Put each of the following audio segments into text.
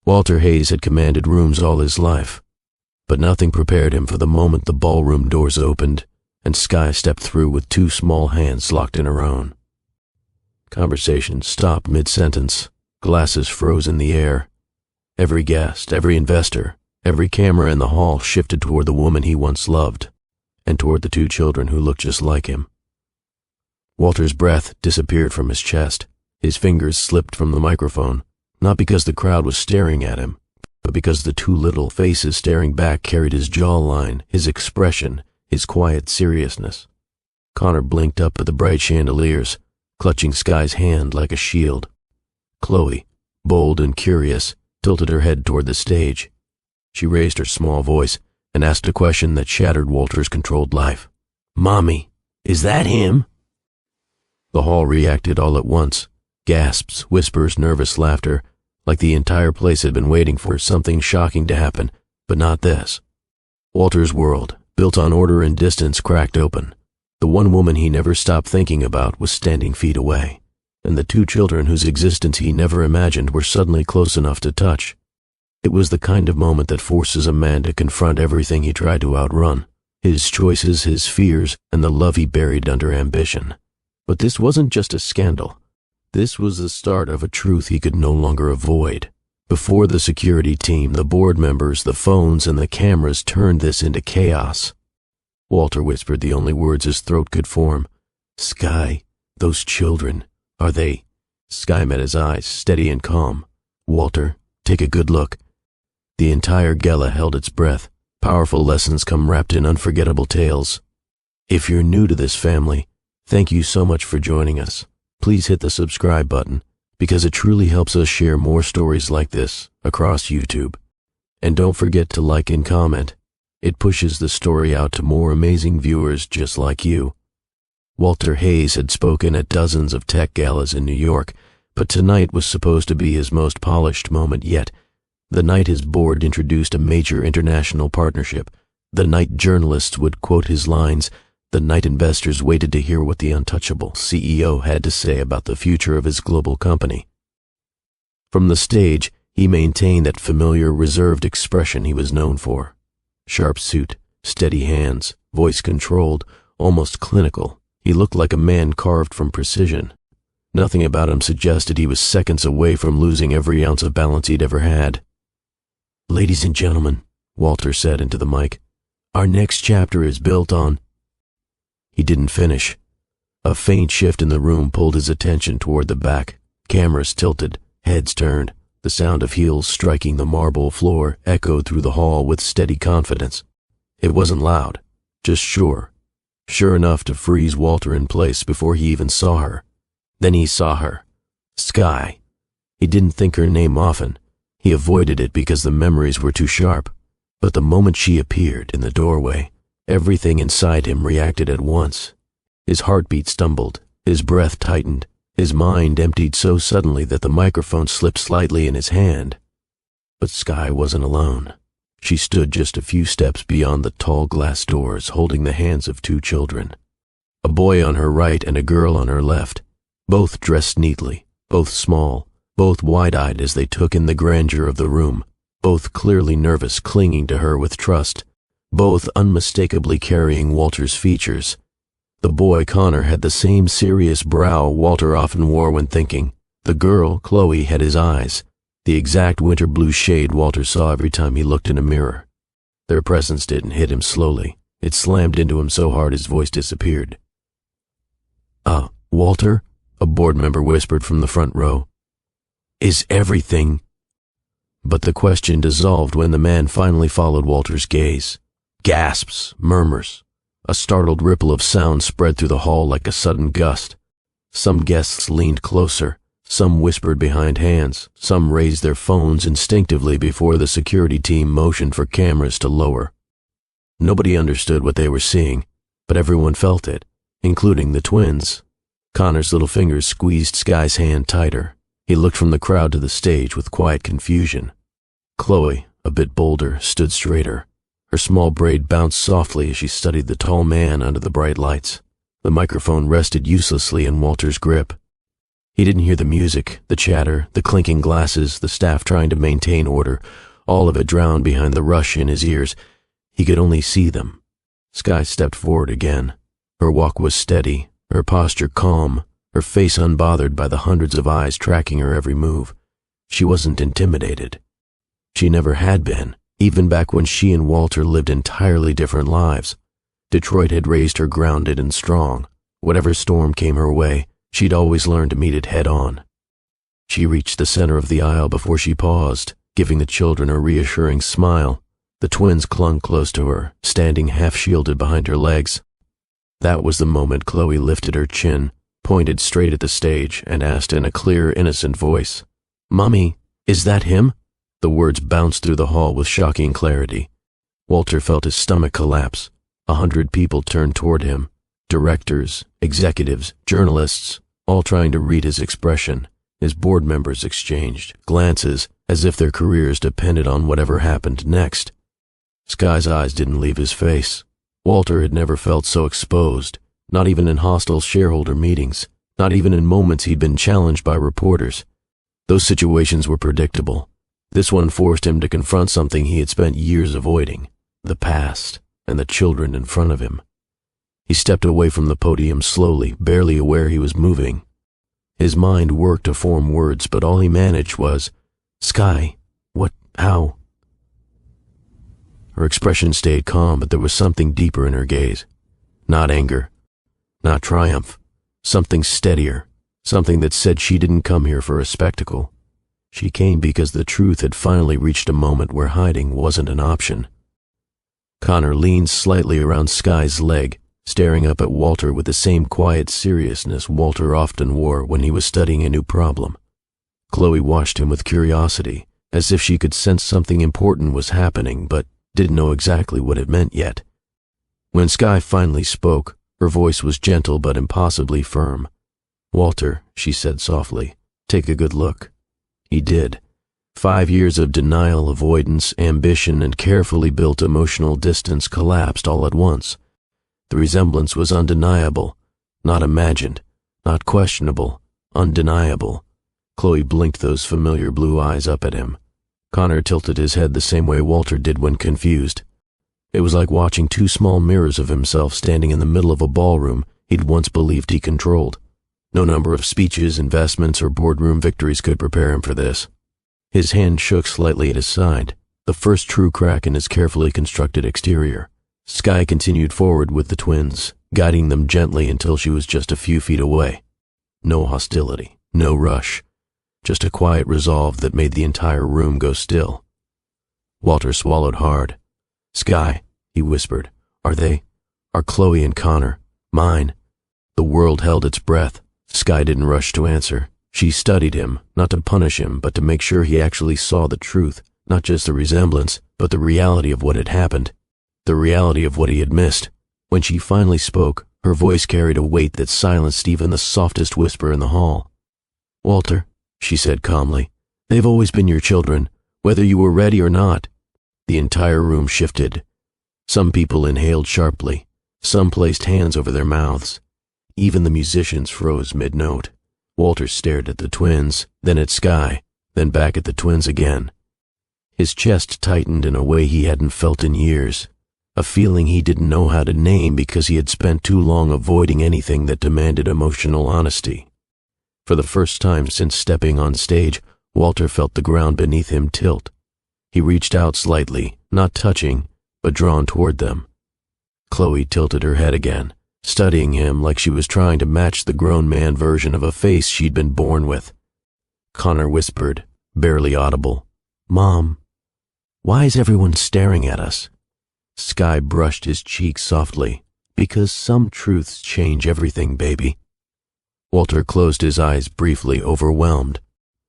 Walter Hayes had commanded rooms all his life, but nothing prepared him for the moment the ballroom doors opened and Skye stepped through with two small hands locked in her own. Conversation stopped mid-sentence. Glasses froze in the air. Every guest, every investor, every camera in the hall shifted toward the woman he once loved and toward the two children who looked just like him. Walter's breath disappeared from his chest. His fingers slipped from the microphone, not because the crowd was staring at him, but because the two little faces staring back carried his jawline, his expression, his quiet seriousness. Connor blinked up at the bright chandeliers, clutching Skye's hand like a shield. Chloe, bold and curious, tilted her head toward the stage. She raised her small voice and asked a question that shattered Walter's controlled life. "Mommy, is that him?" The hall reacted all at once. Gasps, whispers, nervous laughter, like the entire place had been waiting for something shocking to happen, but not this. Walter's world, built on order and distance, cracked open. The one woman he never stopped thinking about was standing feet away, and the two children whose existence he never imagined were suddenly close enough to touch. It was the kind of moment that forces a man to confront everything he tried to outrun, his choices, his fears, and the love he buried under ambition. But this wasn't just a scandal. This was the start of a truth he could no longer avoid. Before the security team, the board members, the phones, and the cameras turned this into chaos. Walter whispered the only words his throat could form. "Skye, those children, are they?" Skye met his eyes, steady and calm. "Walter, take a good look." The entire gala held its breath. Powerful lessons come wrapped in unforgettable tales. If you're new to this family, thank you so much for joining us. Please hit the subscribe button, because it truly helps us share more stories like this across YouTube. And don't forget to like and comment. It pushes the story out to more amazing viewers just like you. Walter Hayes had spoken at dozens of tech galas in New York, but tonight was supposed to be his most polished moment yet. The night his board introduced a major international partnership. The night journalists would quote his lines. The night investors waited to hear what the untouchable CEO had to say about the future of his global company. From the stage, he maintained that familiar, reserved expression he was known for. Sharp suit, steady hands, voice controlled, almost clinical. He looked like a man carved from precision. Nothing about him suggested he was seconds away from losing every ounce of balance he'd ever had. "Ladies and gentlemen," Walter said into the mic, "our next chapter is built on—" He didn't finish. A faint shift in the room pulled his attention toward the back. Cameras tilted, heads turned. The sound of heels striking the marble floor echoed through the hall with steady confidence. It wasn't loud, just sure. Sure enough to freeze Walter in place before he even saw her. Then he saw her. Skye. He didn't think her name often. He avoided it because the memories were too sharp. But the moment she appeared in the doorway, everything inside him reacted at once. His heartbeat stumbled, his breath tightened, his mind emptied so suddenly that the microphone slipped slightly in his hand. But Skye wasn't alone. She stood just a few steps beyond the tall glass doors, holding the hands of two children. A boy on her right and a girl on her left, both dressed neatly, both small, both wide-eyed as they took in the grandeur of the room, both clearly nervous, clinging to her with trust, both unmistakably carrying Walter's features. The boy, Connor, had the same serious brow Walter often wore when thinking. The girl, Chloe, had his eyes, the exact winter blue shade Walter saw every time he looked in a mirror. Their presence didn't hit him slowly. It slammed into him so hard his voice disappeared. Walter?" a board member whispered from the front row. "Is everything—" But the question dissolved when the man finally followed Walter's gaze. Gasps, murmurs. A startled ripple of sound spread through the hall like a sudden gust. Some guests leaned closer, some whispered behind hands, some raised their phones instinctively before the security team motioned for cameras to lower. Nobody understood what they were seeing, but everyone felt it, including the twins. Connor's little fingers squeezed Skye's hand tighter. He looked from the crowd to the stage with quiet confusion. Chloe, a bit bolder, stood straighter. Her small braid bounced softly as she studied the tall man under the bright lights. The microphone rested uselessly in Walter's grip. He didn't hear the music, the chatter, the clinking glasses, the staff trying to maintain order, all of it drowned behind the rush in his ears. He could only see them. Skye stepped forward again. Her walk was steady, her posture calm, her face unbothered by the hundreds of eyes tracking her every move. She wasn't intimidated. She never had been, even back when she and Walter lived entirely different lives. Detroit had raised her grounded and strong. Whatever storm came her way, she'd always learned to meet it head on. She reached the center of the aisle before she paused, giving the children a reassuring smile. The twins clung close to her, standing half-shielded behind her legs. That was the moment Chloe lifted her chin, pointed straight at the stage, and asked in a clear, innocent voice, "Mommy, is that him?" The words bounced through the hall with shocking clarity. Walter felt his stomach collapse. 100 people turned toward him. Directors, executives, journalists, all trying to read his expression. His board members exchanged glances as if their careers depended on whatever happened next. Skye's eyes didn't leave his face. Walter had never felt so exposed, not even in hostile shareholder meetings, not even in moments he'd been challenged by reporters. Those situations were predictable. This one forced him to confront something he had spent years avoiding, the past and the children in front of him. He stepped away from the podium slowly, barely aware he was moving. His mind worked to form words, but all he managed was, "Skye, what, how?" Her expression stayed calm, but there was something deeper in her gaze. Not anger, not triumph, something steadier, something that said she didn't come here for a spectacle. She came because the truth had finally reached a moment where hiding wasn't an option. Connor leaned slightly around Skye's leg, staring up at Walter with the same quiet seriousness Walter often wore when he was studying a new problem. Chloe watched him with curiosity, as if she could sense something important was happening, but didn't know exactly what it meant yet. When Skye finally spoke, her voice was gentle but impossibly firm. "Walter," she said softly, "take a good look." He did. 5 years of denial, avoidance, ambition, and carefully built emotional distance collapsed all at once. The resemblance was undeniable, not imagined, not questionable, undeniable. Chloe blinked those familiar blue eyes up at him. Connor tilted his head the same way Walter did when confused. It was like watching 2 small mirrors of himself standing in the middle of a ballroom he'd once believed he controlled. No number of speeches, investments, or boardroom victories could prepare him for this. His hand shook slightly at his side, the first true crack in his carefully constructed exterior. Skye continued forward with the twins, guiding them gently until she was just a few feet away. No hostility, no rush, just a quiet resolve that made the entire room go still. Walter swallowed hard. "Skye," he whispered, are Chloe and Connor mine?" The world held its breath. Skye didn't rush to answer. She studied him, not to punish him, but to make sure he actually saw the truth, not just the resemblance, but the reality of what had happened. The reality of what he had missed. When she finally spoke, her voice carried a weight that silenced even the softest whisper in the hall. "Walter," she said calmly, "they've always been your children, whether you were ready or not." The entire room shifted. Some people inhaled sharply. Some placed hands over their mouths. Even the musicians froze mid-note. Walter stared at the twins, then at Skye, then back at the twins again. His chest tightened in a way he hadn't felt in years. A feeling he didn't know how to name because he had spent too long avoiding anything that demanded emotional honesty. For the first time since stepping on stage, Walter felt the ground beneath him tilt. He reached out slightly, not touching, but drawn toward them. Chloe tilted her head again, studying him like she was trying to match the grown man version of a face she'd been born with. Connor whispered, barely audible, "Mom, why is everyone staring at us?" Skye brushed his cheek softly. "Because some truths change everything, baby." Walter closed his eyes briefly, overwhelmed.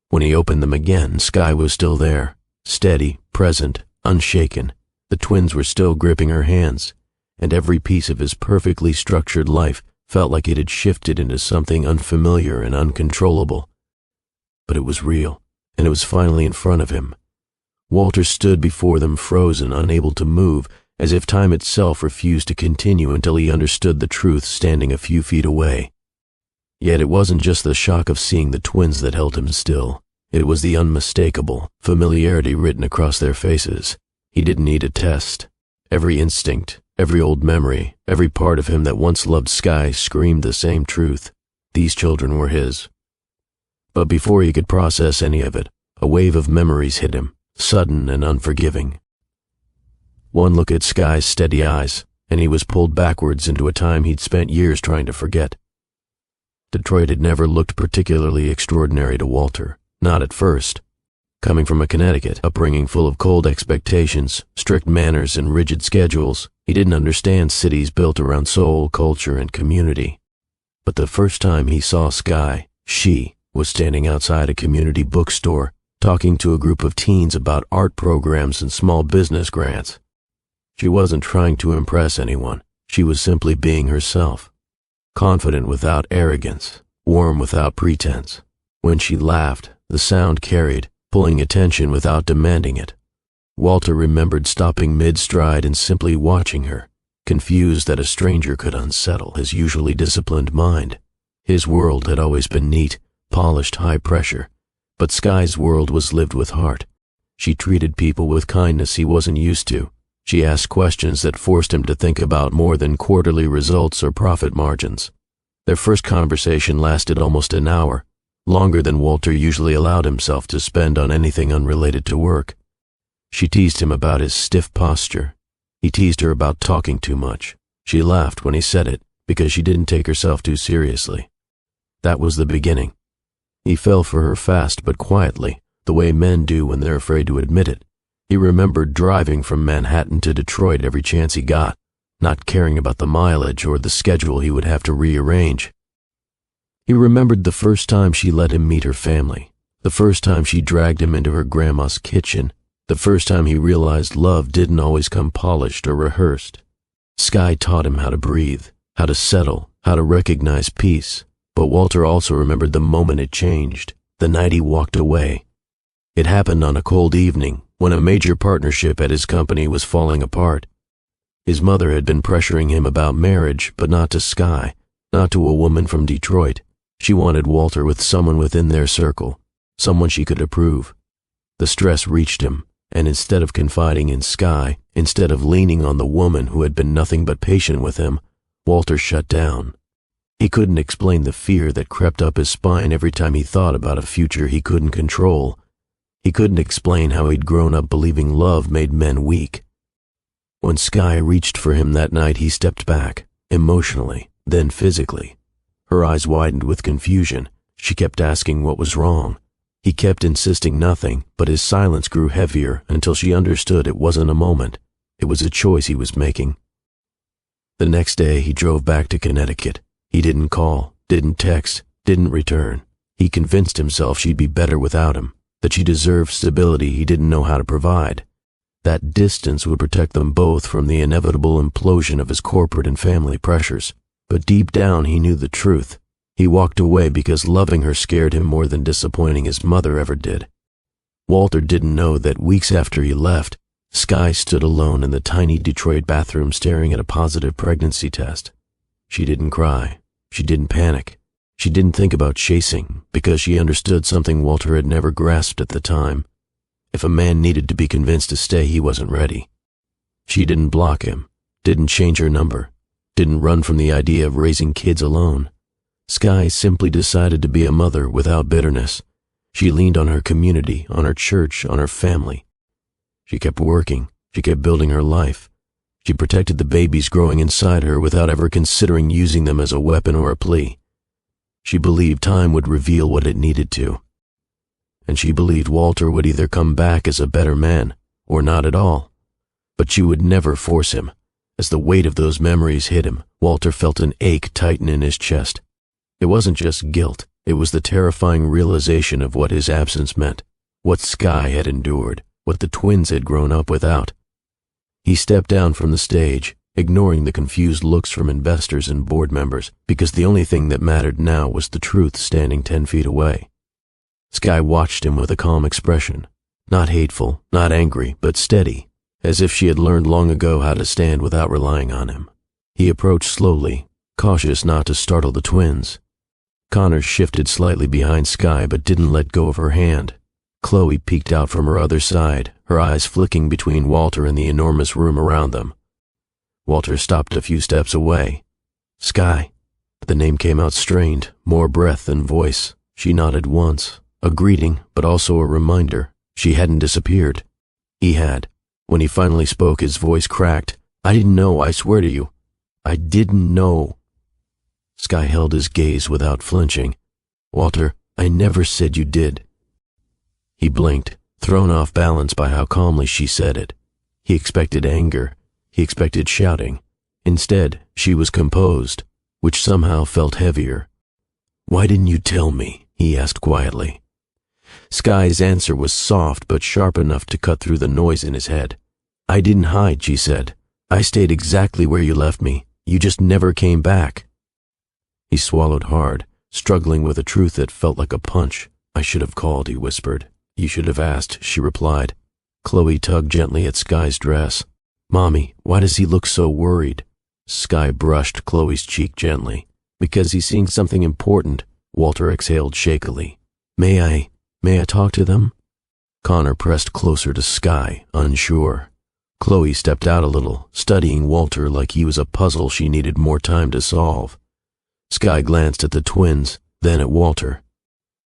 When he opened them again, Skye was still there, steady, present, unshaken. The twins were still gripping her hands, and every piece of his perfectly structured life felt like it had shifted into something unfamiliar and uncontrollable. But it was real, and it was finally in front of him. Walter stood before them frozen, unable to move, as if time itself refused to continue until he understood the truth standing a few feet away. Yet it wasn't just the shock of seeing the twins that held him still. It was the unmistakable familiarity written across their faces. He didn't need a test. Every instinct, every old memory, every part of him that once loved Sky screamed the same truth. These children were his. But before he could process any of it, a wave of memories hit him, sudden and unforgiving. One look at Sky's steady eyes, and he was pulled backwards into a time he'd spent years trying to forget. Detroit had never looked particularly extraordinary to Walter, not at first. Coming from a Connecticut upbringing full of cold expectations, strict manners, and rigid schedules, he didn't understand cities built around soul, culture, and community. But the first time he saw Sky, she was standing outside a community bookstore, talking to a group of teens about art programs and small business grants. She wasn't trying to impress anyone. She was simply being herself. Confident without arrogance, warm without pretense. When she laughed, the sound carried, pulling attention without demanding it. Walter remembered stopping mid-stride and simply watching her, confused that a stranger could unsettle his usually disciplined mind. His world had always been neat, polished, high pressure, but Sky's world was lived with heart. She treated people with kindness he wasn't used to. She asked questions that forced him to think about more than quarterly results or profit margins. Their first conversation lasted almost an hour, longer than Walter usually allowed himself to spend on anything unrelated to work. She teased him about his stiff posture. He teased her about talking too much. She laughed when he said it because she didn't take herself too seriously. That was the beginning. He fell for her fast but quietly, the way men do when they're afraid to admit it. He remembered driving from Manhattan to Detroit every chance he got, not caring about the mileage or the schedule he would have to rearrange. He remembered the first time she let him meet her family, the first time she dragged him into her grandma's kitchen, the first time he realized love didn't always come polished or rehearsed. Sky taught him how to breathe, how to settle, how to recognize peace, but Walter also remembered the moment it changed, the night he walked away. It happened on a cold evening, when a major partnership at his company was falling apart. His mother had been pressuring him about marriage, but not to Sky, not to a woman from Detroit. She wanted Walter with someone within their circle, someone she could approve. The stress reached him, and instead of confiding in Sky, instead of leaning on the woman who had been nothing but patient with him, Walter shut down. He couldn't explain the fear that crept up his spine every time he thought about a future he couldn't control. He couldn't explain how he'd grown up believing love made men weak. When Sky reached for him that night, he stepped back, emotionally, then physically. Her eyes widened with confusion. She kept asking what was wrong. He kept insisting nothing, but his silence grew heavier until she understood it wasn't a moment. It was a choice he was making. The next day, he drove back to Connecticut. He didn't call, didn't text, didn't return. He convinced himself she'd be better without him, that she deserved stability he didn't know how to provide. That distance would protect them both from the inevitable implosion of his corporate and family pressures. But deep down he knew the truth. He walked away because loving her scared him more than disappointing his mother ever did. Walter didn't know that weeks after he left, Sky stood alone in the tiny Detroit bathroom staring at a positive pregnancy test. She didn't cry. She didn't panic. She didn't think about chasing because she understood something Walter had never grasped at the time. If a man needed to be convinced to stay, he wasn't ready. She didn't block him, didn't change her number, didn't run from the idea of raising kids alone. Sky simply decided to be a mother without bitterness. She leaned on her community, on her church, on her family. She kept working. She kept building her life. She protected the babies growing inside her without ever considering using them as a weapon or a plea. She believed time would reveal what it needed to. And she believed Walter would either come back as a better man or not at all. But she would never force him. As the weight of those memories hit him, Walter felt an ache tighten in his chest. It wasn't just guilt. It was the terrifying realization of what his absence meant, what Sky had endured, what the twins had grown up without. He stepped down from the stage, ignoring the confused looks from investors and board members, because the only thing that mattered now was the truth standing 10 feet away. Sky watched him with a calm expression, not hateful, not angry, but steady, as if she had learned long ago how to stand without relying on him. He approached slowly, cautious not to startle the twins. Connor shifted slightly behind Sky but didn't let go of her hand. Chloe peeked out from her other side, her eyes flicking between Walter and the enormous room around them. Walter stopped a few steps away. Sky. The name came out strained, more breath than voice. She nodded once, a greeting, but also a reminder. She hadn't disappeared. He had. When he finally spoke, his voice cracked. I didn't know, I swear to you. I didn't know. Sky held his gaze without flinching. Walter, I never said you did. He blinked, thrown off balance by how calmly she said it. He expected anger. He expected shouting. Instead, she was composed, which somehow felt heavier. Why didn't you tell me? He asked quietly. Sky's answer was soft but sharp enough to cut through the noise in his head. I didn't hide, she said. I stayed exactly where you left me. You just never came back. He swallowed hard, struggling with a truth that felt like a punch. I should have called, he whispered. You should have asked, she replied. Chloe tugged gently at Sky's dress. Mommy, why does he look so worried? Sky brushed Chloe's cheek gently. Because he's seeing something important, Walter exhaled shakily. May I talk to them? Connor pressed closer to Sky, unsure. Chloe stepped out a little, studying Walter like he was a puzzle she needed more time to solve. Sky glanced at the twins, then at Walter.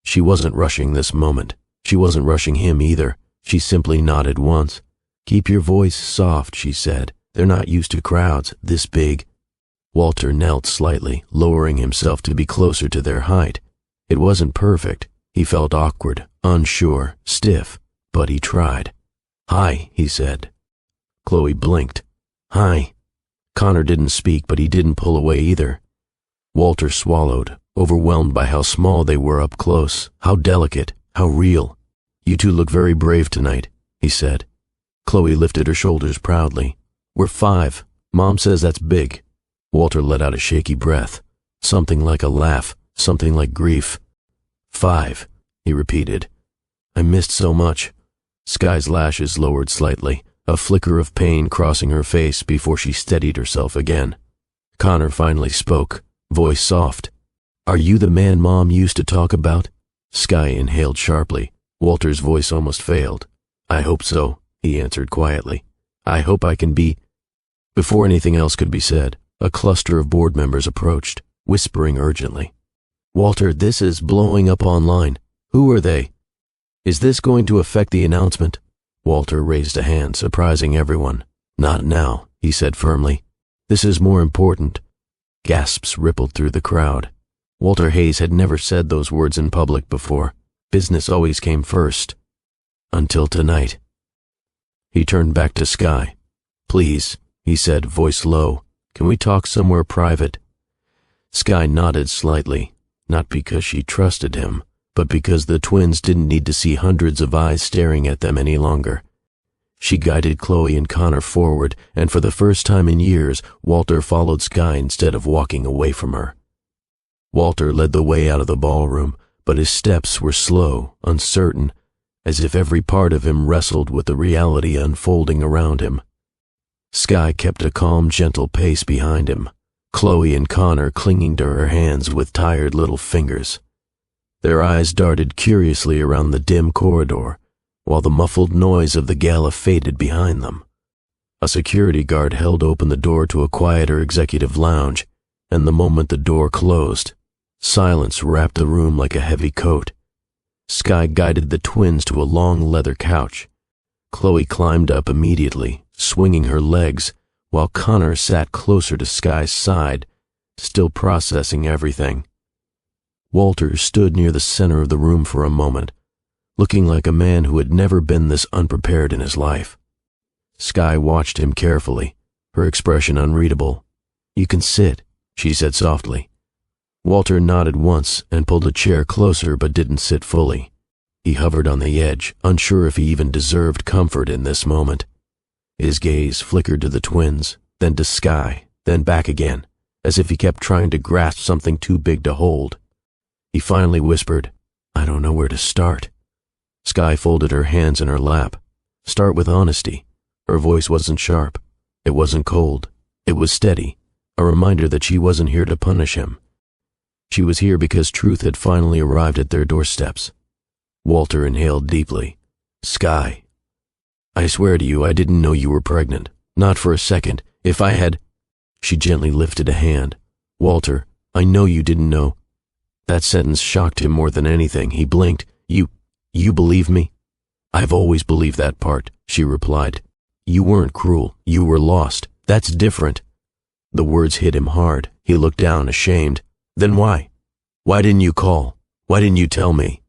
She wasn't rushing this moment. She wasn't rushing him either. She simply nodded once. Keep your voice soft, she said. They're not used to crowds this big. Walter knelt slightly, lowering himself to be closer to their height. It wasn't perfect. He felt awkward, unsure, stiff, but he tried. Hi, he said. Chloe blinked. Hi. Connor didn't speak, but he didn't pull away either. Walter swallowed, overwhelmed by how small they were up close, how delicate, how real. You two look very brave tonight, he said. Chloe lifted her shoulders proudly. We're 5. Mom says that's big. Walter let out a shaky breath. Something like a laugh, something like grief. 5, he repeated. I missed so much. Sky's lashes lowered slightly, a flicker of pain crossing her face before she steadied herself again. Connor finally spoke, voice soft. Are you the man Mom used to talk about? Sky inhaled sharply. Walter's voice almost failed. I hope so, he answered quietly. I hope I can be. Before anything else could be said, a cluster of board members approached, whispering urgently. Walter, this is blowing up online. Who are they? Is this going to affect the announcement? Walter raised a hand, surprising everyone. Not now, he said firmly. This is more important. Gasps rippled through the crowd. Walter Hayes had never said those words in public before. Business always came first. Until tonight. He turned back to Sky. Please, he said, voice low. Can we talk somewhere private? Sky nodded slightly, not because she trusted him, but because the twins didn't need to see hundreds of eyes staring at them any longer. She guided Chloe and Connor forward, and for the first time in years, Walter followed Sky instead of walking away from her. Walter led the way out of the ballroom, but his steps were slow, uncertain, as if every part of him wrestled with the reality unfolding around him. Sky kept a calm, gentle pace behind him, Chloe and Connor clinging to her hands with tired little fingers. Their eyes darted curiously around the dim corridor, while the muffled noise of the gala faded behind them. A security guard held open the door to a quieter executive lounge, and the moment the door closed, silence wrapped the room like a heavy coat. Sky guided the twins to a long leather couch. Chloe climbed up immediately, swinging her legs, while Connor sat closer to Sky's side, still processing everything. Walter stood near the center of the room for a moment, looking like a man who had never been this unprepared in his life. Sky watched him carefully, her expression unreadable. You can sit, she said softly. Walter nodded once and pulled a chair closer but didn't sit fully. He hovered on the edge, unsure if he even deserved comfort in this moment. His gaze flickered to the twins, then to Sky, then back again, as if he kept trying to grasp something too big to hold. He finally whispered, I don't know where to start. Sky folded her hands in her lap. Start with honesty. Her voice wasn't sharp. It wasn't cold. It was steady, a reminder that she wasn't here to punish him. She was here because truth had finally arrived at their doorsteps. Walter inhaled deeply. Sky, I swear to you I didn't know you were pregnant. Not for a second. If I had... She gently lifted a hand. Walter, I know you didn't know. That sentence shocked him more than anything. He blinked. You believe me? I've always believed that part, she replied. You weren't cruel. You were lost. That's different. The words hit him hard. He looked down, ashamed. Then why? Why didn't you call? Why didn't you tell me?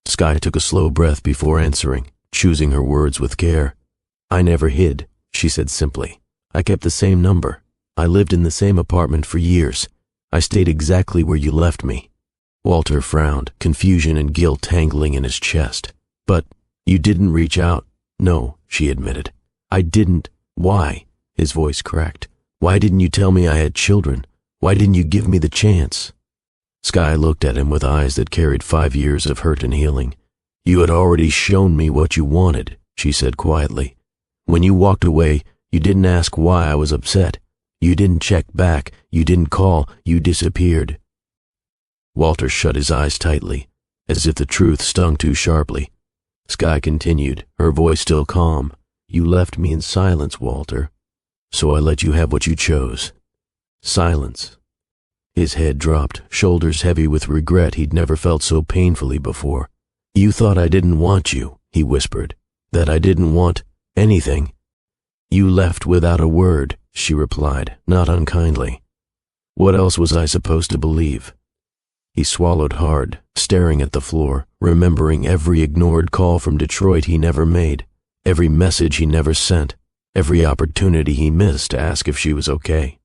Sky took a slow breath before answering, choosing her words with care. I never hid, she said simply. I kept the same number. I lived in the same apartment for years. I stayed exactly where you left me. Walter frowned, confusion and guilt tangling in his chest. But you didn't reach out. No, she admitted. I didn't. Why? His voice cracked. Why didn't you tell me I had children? Why didn't you give me the chance? Sky looked at him with eyes that carried 5 years of hurt and healing. You had already shown me what you wanted, she said quietly. When you walked away, you didn't ask why I was upset. You didn't check back. You didn't call. You disappeared. Walter shut his eyes tightly, as if the truth stung too sharply. Sky continued, her voice still calm. You left me in silence, Walter. So I let you have what you chose. Silence. His head dropped, shoulders heavy with regret he'd never felt so painfully before. You thought I didn't want you, he whispered. That I didn't want anything. You left without a word, she replied, not unkindly. What else was I supposed to believe? He swallowed hard, staring at the floor, remembering every ignored call from Detroit he never made, every message he never sent, every opportunity he missed to ask if she was okay.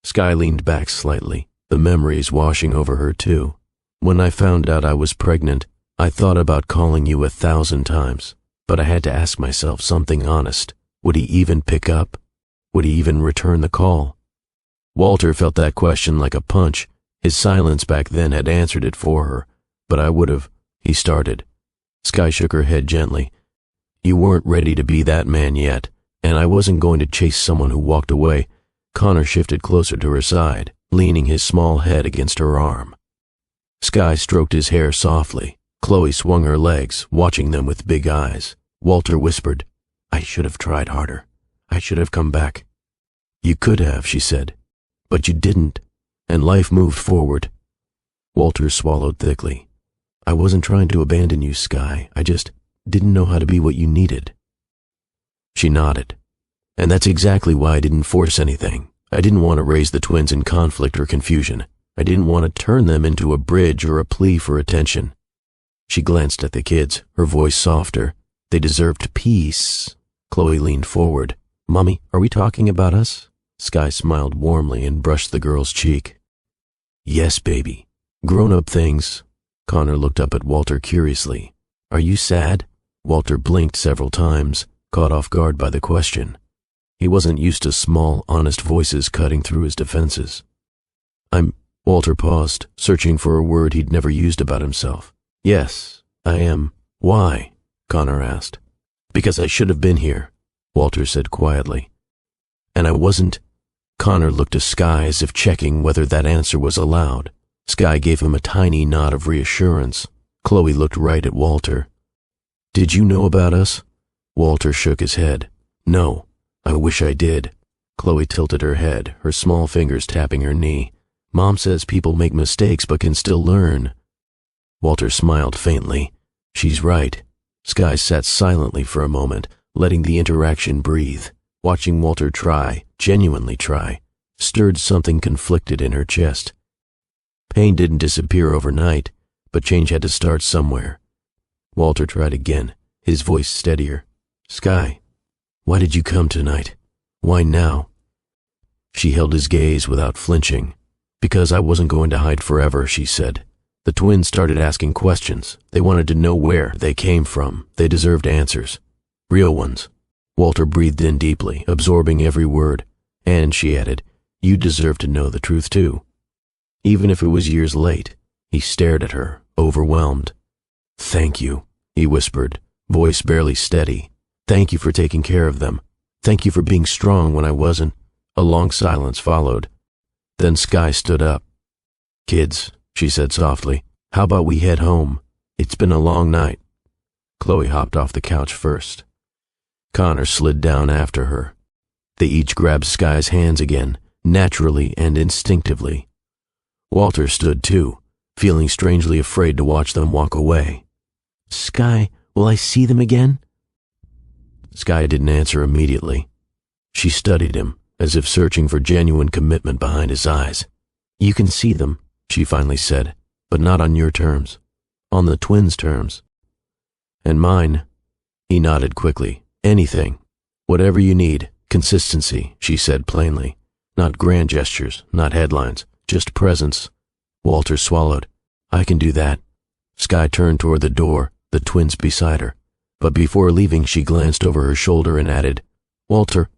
Sky leaned back slightly, the memories washing over her too. When I found out I was pregnant, I thought about calling you 1,000 times, but I had to ask myself something honest. Would he even pick up? Would he even return the call? Walter felt that question like a punch. His silence back then had answered it for her, but I would have, he started. Sky shook her head gently. You weren't ready to be that man yet, and I wasn't going to chase someone who walked away. Connor shifted closer to her side, leaning his small head against her arm. Sky stroked his hair softly. Chloe swung her legs, watching them with big eyes. Walter whispered, I should have tried harder. I should have come back. You could have, she said, but you didn't, and life moved forward. Walter swallowed thickly. I wasn't trying to abandon you, Sky. I just didn't know how to be what you needed. She nodded. And that's exactly why I didn't force anything. I didn't want to raise the twins in conflict or confusion. I didn't want to turn them into a bridge or a plea for attention. She glanced at the kids, her voice softer. They deserved peace. Chloe leaned forward. Mommy, are we talking about us? Sky smiled warmly and brushed the girl's cheek. Yes, baby. Grown-up things. Connor looked up at Walter curiously. Are you sad? Walter blinked several times, caught off guard by the question. He wasn't used to small, honest voices cutting through his defenses. Walter paused, searching for a word he'd never used about himself. Yes, I am. Why? Connor asked. Because I should have been here, Walter said quietly. And I wasn't. Connor looked to Sky as if checking whether that answer was allowed. Sky gave him a tiny nod of reassurance. Chloe looked right at Walter. Did you know about us? Walter shook his head. No, I wish I did. Chloe tilted her head, her small fingers tapping her knee. Mom says people make mistakes but can still learn. Walter smiled faintly. She's right. Sky sat silently for a moment, letting the interaction breathe. Watching Walter try, genuinely try, stirred something conflicted in her chest. Pain didn't disappear overnight, but change had to start somewhere. Walter tried again, his voice steadier. Sky, why did you come tonight? Why now? She held his gaze without flinching. Because I wasn't going to hide forever, she said. The twins started asking questions. They wanted to know where they came from. They deserved answers. Real ones. Walter breathed in deeply, absorbing every word. And, she added, you deserve to know the truth too. Even if it was years late. He stared at her, overwhelmed. Thank you, he whispered, voice barely steady. Thank you for taking care of them. Thank you for being strong when I wasn't. A long silence followed. Then Sky stood up. "Kids," she said softly, "how about we head home? It's been a long night." Chloe hopped off the couch first. Connor slid down after her. They each grabbed Sky's hands again, naturally and instinctively. Walter stood too, feeling strangely afraid to watch them walk away. "Sky, will I see them again?" Sky didn't answer immediately. She studied him, as if searching for genuine commitment behind his eyes. "You can see them," she finally said, "but not on your terms. On the twins' terms." "And mine." He nodded quickly. "Anything. Whatever you need. Consistency," she said plainly. "Not grand gestures, not headlines, just presence." Walter swallowed. "I can do that." Sky turned toward the door, the twins beside her. But before leaving, she glanced over her shoulder and added, "Walter,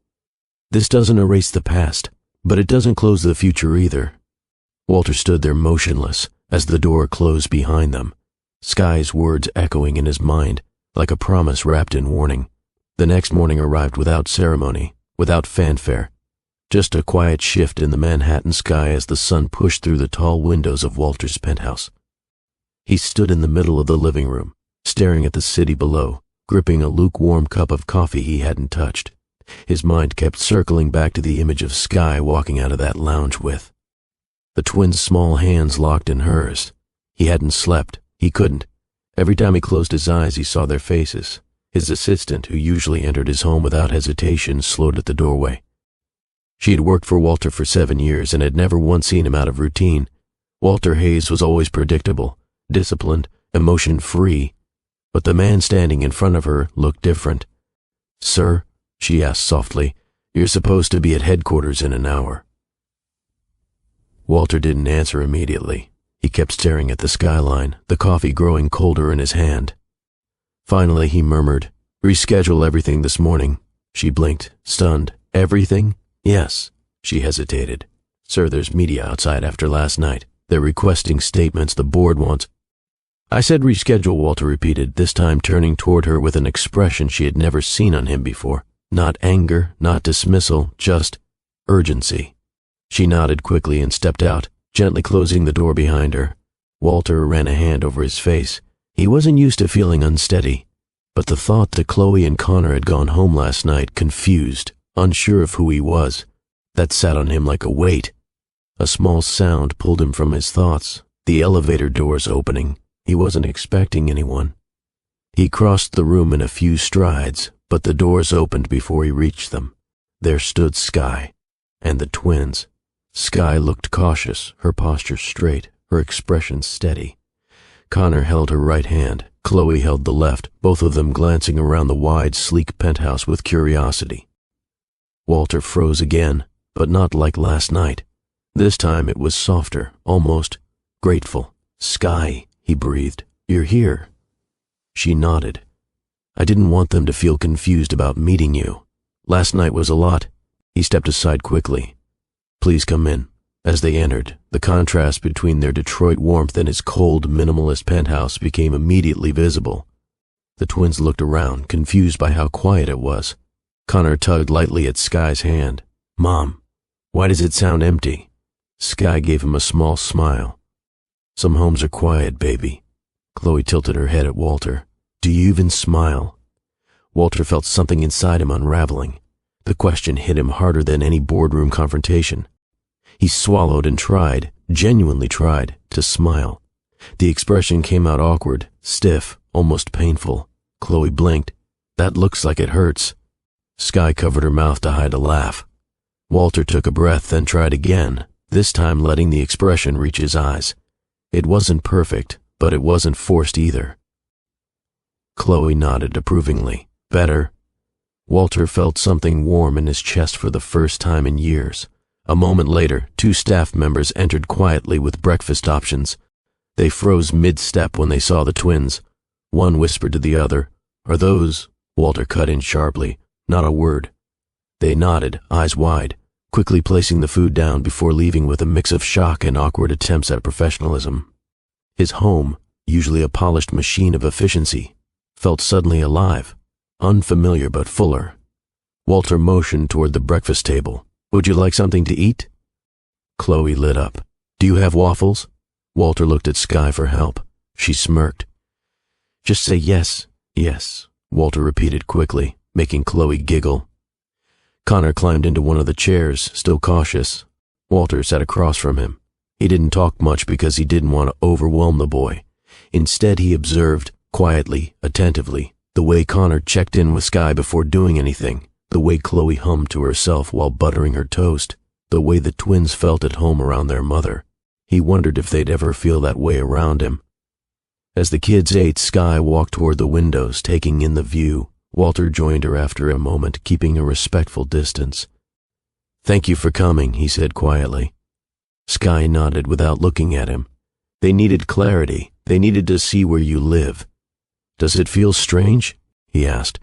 this doesn't erase the past, but it doesn't close the future either." Walter stood there motionless as the door closed behind them, Sky's words echoing in his mind like a promise wrapped in warning. The next morning arrived without ceremony, without fanfare, just a quiet shift in the Manhattan sky as the sun pushed through the tall windows of Walter's penthouse. He stood in the middle of the living room, staring at the city below, gripping a lukewarm cup of coffee he hadn't touched. His mind kept circling back to the image of Sky walking out of that lounge with. The twins' small hands locked in hers. He hadn't slept. He couldn't. Every time he closed his eyes, he saw their faces. His assistant, who usually entered his home without hesitation, slowed at the doorway. She had worked for Walter for 7 years and had never once seen him out of routine. Walter Hayes was always predictable, disciplined, emotion-free. But the man standing in front of her looked different. "Sir," she asked softly, "you're supposed to be at headquarters in an hour." Walter didn't answer immediately. He kept staring at the skyline, the coffee growing colder in his hand. Finally, he murmured, "Reschedule everything this morning." She blinked, stunned. "Everything?" "Yes." She hesitated. "Sir, there's media outside after last night. They're requesting statements the board wants." "I said reschedule," Walter repeated, this time turning toward her with an expression she had never seen on him before. Not anger, not dismissal, just urgency. She nodded quickly and stepped out, gently closing the door behind her. Walter ran a hand over his face. He wasn't used to feeling unsteady, but the thought that Chloe and Connor had gone home last night, confused, unsure of who he was, that sat on him like a weight. A small sound pulled him from his thoughts, the elevator doors opening. He wasn't expecting anyone. He crossed the room in a few strides, but the doors opened before he reached them. There stood Sky, and the twins. Sky looked cautious, her posture straight, her expression steady. Connor held her right hand, Chloe held the left, both of them glancing around the wide, sleek penthouse with curiosity. Walter froze again, but not like last night. This time it was softer, almost grateful. "Sky," he breathed, "you're here." She nodded. "I didn't want them to feel confused about meeting you. Last night was a lot." He stepped aside quickly. "Please come in." As they entered, the contrast between their Detroit warmth and his cold, minimalist penthouse became immediately visible. The twins looked around, confused by how quiet it was. Connor tugged lightly at Sky's hand. "Mom, why does it sound empty?" Sky gave him a small smile. "Some homes are quiet, baby." Chloe tilted her head at Walter. "Do you even smile?" Walter felt something inside him unraveling. The question hit him harder than any boardroom confrontation. He swallowed and tried, genuinely tried, to smile. The expression came out awkward, stiff, almost painful. Chloe blinked. "That looks like it hurts." Sky covered her mouth to hide a laugh. Walter took a breath, then tried again, this time letting the expression reach his eyes. It wasn't perfect, but it wasn't forced either. Chloe nodded approvingly. "Better." Walter felt something warm in his chest for the first time in years. A moment later, 2 staff members entered quietly with breakfast options. They froze mid-step when they saw the twins. One whispered to the other, "Are those?" Walter cut in sharply. Not a word. They nodded, eyes wide, quickly placing the food down before leaving with a mix of shock and awkward attempts at professionalism. His home, usually a polished machine of efficiency, felt suddenly alive, unfamiliar but fuller. Walter motioned toward the breakfast table. "Would you like something to eat?" Chloe lit up. "Do you have waffles?" Walter looked at Sky for help. She smirked. Just say yes, yes, Walter repeated quickly, making Chloe giggle. Connor climbed into one of the chairs, still cautious. Walter sat across from him. He didn't talk much because he didn't want to overwhelm the boy. Instead, he observed, quietly, attentively, the way Connor checked in with Sky before doing anything, the way Chloe hummed to herself while buttering her toast, the way the twins felt at home around their mother. He wondered if they'd ever feel that way around him. As the kids ate, Sky walked toward the windows, taking in the view. Walter joined her after a moment, keeping a respectful distance. Thank you for coming, he said quietly. Sky nodded without looking at him. They needed clarity. They needed to see where you live. Does it feel strange? He asked.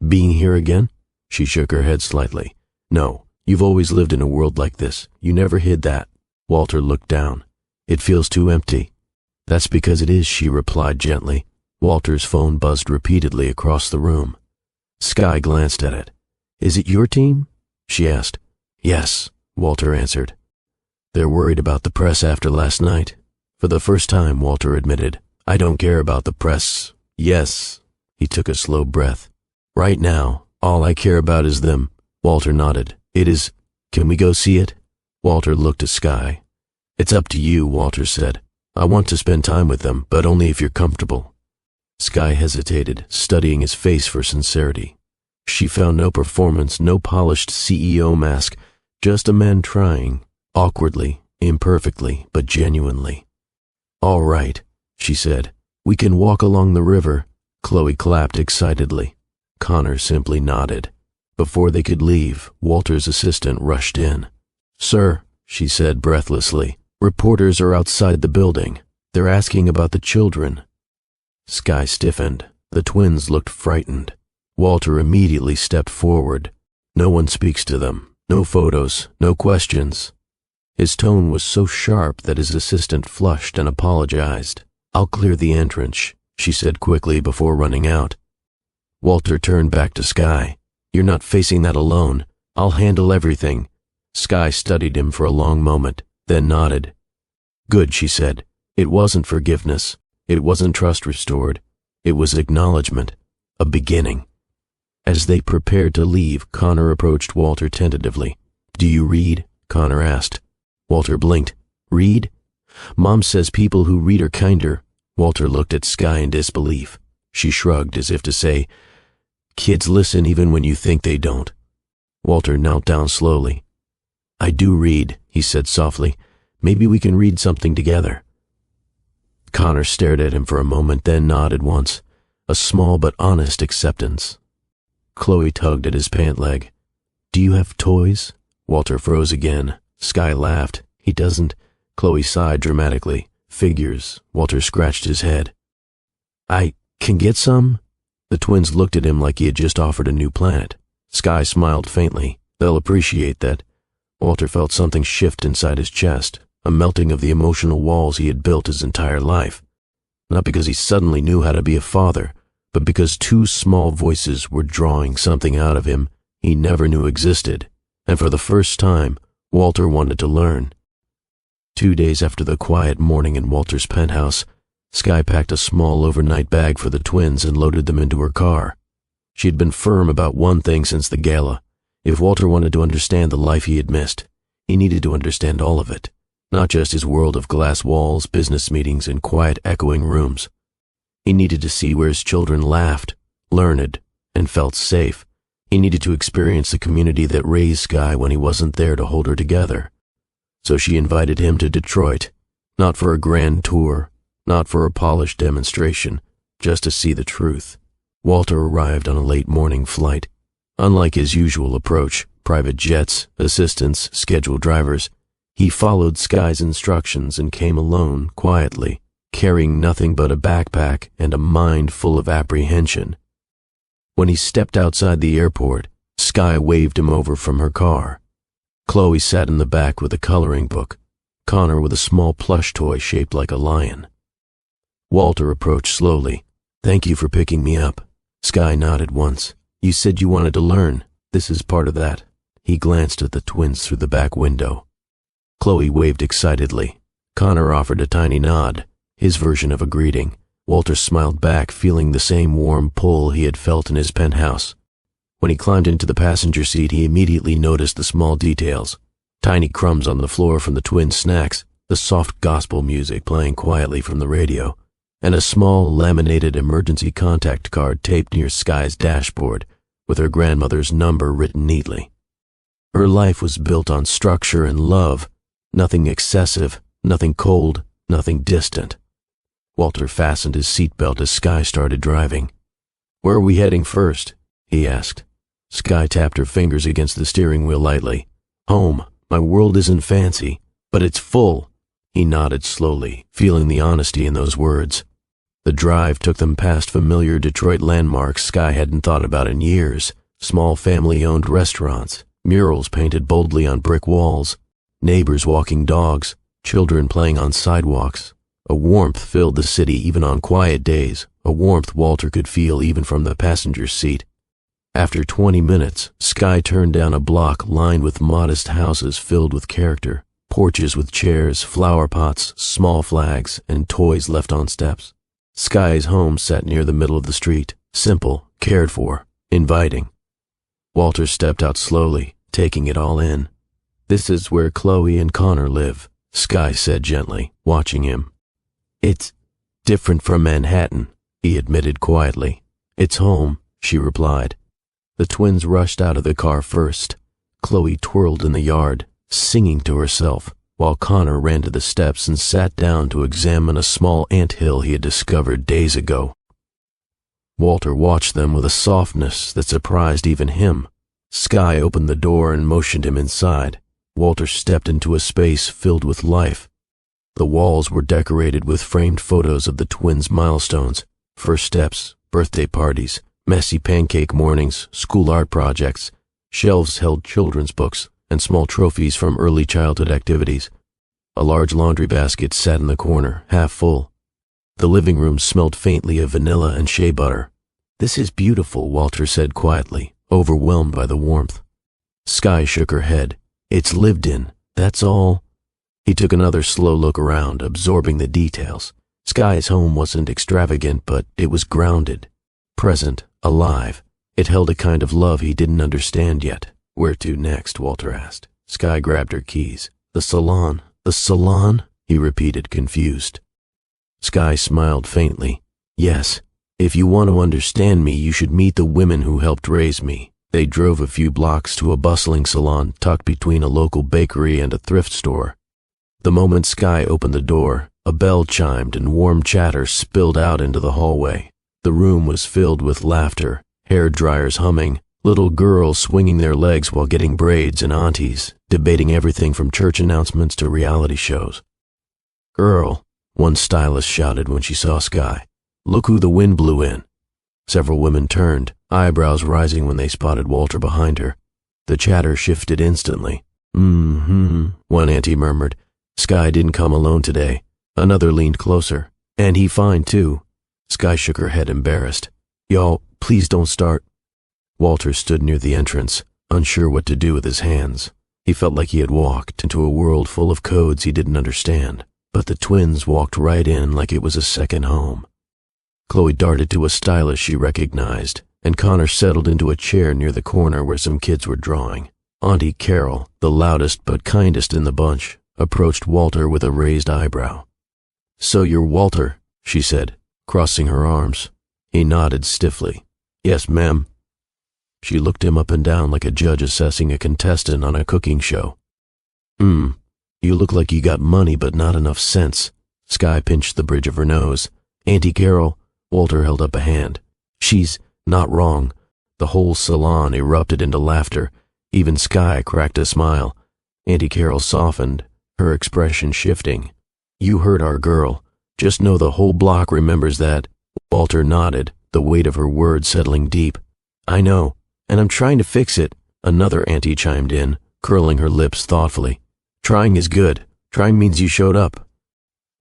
Being here again? She shook her head slightly. No, you've always lived in a world like this. You never hid that. Walter looked down. It feels too empty. That's because it is, she replied gently. Walter's phone buzzed repeatedly across the room. Sky glanced at it. Is it your team? She asked. Yes, Walter answered. They're worried about the press after last night. For the first time, Walter admitted. I don't care about the press. Yes. He took a slow breath. Right now, all I care about is them. Walter nodded. It is. Can we go see it? Walter looked at Sky. It's up to you, Walter said. I want to spend time with them, but only if you're comfortable. Sky hesitated, studying his face for sincerity. She found no performance, no polished CEO mask, just a man trying, awkwardly, imperfectly, but genuinely. All right, she said. We can walk along the river. Chloe clapped excitedly. Connor simply nodded. Before they could leave, Walter's assistant rushed in. Sir, she said breathlessly, reporters are outside the building. They're asking about the children. Sky stiffened. The twins looked frightened. Walter immediately stepped forward. No one speaks to them. No photos. No questions. His tone was so sharp that his assistant flushed and apologized. I'll clear the entrance, she said quickly before running out. Walter turned back to Sky. You're not facing that alone. I'll handle everything. Sky studied him for a long moment, then nodded. Good, she said. It wasn't forgiveness. It wasn't trust restored. It was acknowledgement. A beginning. As they prepared to leave, Connor approached Walter tentatively. Do you read? Connor asked. Walter blinked. Read? Mom says people who read are kinder. Walter looked at Sky in disbelief. She shrugged as if to say, kids listen even when you think they don't. Walter knelt down slowly. I do read, he said softly. Maybe we can read something together. Connor stared at him for a moment, then nodded once. A small but honest acceptance. Chloe tugged at his pant leg. Do you have toys? Walter froze again. Sky laughed. He doesn't. Chloe sighed dramatically. Figures. Walter scratched his head. I can get some? The twins looked at him like he had just offered a new planet. Sky smiled faintly. They'll appreciate that. Walter felt something shift inside his chest, a melting of the emotional walls he had built his entire life. Not because he suddenly knew how to be a father, but because two small voices were drawing something out of him he never knew existed, and for the first time, Walter wanted to learn. 2 days after the quiet morning in Walter's penthouse, Sky packed a small overnight bag for the twins and loaded them into her car. She had been firm about one thing since the gala. If Walter wanted to understand the life he had missed, he needed to understand all of it, not just his world of glass walls, business meetings, and quiet echoing rooms. He needed to see where his children laughed, learned, and felt safe. He needed to experience the community that raised Sky when he wasn't there to hold her together. So she invited him to Detroit, not for a grand tour, not for a polished demonstration, just to see the truth. Walter arrived on a late morning flight. Unlike his usual approach, private jets, assistants, scheduled drivers, he followed Sky's instructions and came alone, quietly, carrying nothing but a backpack and a mind full of apprehension. When he stepped outside the airport, Sky waved him over from her car. Chloe sat in the back with a coloring book, Connor with a small plush toy shaped like a lion. Walter approached slowly. Thank you for picking me up. Sky nodded once. You said you wanted to learn. This is part of that. He glanced at the twins through the back window. Chloe waved excitedly. Connor offered a tiny nod, his version of a greeting. Walter smiled back, feeling the same warm pull he had felt in his penthouse. When he climbed into the passenger seat, he immediately noticed the small details. Tiny crumbs on the floor from the twins' snacks, the soft gospel music playing quietly from the radio, and a small laminated emergency contact card taped near Sky's dashboard with her grandmother's number written neatly. Her life was built on structure and love, nothing excessive, nothing cold, nothing distant. Walter fastened his seatbelt as Sky started driving. "Where are we heading first?" he asked. Sky tapped her fingers against the steering wheel lightly. "Home. My world isn't fancy, but it's full." He nodded slowly, feeling the honesty in those words. The drive took them past familiar Detroit landmarks Sky hadn't thought about in years. Small family-owned restaurants, murals painted boldly on brick walls, neighbors walking dogs, children playing on sidewalks. A warmth filled the city even on quiet days, a warmth Walter could feel even from the passenger seat. After 20 minutes, Sky turned down a block lined with modest houses filled with character, porches with chairs, flower pots, small flags, and toys left on steps. Sky's home sat near the middle of the street, simple, cared for, inviting. Walter stepped out slowly, taking it all in. "This is where Chloe and Connor live," Sky said gently, watching him. "It's different from Manhattan," he admitted quietly. "It's home," she replied. The twins rushed out of the car first. Chloe twirled in the yard, singing to herself, while Connor ran to the steps and sat down to examine a small anthill he had discovered days ago. Walter watched them with a softness that surprised even him. Sky opened the door and motioned him inside. Walter stepped into a space filled with life. The walls were decorated with framed photos of the twins' milestones, first steps, birthday parties, messy pancake mornings, school art projects. Shelves held children's books and small trophies from early childhood activities. A large laundry basket sat in the corner, half full. The living room smelled faintly of vanilla and shea butter. "This is beautiful," Walter said quietly, overwhelmed by the warmth. Sky shook her head. "It's lived in, that's all." He took another slow look around, absorbing the details. Sky's home wasn't extravagant, but it was grounded, present, alive. It held a kind of love he didn't understand yet. "Where to next?" Walter asked. Sky grabbed her keys. "The salon." "The salon?" he repeated, confused. Sky smiled faintly. "Yes. If you want to understand me, you should meet the women who helped raise me." They drove a few blocks to a bustling salon tucked between a local bakery and a thrift store. The moment Sky opened the door, a bell chimed and warm chatter spilled out into the hallway. The room was filled with laughter, hair dryers humming, little girls swinging their legs while getting braids, and aunties debating everything from church announcements to reality shows. "Girl," one stylist shouted when she saw Sky. "Look who the wind blew in." Several women turned, eyebrows rising when they spotted Walter behind her. The chatter shifted instantly. One auntie murmured. "Sky didn't come alone today." Another leaned closer. "And he fine, too." Sky shook her head, embarrassed. "Y'all, please don't start." Walter stood near the entrance, unsure what to do with his hands. He felt like he had walked into a world full of codes he didn't understand, but the twins walked right in like it was a second home. Chloe darted to a stylist she recognized, and Connor settled into a chair near the corner where some kids were drawing. Auntie Carol, the loudest but kindest in the bunch, approached Walter with a raised eyebrow. "So you're Walter," she said, crossing her arms. He nodded stiffly. "Yes, ma'am." She looked him up and down like a judge assessing a contestant on a cooking show. You look like you got money but not enough sense." Sky pinched the bridge of her nose. "Auntie Carol," Walter held up a hand. "She's not wrong." The whole salon erupted into laughter. Even Sky cracked a smile. Auntie Carol softened, her expression shifting. "You hurt our girl. Just know the whole block remembers that." Walter nodded, the weight of her words settling deep. "I know, and I'm trying to fix it," another auntie chimed in, curling her lips thoughtfully. "Trying is good. Trying means you showed up."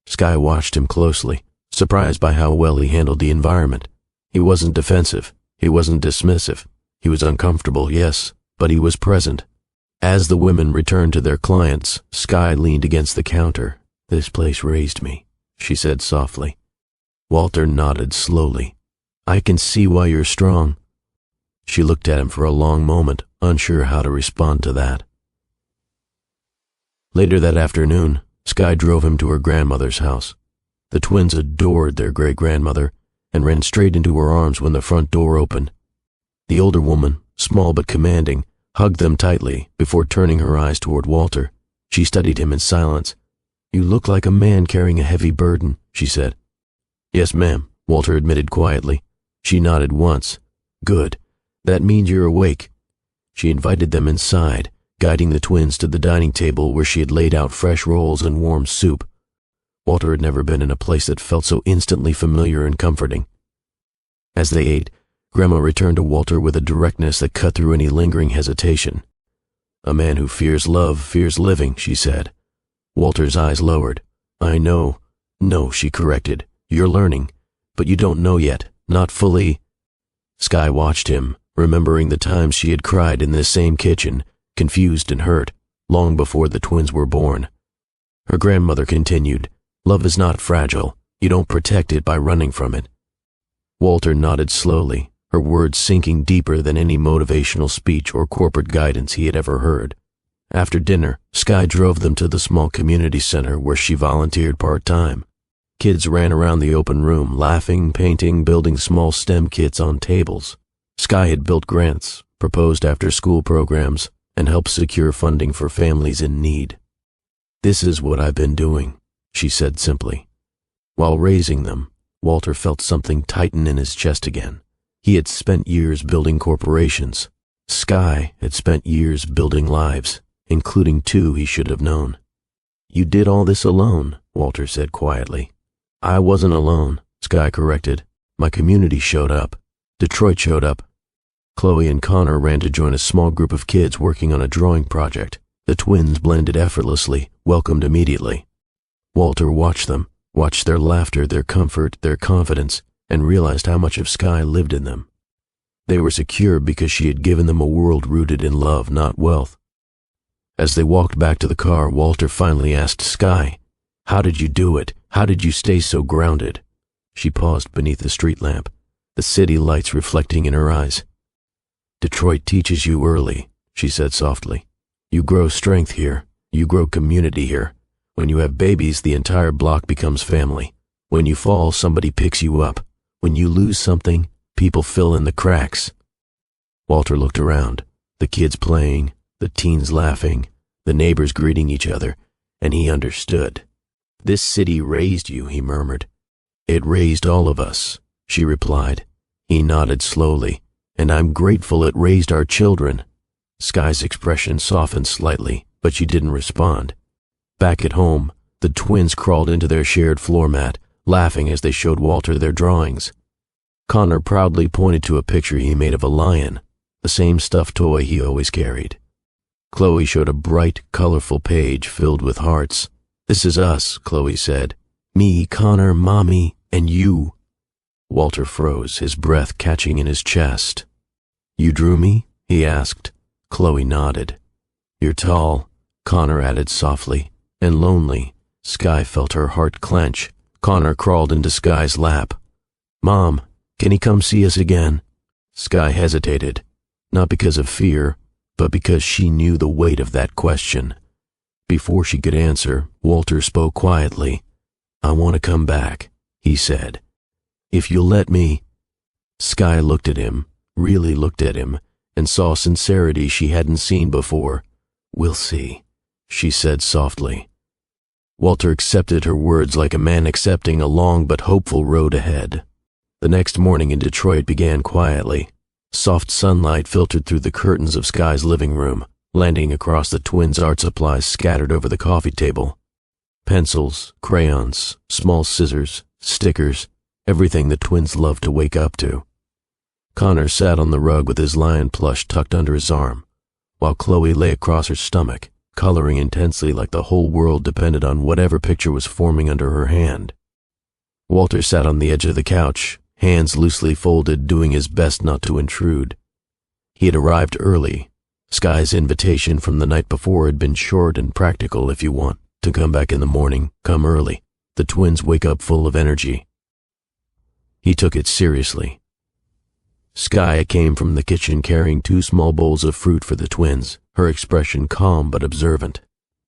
Sky watched him closely, surprised by how well he handled the environment. He wasn't defensive. He wasn't dismissive. He was uncomfortable, yes, but he was present. As the women returned to their clients, Sky leaned against the counter. "This place raised me," she said softly. Walter nodded slowly. "I can see why you're strong." She looked at him for a long moment, unsure how to respond to that. Later that afternoon, Sky drove him to her grandmother's house. The twins adored their great-grandmother and ran straight into her arms when the front door opened. The older woman, small but commanding, hugged them tightly before turning her eyes toward Walter. She studied him in silence. "You look like a man carrying a heavy burden," she said. "Yes, ma'am," Walter admitted quietly. She nodded once. "Good. That means you're awake." She invited them inside, guiding the twins to the dining table where she had laid out fresh rolls and warm soup. Walter had never been in a place that felt so instantly familiar and comforting. As they ate, Grandma returned to Walter with a directness that cut through any lingering hesitation. "A man who fears love fears living," she said. Walter's eyes lowered. "I know." "No," she corrected. "You're learning, but you don't know yet, not fully." Sky watched him, remembering the times she had cried in this same kitchen, confused and hurt, long before the twins were born. Her grandmother continued, "Love is not fragile. You don't protect it by running from it." Walter nodded slowly, her words sinking deeper than any motivational speech or corporate guidance he had ever heard. After dinner, Sky drove them to the small community center where she volunteered part-time. Kids ran around the open room, laughing, painting, building small STEM kits on tables. Sky had built grants, proposed after-school programs, and helped secure funding for families in need. "This is what I've been doing," she said simply. While raising them, Walter felt something tighten in his chest again. He had spent years building corporations. Sky had spent years building lives, including two he should have known. "You did all this alone," Walter said quietly. "I wasn't alone," Sky corrected. "My community showed up. Detroit showed up." Chloe and Connor ran to join a small group of kids working on a drawing project. The twins blended effortlessly, welcomed immediately. Walter watched them, watched their laughter, their comfort, their confidence, and realized how much of Sky lived in them. They were secure because she had given them a world rooted in love, not wealth. As they walked back to the car, Walter finally asked Sky, "How did you do it? How did you stay so grounded?" She paused beneath the street lamp, the city lights reflecting in her eyes. "Detroit teaches you early," she said softly. "You grow strength here. You grow community here. When you have babies, the entire block becomes family. When you fall, somebody picks you up. When you lose something, people fill in the cracks." Walter looked around, the kids playing, the teens laughing, the neighbors greeting each other, and he understood. "This city raised you," he murmured. "It raised all of us," she replied. He nodded slowly. "And I'm grateful it raised our children." Sky's expression softened slightly, but she didn't respond. Back at home, the twins crawled into their shared floor mat, laughing as they showed Walter their drawings. Connor proudly pointed to a picture he made of a lion, the same stuffed toy he always carried. Chloe showed a bright, colorful page filled with hearts. "This is us," Chloe said. "Me, Connor, Mommy, and you." Walter froze, his breath catching in his chest. "You drew me?" he asked. Chloe nodded. "You're tall," Connor added softly, and lonely. Sky felt her heart clench. Connor crawled into Sky's lap. "Mom, can he come see us again?" Sky hesitated, not because of fear, but because she knew the weight of that question. Before she could answer, Walter spoke quietly. "I want to come back," he said. "If you'll let me." Sky looked at him, really looked at him, and saw sincerity she hadn't seen before. "We'll see," she said softly. Walter accepted her words like a man accepting a long but hopeful road ahead. The next morning in Detroit began quietly. Soft sunlight filtered through the curtains of Sky's living room, landing across the twins' art supplies scattered over the coffee table. Pencils, crayons, small scissors, stickers, everything the twins loved to wake up to. Connor sat on the rug with his lion plush tucked under his arm, while Chloe lay across her stomach, coloring intensely like the whole world depended on whatever picture was forming under her hand. Walter sat on the edge of the couch, hands loosely folded, doing his best not to intrude. He had arrived early. Sky's invitation from the night before had been short and practical, if you want to come back in the morning, come early. The twins wake up full of energy. He took it seriously. Sky came from the kitchen carrying 2 small bowls of fruit for the twins, her expression calm but observant.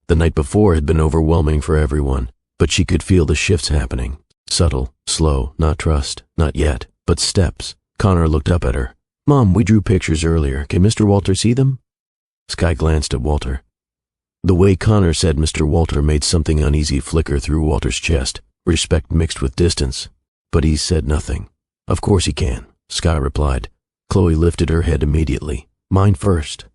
The night before had been overwhelming for everyone, but she could feel the shifts happening. Subtle, slow, not trust, not yet, but steps. Connor looked up at her. "Mom, we drew pictures earlier. Can Mr. Walter see them?" Sky glanced at Walter. The way Connor said Mr. Walter made something uneasy flicker through Walter's chest, respect mixed with distance. But he said nothing. "Of course he can," Sky replied. Chloe lifted her head immediately. "Mine first."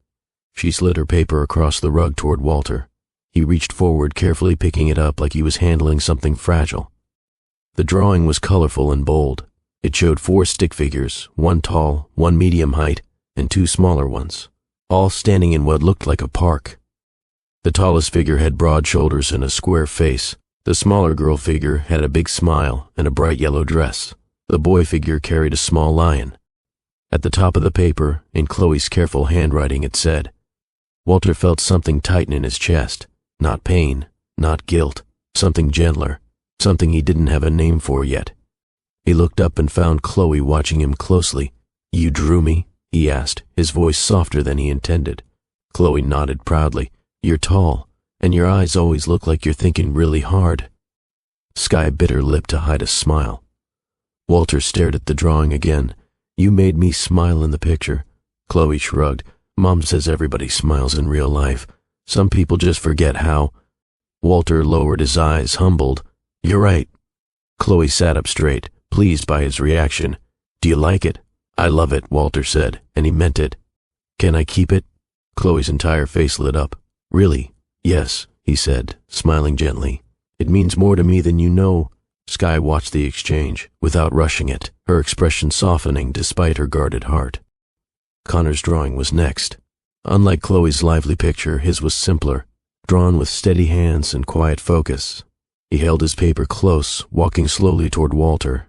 She slid her paper across the rug toward Walter. He reached forward, carefully picking it up like he was handling something fragile. The drawing was colorful and bold. It showed 4 stick figures, 1 tall, 1 medium height, and 2 smaller ones, all standing in what looked like a park. The tallest figure had broad shoulders and a square face. The smaller girl figure had a big smile and a bright yellow dress. The boy figure carried a small lion. At the top of the paper, in Chloe's careful handwriting, it said, Walter felt something tighten in his chest. Not pain, not guilt, something gentler, something he didn't have a name for yet. He looked up and found Chloe watching him closely. "You drew me?" he asked, his voice softer than he intended. Chloe nodded proudly. "You're tall, and your eyes always look like you're thinking really hard." Sky bit her lip to hide a smile. Walter stared at the drawing again. "You made me smile in the picture." Chloe shrugged. "Mom says everybody smiles in real life. Some people just forget how." Walter lowered his eyes, humbled. "You're right." Chloe sat up straight, pleased by his reaction. "Do you like it?" "I love it," Walter said, and he meant it. "Can I keep it?" Chloe's entire face lit up. "Really?" "Yes," he said, smiling gently. "It means more to me than you know." Sky watched the exchange, without rushing it, her expression softening despite her guarded heart. Connor's drawing was next. Unlike Chloe's lively picture, his was simpler, drawn with steady hands and quiet focus. He held his paper close, walking slowly toward Walter.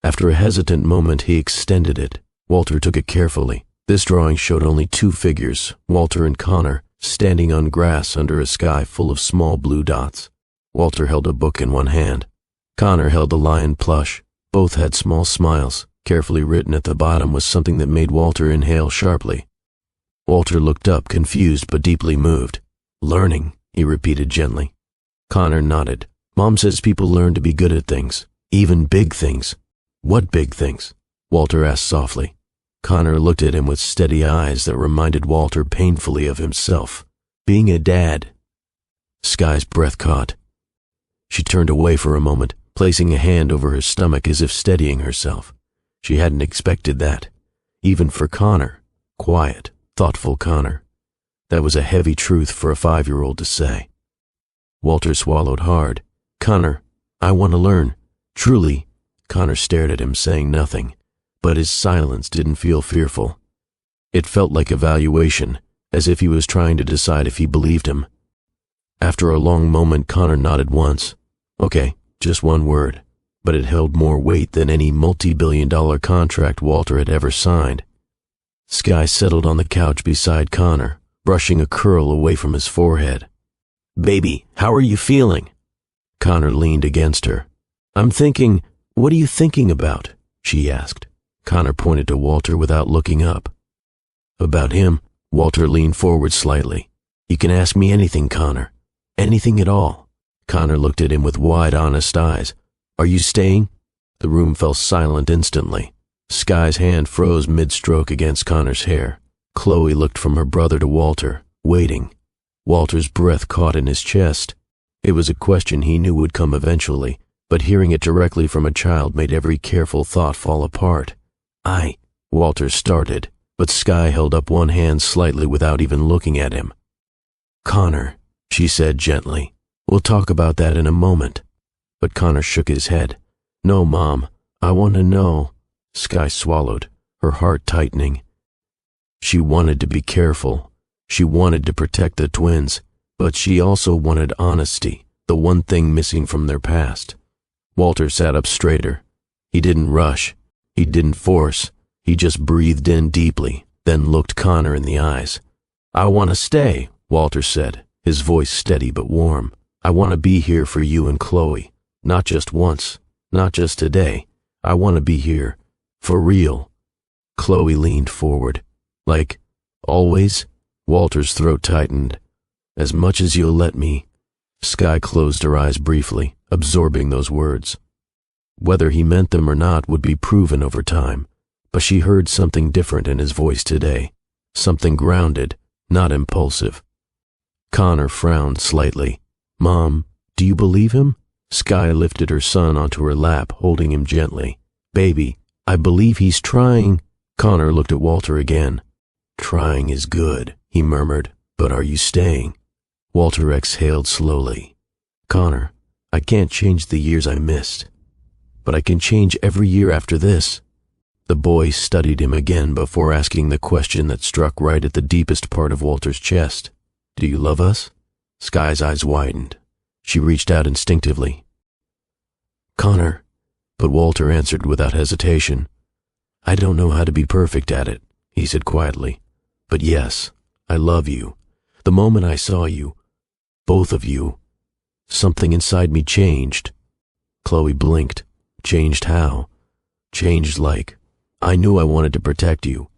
After a hesitant moment, he extended it. Walter took it carefully. This drawing showed only 2 figures, Walter and Connor, standing on grass under a sky full of small blue dots. Walter held a book in one hand. Connor held a lion plush. Both had small smiles. Carefully written at the bottom was something that made Walter inhale sharply. Walter looked up, confused but deeply moved. "Learning," he repeated gently. Connor nodded. "Mom says people learn to be good at things, even big things." "What big things?" Walter asked softly. Connor looked at him with steady eyes that reminded Walter painfully of himself. "Being a dad." Sky's breath caught. She turned away for a moment, placing a hand over her stomach as if steadying herself. She hadn't expected that. Even for Connor, quiet, thoughtful Connor. That was a heavy truth for a 5-year-old to say. Walter swallowed hard. "Connor, I want to learn. Truly." Connor stared at him, saying nothing, but his silence didn't feel fearful. It felt like evaluation, as if he was trying to decide if he believed him. After a long moment, Connor nodded once. "Okay, just one word," but it held more weight than any multi-billion-dollar contract Walter had ever signed. Sky settled on the couch beside Connor, brushing a curl away from his forehead. "Baby, how are you feeling?" Connor leaned against her. "I'm thinking, what are you thinking about?" she asked. Connor pointed to Walter without looking up. "About him." Walter leaned forward slightly. "You can ask me anything, Connor. Anything at all." Connor looked at him with wide, honest eyes. "Are you staying?" The room fell silent instantly. Sky's hand froze mid-stroke against Connor's hair. Chloe looked from her brother to Walter, waiting. Walter's breath caught in his chest. It was a question he knew would come eventually, but hearing it directly from a child made every careful thought fall apart. Walter started, but Sky held up one hand slightly without even looking at him. "Connor," she said gently, "we'll talk about that in a moment." But Connor shook his head. "No, Mom, I want to know." Sky swallowed, her heart tightening. She wanted to be careful. She wanted to protect the twins, but she also wanted honesty, the one thing missing from their past. Walter sat up straighter. He didn't rush. He didn't force. He just breathed in deeply, then looked Connor in the eyes. "I want to stay," Walter said, his voice steady but warm. I want to be here for you and Chloe. Not just once, not just today. I want to be here. For real. Chloe leaned forward. Like, always? Walter's throat tightened. As much as you'll let me. Sky closed her eyes briefly, absorbing those words. Whether he meant them or not would be proven over time, but she heard something different in his voice today. Something grounded, not impulsive. Connor frowned slightly. Mom, do you believe him? Sky lifted her son onto her lap, holding him gently. Baby, I believe he's trying. Connor looked at Walter again. Trying is good, he murmured, but are you staying? Walter exhaled slowly. Connor, I can't change the years I missed, but I can change every year after this. The boy studied him again before asking the question that struck right at the deepest part of Walter's chest. Do you love us? Sky's eyes widened. She reached out instinctively. Connor, but Walter answered without hesitation. I don't know how to be perfect at it, he said quietly. But yes, I love you. The moment I saw you, both of you, something inside me changed. Chloe blinked. Changed how? Changed like, I knew I wanted to protect you,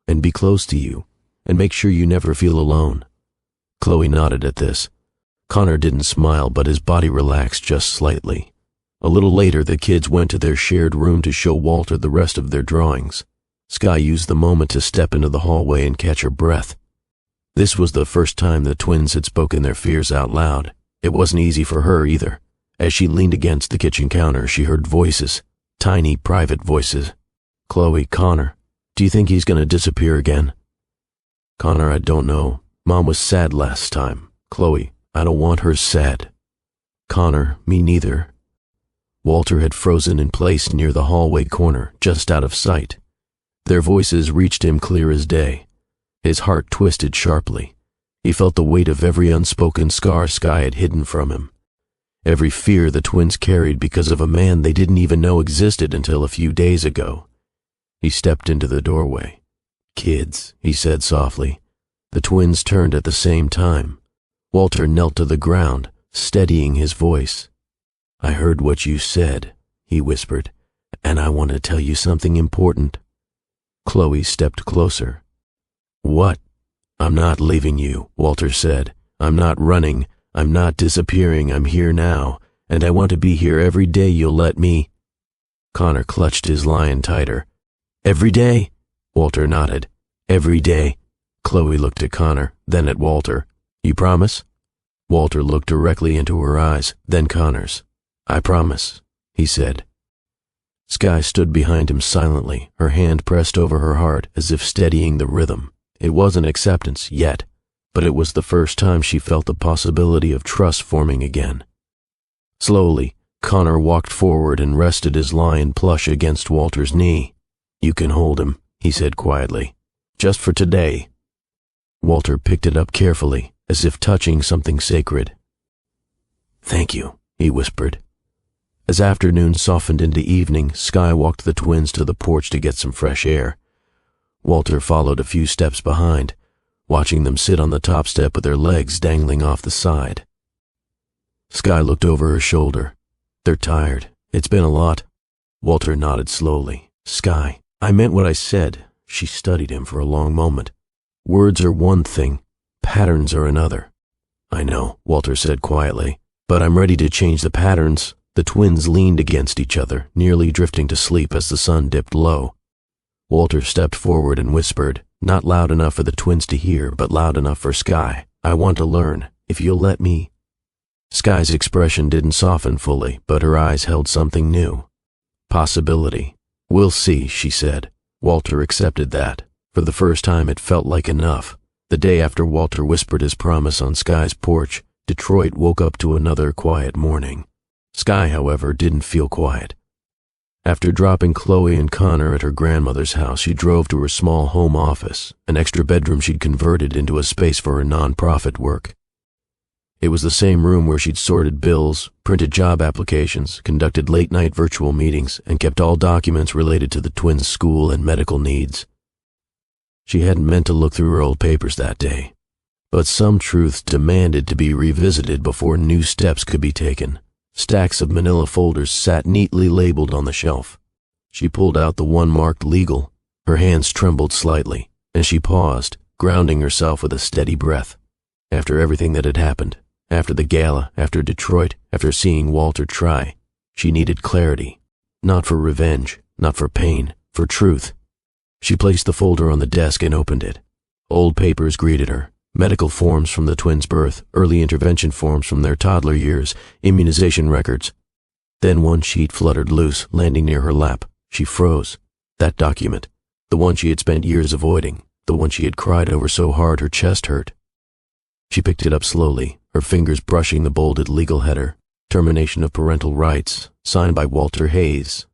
and be close to you, and make sure you never feel alone. Chloe nodded at this. Connor didn't smile, but his body relaxed just slightly. A little later, the kids went to their shared room to show Walter the rest of their drawings. Sky used the moment to step into the hallway and catch her breath. This was the first time the twins had spoken their fears out loud. It wasn't easy for her either. As she leaned against the kitchen counter, she heard voices, tiny, private voices. Chloe, Connor, do you think he's going to disappear again? Connor, I don't know. Mom was sad last time. Chloe, I don't want her sad. Connor, me neither. Walter had frozen in place near the hallway corner, just out of sight. Their voices reached him clear as day. His heart twisted sharply. He felt the weight of every unspoken scar Sky had hidden from him. Every fear the twins carried because of a man they didn't even know existed until a few days ago. He stepped into the doorway. Kids, he said softly. The twins turned at the same time. Walter knelt to the ground, steadying his voice. I heard what you said, he whispered, and I want to tell you something important. Chloe stepped closer. What? I'm not leaving you, Walter said. I'm not running. I'm not disappearing. I'm here now, and I want to be here every day you'll let me. Connor clutched his lion tighter. Every day? Walter nodded. Every day. Chloe looked at Connor, then at Walter. You promise? Walter looked directly into her eyes, then Connor's. I promise, he said. Sky stood behind him silently, her hand pressed over her heart as if steadying the rhythm. It wasn't acceptance yet, but it was the first time she felt the possibility of trust forming again. Slowly, Connor walked forward and rested his lion plush against Walter's knee. You can hold him, he said quietly. Just for today. Walter picked it up carefully, as if touching something sacred. Thank you, he whispered. As afternoon softened into evening, Sky walked the twins to the porch to get some fresh air. Walter followed a few steps behind, watching them sit on the top step with their legs dangling off the side. Sky looked over her shoulder. They're tired. It's been a lot. Walter nodded slowly. Sky, I meant what I said. She studied him for a long moment. Words are one thing, patterns are another. I know, Walter said quietly, but I'm ready to change the patterns. The twins leaned against each other, nearly drifting to sleep as the sun dipped low. Walter stepped forward and whispered, not loud enough for the twins to hear, but loud enough for Sky. I want to learn, if you'll let me. Sky's expression didn't soften fully, but her eyes held something new. Possibility. We'll see, she said. Walter accepted that. For the first time it felt like enough. The day after Walter whispered his promise on Sky's porch, Detroit woke up to another quiet morning. Sky, however, didn't feel quiet. After dropping Chloe and Connor at her grandmother's house, she drove to her small home office, an extra bedroom she'd converted into a space for her nonprofit work. It was the same room where she'd sorted bills, printed job applications, conducted late-night virtual meetings, and kept all documents related to the twins' school and medical needs. She hadn't meant to look through her old papers that day. But some truths demanded to be revisited before new steps could be taken. Stacks of manila folders sat neatly labeled on the shelf. She pulled out the one marked legal. Her hands trembled slightly, and she paused, grounding herself with a steady breath. After everything that had happened, after the gala, after Detroit, after seeing Walter try, she needed clarity. Not for revenge, not for pain, for truth. She placed the folder on the desk and opened it. Old papers greeted her. Medical forms from the twins' birth, early intervention forms from their toddler years, immunization records. Then one sheet fluttered loose, landing near her lap. She froze. That document. The one she had spent years avoiding. The one she had cried over so hard her chest hurt. She picked it up slowly, her fingers brushing the bolded legal header. Termination of parental rights, signed by Walter Hayes.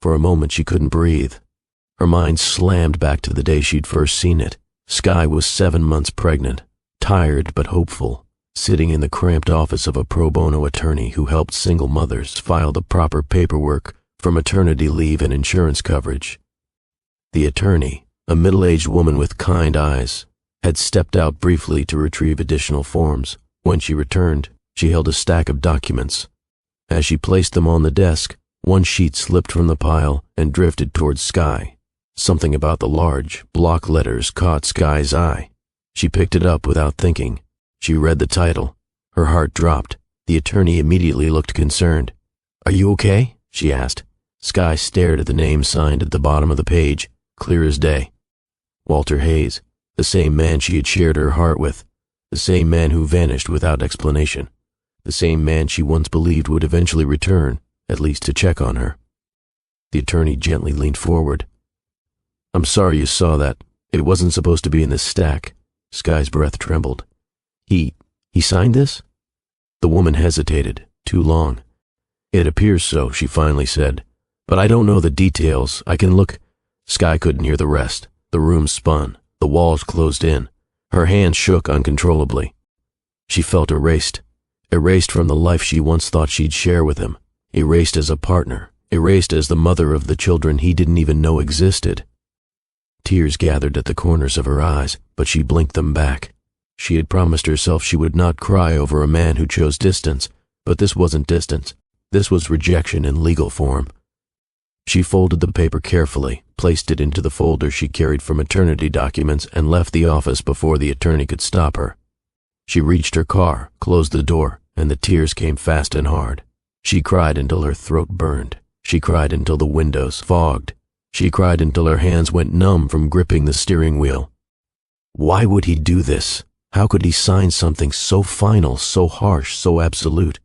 For a moment she couldn't breathe. Her mind slammed back to the day she'd first seen it. Skye was 7 months pregnant, tired but hopeful, sitting in the cramped office of a pro bono attorney who helped single mothers file the proper paperwork for maternity leave and insurance coverage. The attorney, a middle-aged woman with kind eyes, had stepped out briefly to retrieve additional forms. When she returned, she held a stack of documents. As she placed them on the desk, one sheet slipped from the pile and drifted towards Skye. Something about the large, block letters caught Skye's eye. She picked it up without thinking. She read the title. Her heart dropped. The attorney immediately looked concerned. "Are you okay?" she asked. Skye stared at the name signed at the bottom of the page, clear as day. Walter Hayes, the same man she had shared her heart with, the same man who vanished without explanation, the same man she once believed would eventually return, at least to check on her. The attorney gently leaned forward. "I'm sorry you saw that. It wasn't supposed to be in this stack." Skye's breath trembled. He signed this?" The woman hesitated, too long. "It appears so," she finally said. "But I don't know the details. I can look—" Skye couldn't hear the rest. The room spun. The walls closed in. Her hands shook uncontrollably. She felt erased. Erased from the life she once thought she'd share with him. Erased as a partner. Erased as the mother of the children he didn't even know existed. Tears gathered at the corners of her eyes, but she blinked them back. She had promised herself she would not cry over a man who chose distance, but this wasn't distance. This was rejection in legal form. She folded the paper carefully, placed it into the folder she carried for maternity documents, and left the office before the attorney could stop her. She reached her car, closed the door, and the tears came fast and hard. She cried until her throat burned. She cried until the windows fogged. She cried until her hands went numb from gripping the steering wheel. Why would he do this? How could he sign something so final, so harsh, so absolute?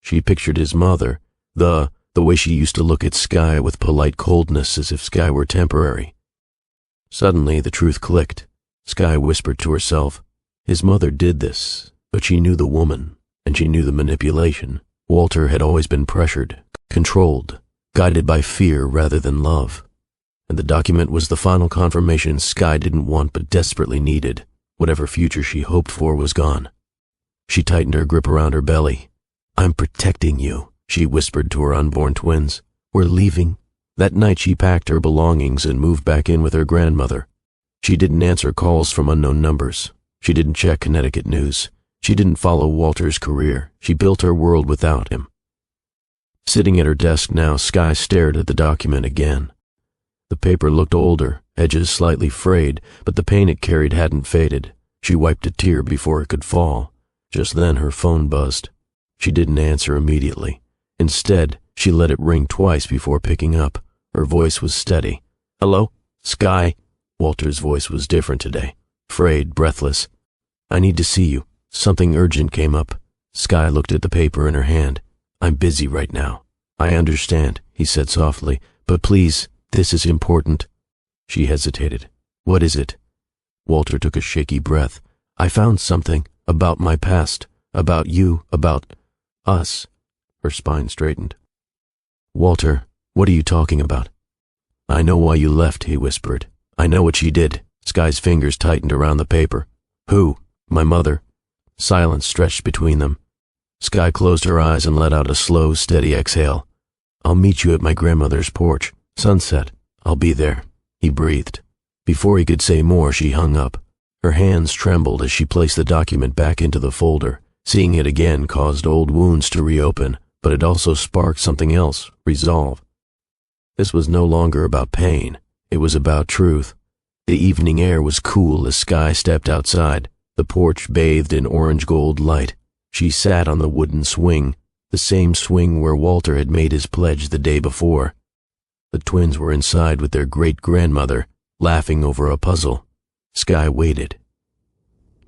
She pictured his mother, the way she used to look at Skye with polite coldness as if Skye were temporary. Suddenly the truth clicked. Skye whispered to herself, his mother did this, but she knew the woman, and she knew the manipulation. Walter had always been pressured, controlled, guided by fear rather than love. And the document was the final confirmation Skye didn't want but desperately needed. Whatever future she hoped for was gone. She tightened her grip around her belly. "I'm protecting you," she whispered to her unborn twins. "We're leaving." That night she packed her belongings and moved back in with her grandmother. She didn't answer calls from unknown numbers. She didn't check Connecticut news. She didn't follow Walter's career. She built her world without him. Sitting at her desk now, Skye stared at the document again. The paper looked older, edges slightly frayed, but the pain it carried hadn't faded. She wiped a tear before it could fall. Just then her phone buzzed. She didn't answer immediately. Instead, she let it ring twice before picking up. Her voice was steady. "Hello? Skye?" Walter's voice was different today, frayed, breathless. "I need to see you. Something urgent came up." Skye looked at the paper in her hand. "I'm busy right now." "I understand," he said softly, "but please, this is important." She hesitated. "What is it?" Walter took a shaky breath. "I found something about my past, about you, about us." Her spine straightened. "Walter, what are you talking about?" "I know why you left," he whispered. "I know what she did." Skye's fingers tightened around the paper. "Who? My mother?" Silence stretched between them. Skye closed her eyes and let out a slow, steady exhale. "I'll meet you at my grandmother's porch. Sunset. I'll be there." He breathed. Before he could say more, she hung up. Her hands trembled as she placed the document back into the folder. Seeing it again caused old wounds to reopen, but it also sparked something else, resolve. This was no longer about pain. It was about truth. The evening air was cool as Skye stepped outside, the porch bathed in orange gold light. She sat on the wooden swing, the same swing where Walter had made his pledge the day before. The twins were inside with their great-grandmother, laughing over a puzzle. Skye waited.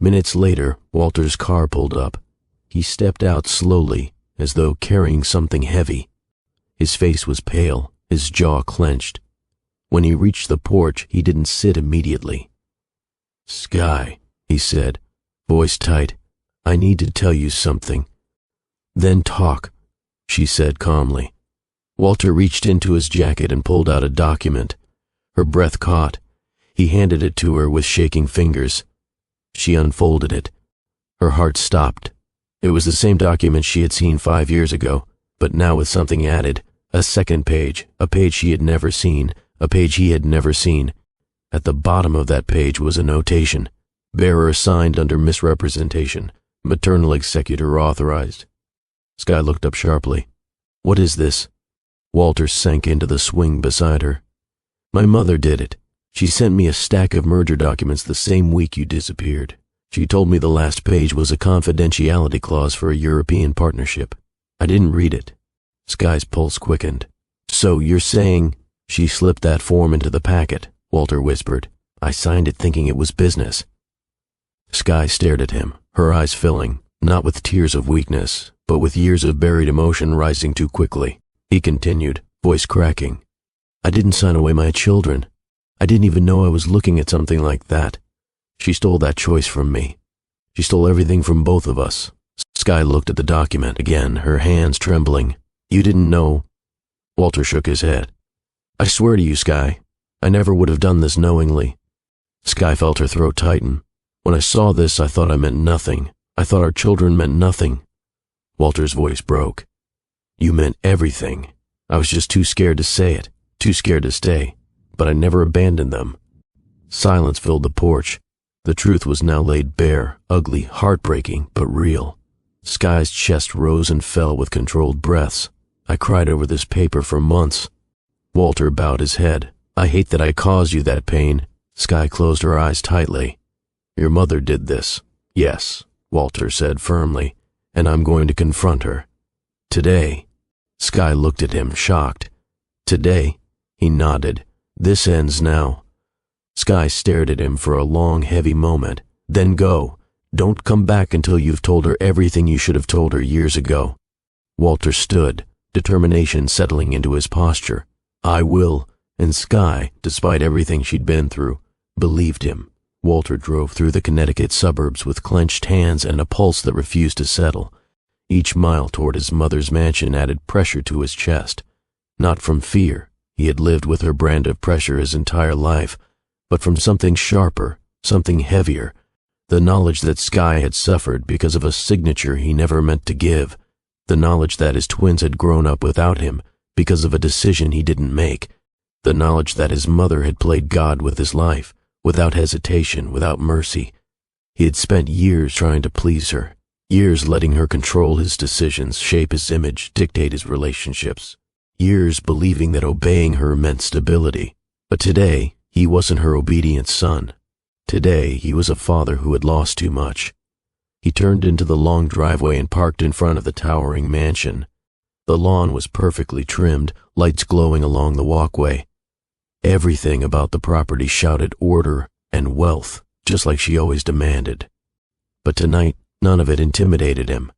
Minutes later, Walter's car pulled up. He stepped out slowly, as though carrying something heavy. His face was pale, his jaw clenched. When he reached the porch, he didn't sit immediately. "Skye," he said, voice tight, "I need to tell you something." "Then talk," she said calmly. Walter reached into his jacket and pulled out a document. Her breath caught. He handed it to her with shaking fingers. She unfolded it. Her heart stopped. It was the same document she had seen 5 years ago, but now with something added, a second page, a page she had never seen, a page he had never seen. At the bottom of that page was a notation. Bearer signed under misrepresentation. Maternal executor authorized. Skye looked up sharply. "What is this?" Walter sank into the swing beside her. "My mother did it. She sent me a stack of merger documents the same week you disappeared. She told me the last page was a confidentiality clause for a European partnership. I didn't read it." Skye's pulse quickened. "So you're saying—" "She slipped that form into the packet," Walter whispered. "I signed it thinking it was business." Skye stared at him, her eyes filling, not with tears of weakness, but with years of buried emotion rising too quickly. He continued, voice cracking. "I didn't sign away my children. I didn't even know I was looking at something like that. She stole that choice from me. She stole everything from both of us." Skye looked at the document again, her hands trembling. "You didn't know?" Walter shook his head. "I swear to you, Skye, I never would have done this knowingly." Skye felt her throat tighten. "When I saw this, I thought I meant nothing. I thought our children meant nothing." Walter's voice broke. "You meant everything. I was just too scared to say it, too scared to stay, but I never abandoned them." Silence filled the porch. The truth was now laid bare, ugly, heartbreaking, but real. Skye's chest rose and fell with controlled breaths. "I cried over this paper for months." Walter bowed his head. "I hate that I caused you that pain." Skye closed her eyes tightly. "Your mother did this." "Yes," Walter said firmly, "and I'm going to confront her. Today." Skye looked at him, shocked. "Today?" He nodded. "This ends now." Skye stared at him for a long, heavy moment. "Then go. Don't come back until you've told her everything you should have told her years ago." Walter stood, determination settling into his posture. "I will." And Skye, despite everything she'd been through, believed him. Walter drove through the Connecticut suburbs with clenched hands and a pulse that refused to settle. Each mile toward his mother's mansion added pressure to his chest. Not from fear, he had lived with her brand of pressure his entire life, but from something sharper, something heavier, the knowledge that Skye had suffered because of a signature he never meant to give, the knowledge that his twins had grown up without him because of a decision he didn't make, the knowledge that his mother had played God with his life, without hesitation, without mercy. He had spent years trying to please her, years letting her control his decisions, shape his image, dictate his relationships, years believing that obeying her meant stability. But today, he wasn't her obedient son. Today, he was a father who had lost too much. He turned into the long driveway and parked in front of the towering mansion. The lawn was perfectly trimmed, lights glowing along the walkway. Everything about the property shouted order and wealth, just like she always demanded. But tonight, none of it intimidated him.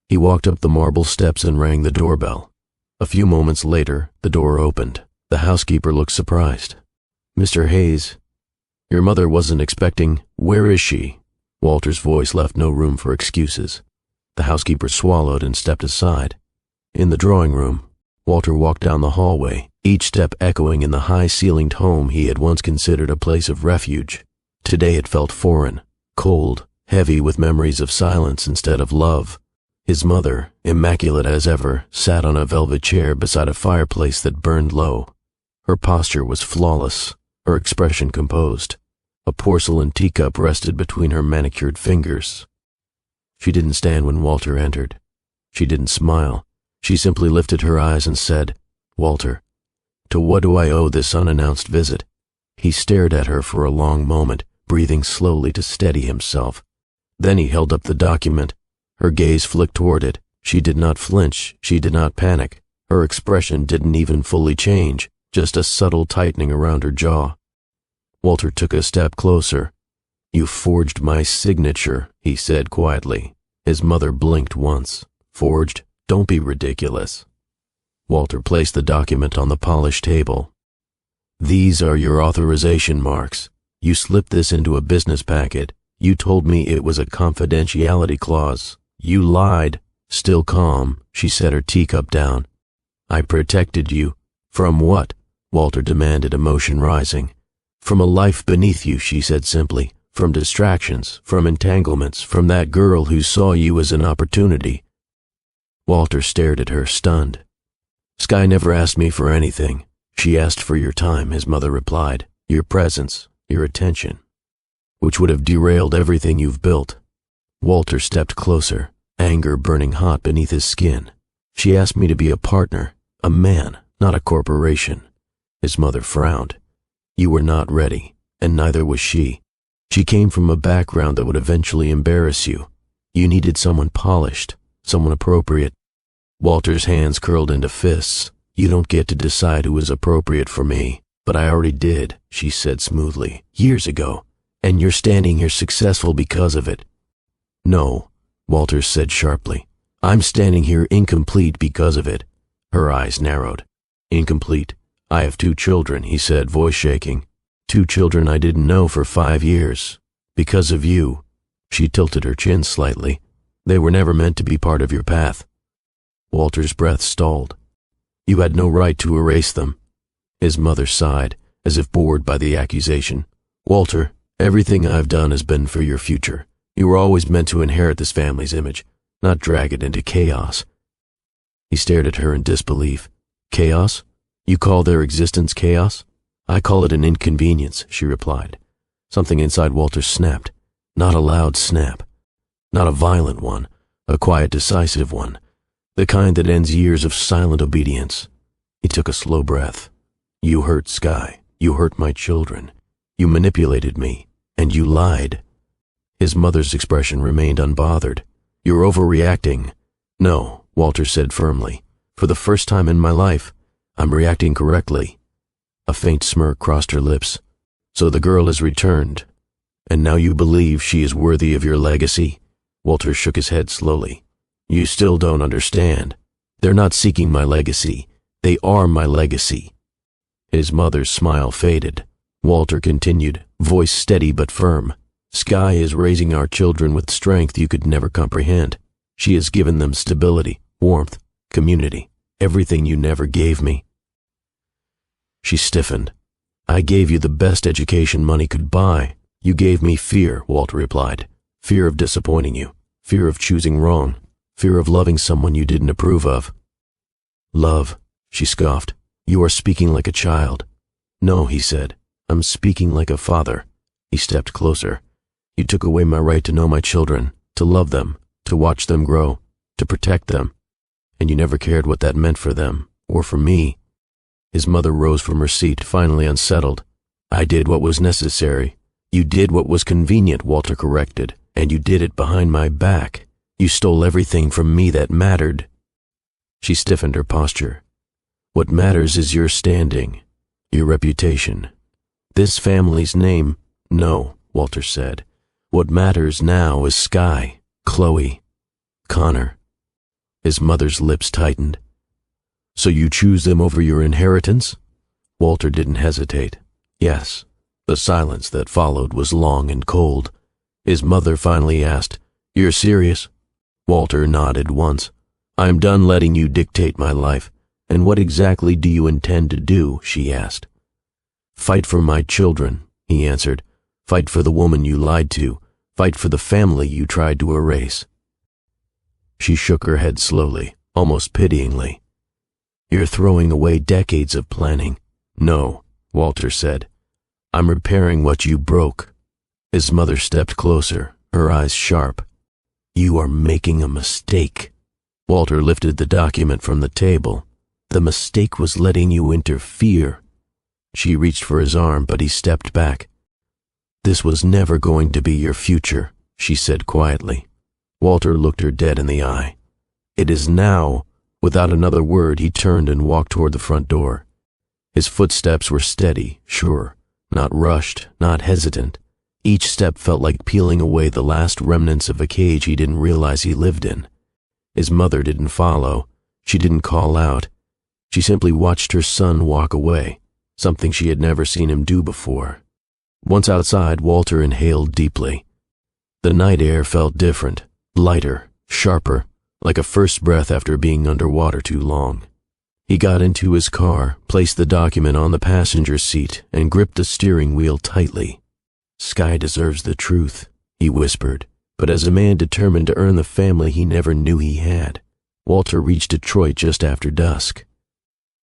He walked up the marble steps and rang the doorbell. A few moments later, the door opened. The housekeeper looked surprised. "Mr. Hayes, your mother wasn't expecting—" "Where is she?" Walter's voice left no room for excuses. The housekeeper swallowed and stepped aside. In the drawing room, Walter walked down the hallway, each step echoing in the high-ceilinged home he had once considered a place of refuge. Today it felt foreign, cold, heavy with memories of silence instead of love. His mother, immaculate as ever, sat on a velvet chair beside a fireplace that burned low. Her posture was flawless, her expression composed. A porcelain teacup rested between her manicured fingers. She didn't stand when Walter entered. She didn't smile. She simply lifted her eyes and said, "Walter, to what do I owe this unannounced visit?" He stared at her for a long moment, breathing slowly to steady himself. Then he held up the document. Her gaze flicked toward it. She did not flinch. She did not panic. Her expression didn't even fully change, just a subtle tightening around her jaw. Walter took a step closer. "You forged my signature," he said quietly. His mother blinked once. "Forged? Don't be ridiculous." Walter placed the document on the polished table. "These are your authorization marks. You slipped this into a business packet. You told me it was a confidentiality clause. You lied." Still calm, she set her teacup down. "I protected you." "From what?" Walter demanded, emotion rising. "From a life beneath you," she said simply. "From distractions, from entanglements, from that girl who saw you as an opportunity." Walter stared at her, stunned. "Sky never asked me for anything. She asked for your time," his mother replied. "Your presence, your attention, which would have derailed everything you've built." Walter stepped closer, anger burning hot beneath his skin. "She asked me to be a partner, a man, not a corporation." His mother frowned. "You were not ready, and neither was she. She came from a background that would eventually embarrass you. You needed someone polished, someone appropriate." Walter's hands curled into fists. "You don't get to decide who is appropriate for me, but I already did," she said smoothly, "years ago, and you're standing here successful because of it." "No," Walter said sharply. "I'm standing here incomplete because of it." Her eyes narrowed. "Incomplete? I have 2 children," he said, voice shaking. 2 children I didn't know for 5 years. Because of you." She tilted her chin slightly. "They were never meant to be part of your path." Walter's breath stalled. "You had no right to erase them." His mother sighed, as if bored by the accusation. "Walter, everything I've done has been for your future. You were always meant to inherit this family's image, not drag it into chaos." He stared at her in disbelief. "Chaos? You call their existence chaos?" "I call it an inconvenience," she replied. Something inside Walter snapped. Not a loud snap. Not a violent one. A quiet, decisive one. The kind that ends years of silent obedience. He took a slow breath. "You hurt Sky. You hurt my children. You manipulated me. And you lied." His mother's expression remained unbothered. "You're overreacting." "No," Walter said firmly. "For the first time in my life, I'm reacting correctly." A faint smirk crossed her lips. "So the girl has returned. And now you believe she is worthy of your legacy?" Walter shook his head slowly. "You still don't understand. They're not seeking my legacy. They are my legacy." His mother's smile faded. Walter continued, voice steady but firm. "Sky is raising our children with strength you could never comprehend. She has given them stability, warmth, community, everything you never gave me." She stiffened. "I gave you the best education money could buy. You gave me fear," Walter replied. "Fear of disappointing you, fear of choosing wrong, fear of loving someone you didn't approve of." "Love," she scoffed. "You are speaking like a child." "No," he said. "I'm speaking like a father." He stepped closer. "You took away my right to know my children, to love them, to watch them grow, to protect them. And you never cared what that meant for them, or for me." His mother rose from her seat, finally unsettled. "I did what was necessary." "You did what was convenient," Walter corrected, "and you did it behind my back. You stole everything from me that mattered." She stiffened her posture. "What matters is your standing, your reputation. This family's name." "No," Walter said. "What matters now is Sky, Chloe, Connor." His mother's lips tightened. "So you choose them over your inheritance?" Walter didn't hesitate. "Yes." The silence that followed was long and cold. His mother finally asked, "You're serious?" Walter nodded once. "I'm done letting you dictate my life. And what exactly do you intend to do?" she asked. "Fight for my children," he answered. "Fight for the woman you lied to. Fight for the family you tried to erase." She shook her head slowly, almost pityingly. "You're throwing away decades of planning." "No," Walter said. "I'm repairing what you broke." His mother stepped closer, her eyes sharp. "You are making a mistake." Walter lifted the document from the table. "The mistake was letting you interfere." She reached for his arm, but he stepped back. "This was never going to be your future," she said quietly. Walter looked her dead in the eye. "It is now." Without another word, he turned and walked toward the front door. His footsteps were steady, sure, not rushed, not hesitant. Each step felt like peeling away the last remnants of a cage he didn't realize he lived in. His mother didn't follow. She didn't call out. She simply watched her son walk away, something she had never seen him do before. Once outside, Walter inhaled deeply. The night air felt different, lighter, sharper, like a first breath after being underwater too long. He got into his car, placed the document on the passenger seat, and gripped the steering wheel tightly. "Sky deserves the truth," he whispered, but as a man determined to earn the family he never knew he had. Walter reached Detroit just after dusk.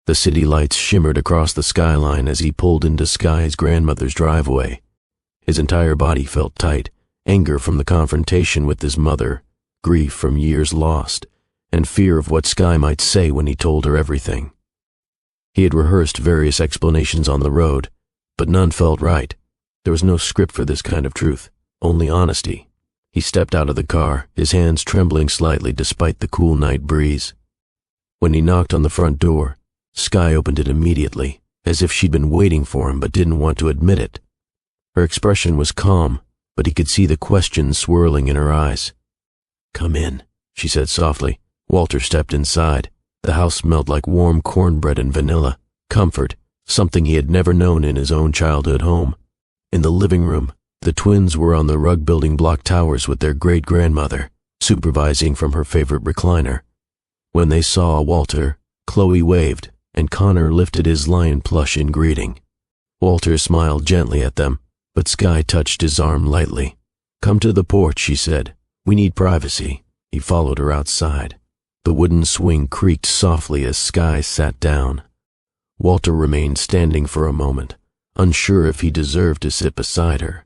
The city lights shimmered across the skyline as he pulled into Sky's grandmother's driveway. His entire body felt tight, anger from the confrontation with his mother, grief from years lost, and fear of what Sky might say when he told her everything. He had rehearsed various explanations on the road, but none felt right. There was no script for this kind of truth, only honesty. He stepped out of the car, his hands trembling slightly despite the cool night breeze. When he knocked on the front door, Sky opened it immediately, as if she'd been waiting for him but didn't want to admit it. Her expression was calm, but he could see the question swirling in her eyes. "Come in," she said softly. Walter stepped inside. The house smelled like warm cornbread and vanilla, comfort, something he had never known in his own childhood home. In the living room, the twins were on the rug building block towers with their great-grandmother, supervising from her favorite recliner. When they saw Walter, Chloe waved, and Connor lifted his lion plush in greeting. Walter smiled gently at them, but Sky touched his arm lightly. "Come to the porch," she said. "We need privacy." He followed her outside. The wooden swing creaked softly as Sky sat down. Walter remained standing for a moment, unsure if he deserved to sit beside her.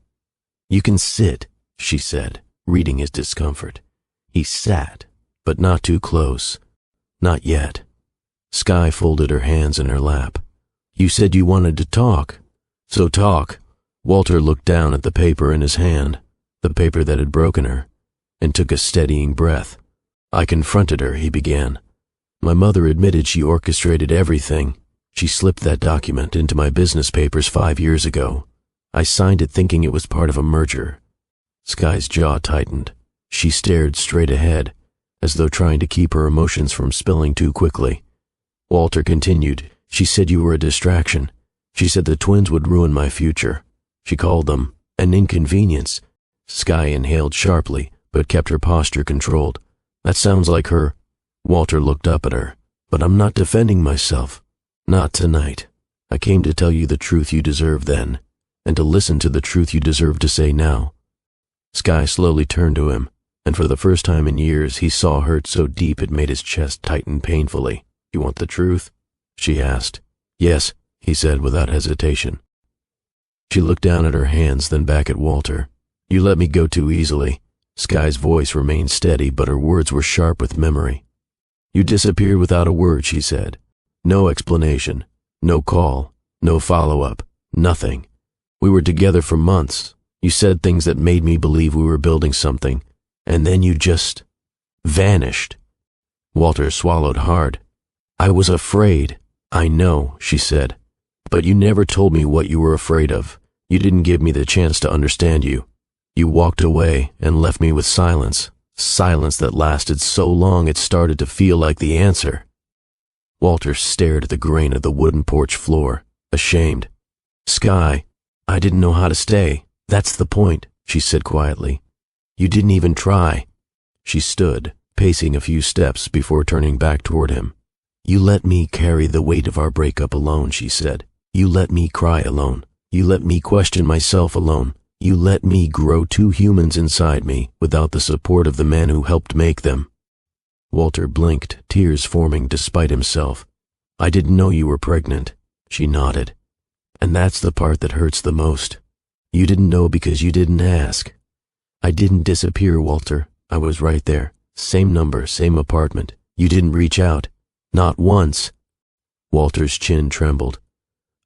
"You can sit," she said, reading his discomfort. He sat, but not too close. "Not yet." Sky folded her hands in her lap. "You said you wanted to talk. So talk." Walter looked down at the paper in his hand, the paper that had broken her, and took a steadying breath. "I confronted her," he began. "My mother admitted she orchestrated everything. She slipped that document into my business papers 5 years ago. I signed it thinking it was part of a merger." Sky's jaw tightened. She stared straight ahead, as though trying to keep her emotions from spilling too quickly. Walter continued. "She said you were a distraction. She said the twins would ruin my future. She called them an inconvenience." Sky inhaled sharply, but kept her posture controlled. "That sounds like her." Walter looked up at her. "But I'm not defending myself. Not tonight. I came to tell you the truth you deserve then, and to listen to the truth you deserve to say now." Sky slowly turned to him, and for the first time in years he saw hurt so deep it made his chest tighten painfully. "You want the truth?" she asked. "Yes," he said without hesitation. She looked down at her hands, then back at Walter. "You let me go too easily." Sky's voice remained steady, but her words were sharp with memory. "You disappeared without a word," she said. "No explanation, no call, no follow-up, nothing. We were together for months. You said things that made me believe we were building something, and then you just vanished." Walter swallowed hard. "I was afraid." "I know," she said. "But you never told me what you were afraid of. You didn't give me the chance to understand you. You walked away and left me with silence. Silence that lasted so long it started to feel like the answer." Walter stared at the grain of the wooden porch floor, ashamed. "Sky, I didn't know how to stay. That's the point," she said quietly. "You didn't even try." She stood, pacing a few steps before turning back toward him. "You let me carry the weight of our breakup alone," she said. "You let me cry alone. You let me question myself alone. You let me grow 2 humans inside me without the support of the man who helped make them." Walter blinked, tears forming despite himself. "I didn't know you were pregnant," she nodded. "And that's the part that hurts the most. You didn't know because you didn't ask. I didn't disappear, Walter. I was right there. Same number, same apartment. You didn't reach out. Not once. Walter's chin trembled.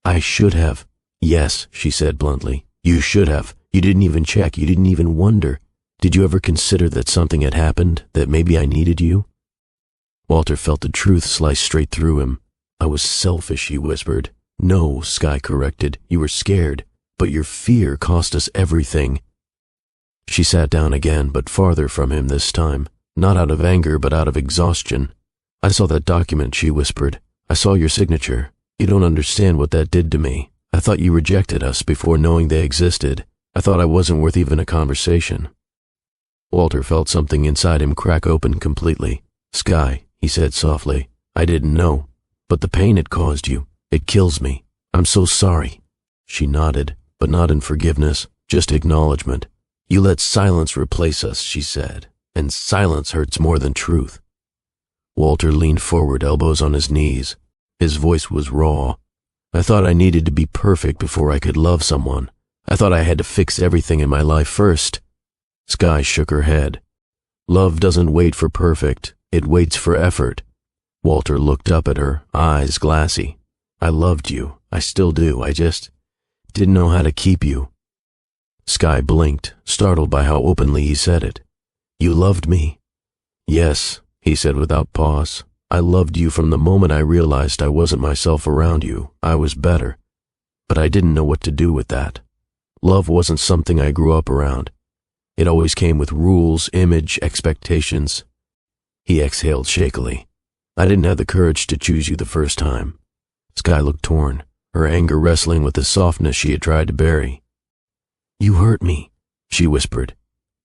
I should have. Yes, she said bluntly. You should have. You didn't even check. You didn't even wonder. Did you ever consider that something had happened, that maybe I needed you? Walter felt the truth slice straight through him. I was selfish, he whispered. No, Sky corrected. You were scared, but your fear cost us everything. She sat down again, but farther from him this time, not out of anger, but out of exhaustion. I saw that document, she whispered. I saw your signature. You don't understand what that did to me. I thought you rejected us before knowing they existed. I thought I wasn't worth even a conversation. Walter felt something inside him crack open completely. Sky, he said softly, I didn't know, but the pain it caused you, it kills me. I'm so sorry. She nodded, but not in forgiveness, just acknowledgement. You let silence replace us, she said, and silence hurts more than truth. Walter leaned forward, elbows on his knees. His voice was raw. I thought I needed to be perfect before I could love someone. I thought I had to fix everything in my life first. Sky shook her head. Love doesn't wait for perfect. It waits for effort. Walter looked up at her, eyes glassy. I loved you. I still do. I just didn't know how to keep you. Sky blinked, startled by how openly he said it. You loved me? Yes, he said without pause. I loved you from the moment I realized I wasn't myself around you. I was better. But I didn't know what to do with that. Love wasn't something I grew up around. It always came with rules, image, expectations. He exhaled shakily. I didn't have the courage to choose you the first time. Sky looked torn, her anger wrestling with the softness she had tried to bury. You hurt me, she whispered.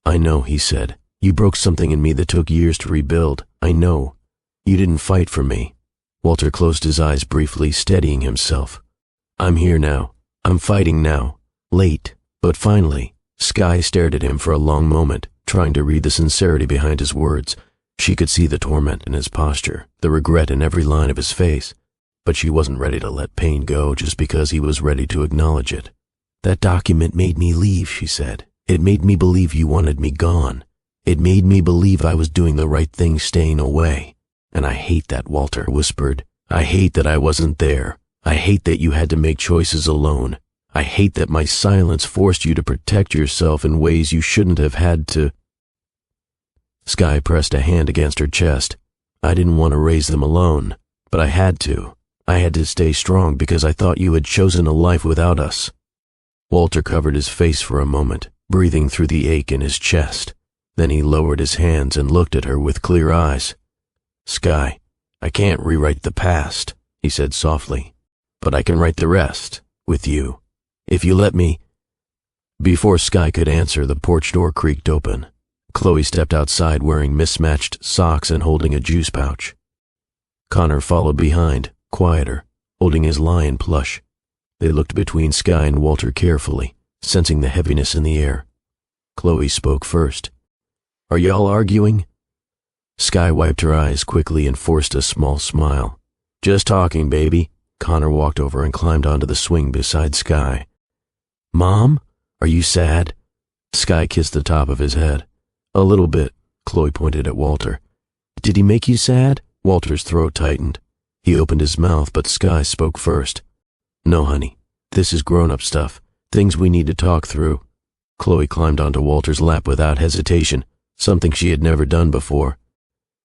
I know, he said. You broke something in me that took years to rebuild. I know. You didn't fight for me. Walter closed his eyes briefly, steadying himself. I'm here now. I'm fighting now. Late, but finally. Sky stared at him for a long moment, trying to read the sincerity behind his words. She could see the torment in his posture, the regret in every line of his face, but she wasn't ready to let pain go just because he was ready to acknowledge it. That document made me leave, she said. It made me believe you wanted me gone. It made me believe I was doing the right thing staying away. And I hate that, Walter whispered. I hate that I wasn't there. I hate that you had to make choices alone. I hate that my silence forced you to protect yourself in ways you shouldn't have had to. Sky pressed a hand against her chest. I didn't want to raise them alone, but I had to. I had to stay strong because I thought you had chosen a life without us. Walter covered his face for a moment, breathing through the ache in his chest. Then he lowered his hands and looked at her with clear eyes. Sky, I can't rewrite the past, he said softly, but I can write the rest, with you. If you let me. Before Sky could answer, the porch door creaked open. Chloe stepped outside wearing mismatched socks and holding a juice pouch. Connor followed behind, quieter, holding his lion plush. They looked between Sky and Walter carefully, sensing the heaviness in the air. Chloe spoke first. Are y'all arguing? Sky wiped her eyes quickly and forced a small smile. Just talking, baby. Connor walked over and climbed onto the swing beside Sky. Mom, are you sad? Sky kissed the top of his head. A little bit, Chloe pointed at Walter. Did he make you sad? Walter's throat tightened. He opened his mouth, but Sky spoke first. No, honey, this is grown-up stuff, things we need to talk through. Chloe climbed onto Walter's lap without hesitation, something she had never done before.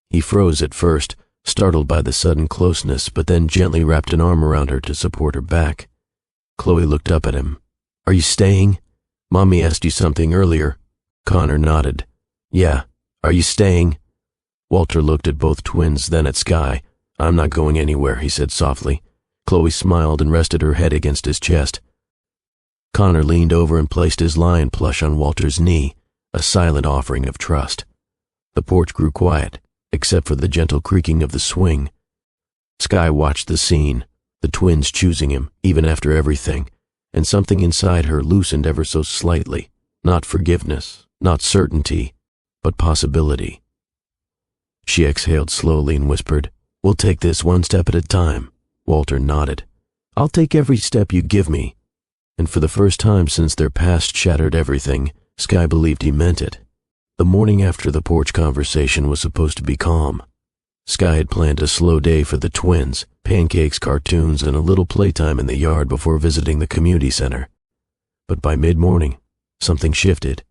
He froze at first, startled by the sudden closeness, but then gently wrapped an arm around her to support her back. Chloe looked up at him. Are you staying? Mommy asked you something earlier. Connor nodded. Yeah. Are you staying? Walter looked at both twins, then at Sky. I'm not going anywhere, he said softly. Chloe smiled and rested her head against his chest. Connor leaned over and placed his lion plush on Walter's knee, a silent offering of trust. The porch grew quiet, except for the gentle creaking of the swing. Sky watched the scene, the twins choosing him, even after everything, and something inside her loosened ever so slightly. Not forgiveness, not certainty, but possibility. She exhaled slowly and whispered, We'll take this one step at a time. Walter nodded. I'll take every step you give me. And for the first time since their past shattered everything, Sky believed he meant it. The morning after the porch conversation was supposed to be calm. Sky had planned a slow day for the twins, pancakes, cartoons, and a little playtime in the yard before visiting the community center. But by mid-morning, something shifted.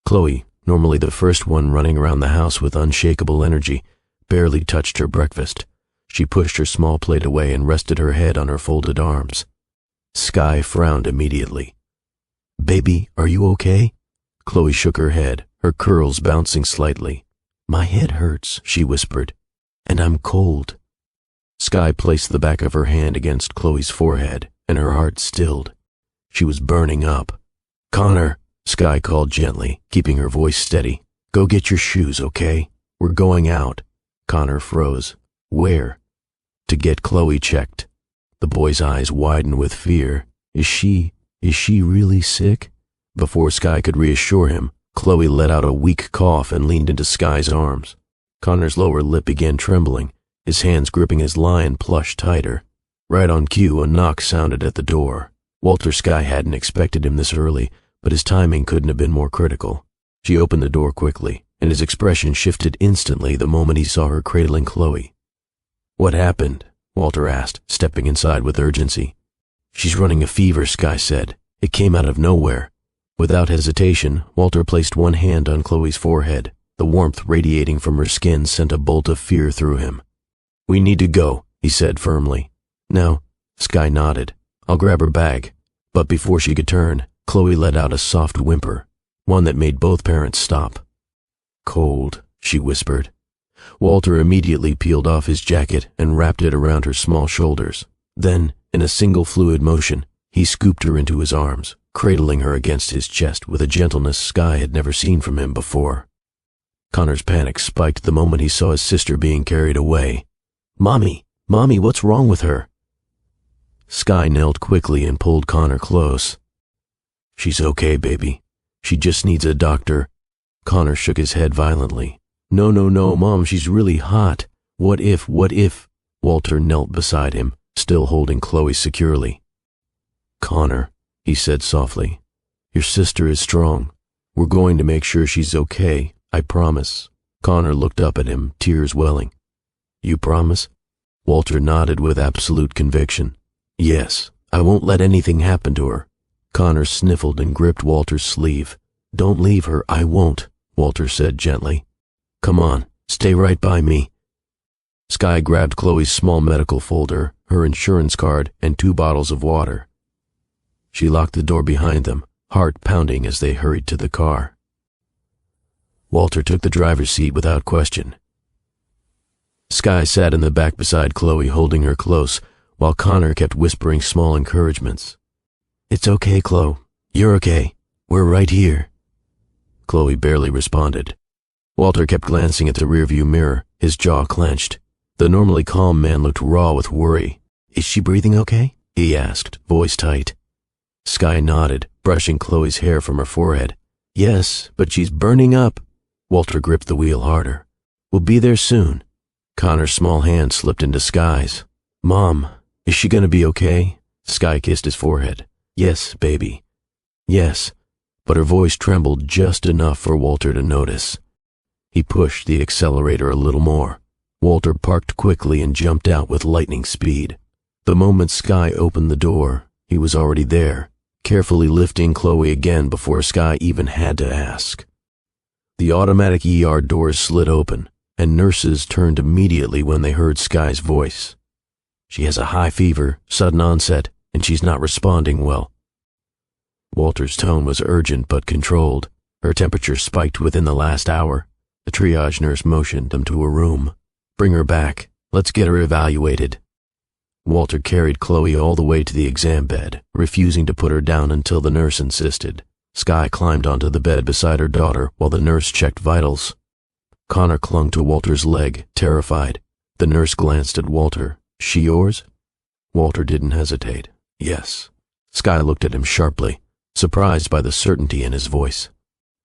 Chloe, normally the first one running around the house with unshakable energy, barely touched her breakfast. She pushed her small plate away and rested her head on her folded arms. Sky frowned immediately. "Baby, are you okay?" Chloe shook her head, her curls bouncing slightly. "My head hurts," she whispered, "and I'm cold." Sky placed the back of her hand against Chloe's forehead, and her heart stilled. She was burning up. "Connor," Sky called gently, keeping her voice steady. "Go get your shoes, okay? We're going out." Connor froze. "Where?" "To get Chloe checked." The boy's eyes widened with fear. Is she really sick?" Before Sky could reassure him, Chloe let out a weak cough and leaned into Sky's arms. Connor's lower lip began trembling, his hands gripping his lion plush tighter. Right on cue, a knock sounded at the door. Walter Sky hadn't expected him this early, but his timing couldn't have been more critical. She opened the door quickly, and his expression shifted instantly the moment he saw her cradling Chloe. "What happened?" Walter asked, stepping inside with urgency. "She's running a fever," Sky said. "It came out of nowhere." Without hesitation, Walter placed one hand on Chloe's forehead. The warmth radiating from her skin sent a bolt of fear through him. "We need to go," he said firmly. "No." Sky nodded. "I'll grab her bag." But before she could turn, Chloe let out a soft whimper, one that made both parents stop. "Cold," she whispered. Walter immediately peeled off his jacket and wrapped it around her small shoulders. Then, in a single fluid motion, he scooped her into his arms, cradling her against his chest with a gentleness Sky had never seen from him before. Connor's panic spiked the moment he saw his sister being carried away. Mommy, what's wrong with her?" Sky knelt quickly and pulled Connor close. "She's okay, baby. She just needs a doctor." Connor shook his head violently. No, Mom, she's really hot. What if? Walter knelt beside him, still holding Chloe securely. "Connor," he said softly, "your sister is strong. We're going to make sure she's okay, I promise." Connor looked up at him, tears welling. "You promise?" Walter nodded with absolute conviction. "Yes, I won't let anything happen to her." Connor sniffled and gripped Walter's sleeve. "Don't leave her, I won't," Walter said gently. "Come on, stay right by me." Sky grabbed Chloe's small medical folder, her insurance card, and 2 bottles of water. She locked the door behind them, heart pounding as they hurried to the car. Walter took the driver's seat without question. Sky sat in the back beside Chloe, holding her close, while Connor kept whispering small encouragements. "It's okay, Chloe. You're okay. We're right here." Chloe barely responded. Walter kept glancing at the rearview mirror, his jaw clenched. The normally calm man looked raw with worry. "Is she breathing okay?" he asked, voice tight. Sky nodded, brushing Chloe's hair from her forehead. "Yes, but she's burning up." Walter gripped the wheel harder. "We'll be there soon." Connor's small hand slipped into Sky's. "Mom, is she gonna be okay?" Sky kissed his forehead. "Yes, baby. Yes," but her voice trembled just enough for Walter to notice. He pushed the accelerator a little more. Walter parked quickly and jumped out with lightning speed. The moment Sky opened the door, he was already there, carefully lifting Chloe again before Sky even had to ask. The automatic ER doors slid open, and nurses turned immediately when they heard Sky's voice. "She has a high fever, sudden onset, and she's not responding well." Walter's tone was urgent but controlled. Her temperature spiked within the last hour. The triage nurse motioned them to a room. "Bring her back. Let's get her evaluated." Walter carried Chloe all the way to the exam bed, refusing to put her down until the nurse insisted. Sky climbed onto the bed beside her daughter while the nurse checked vitals. Connor clung to Walter's leg, terrified. The nurse glanced at Walter. "She yours?" Walter didn't hesitate. "Yes." Sky looked at him sharply, surprised by the certainty in his voice.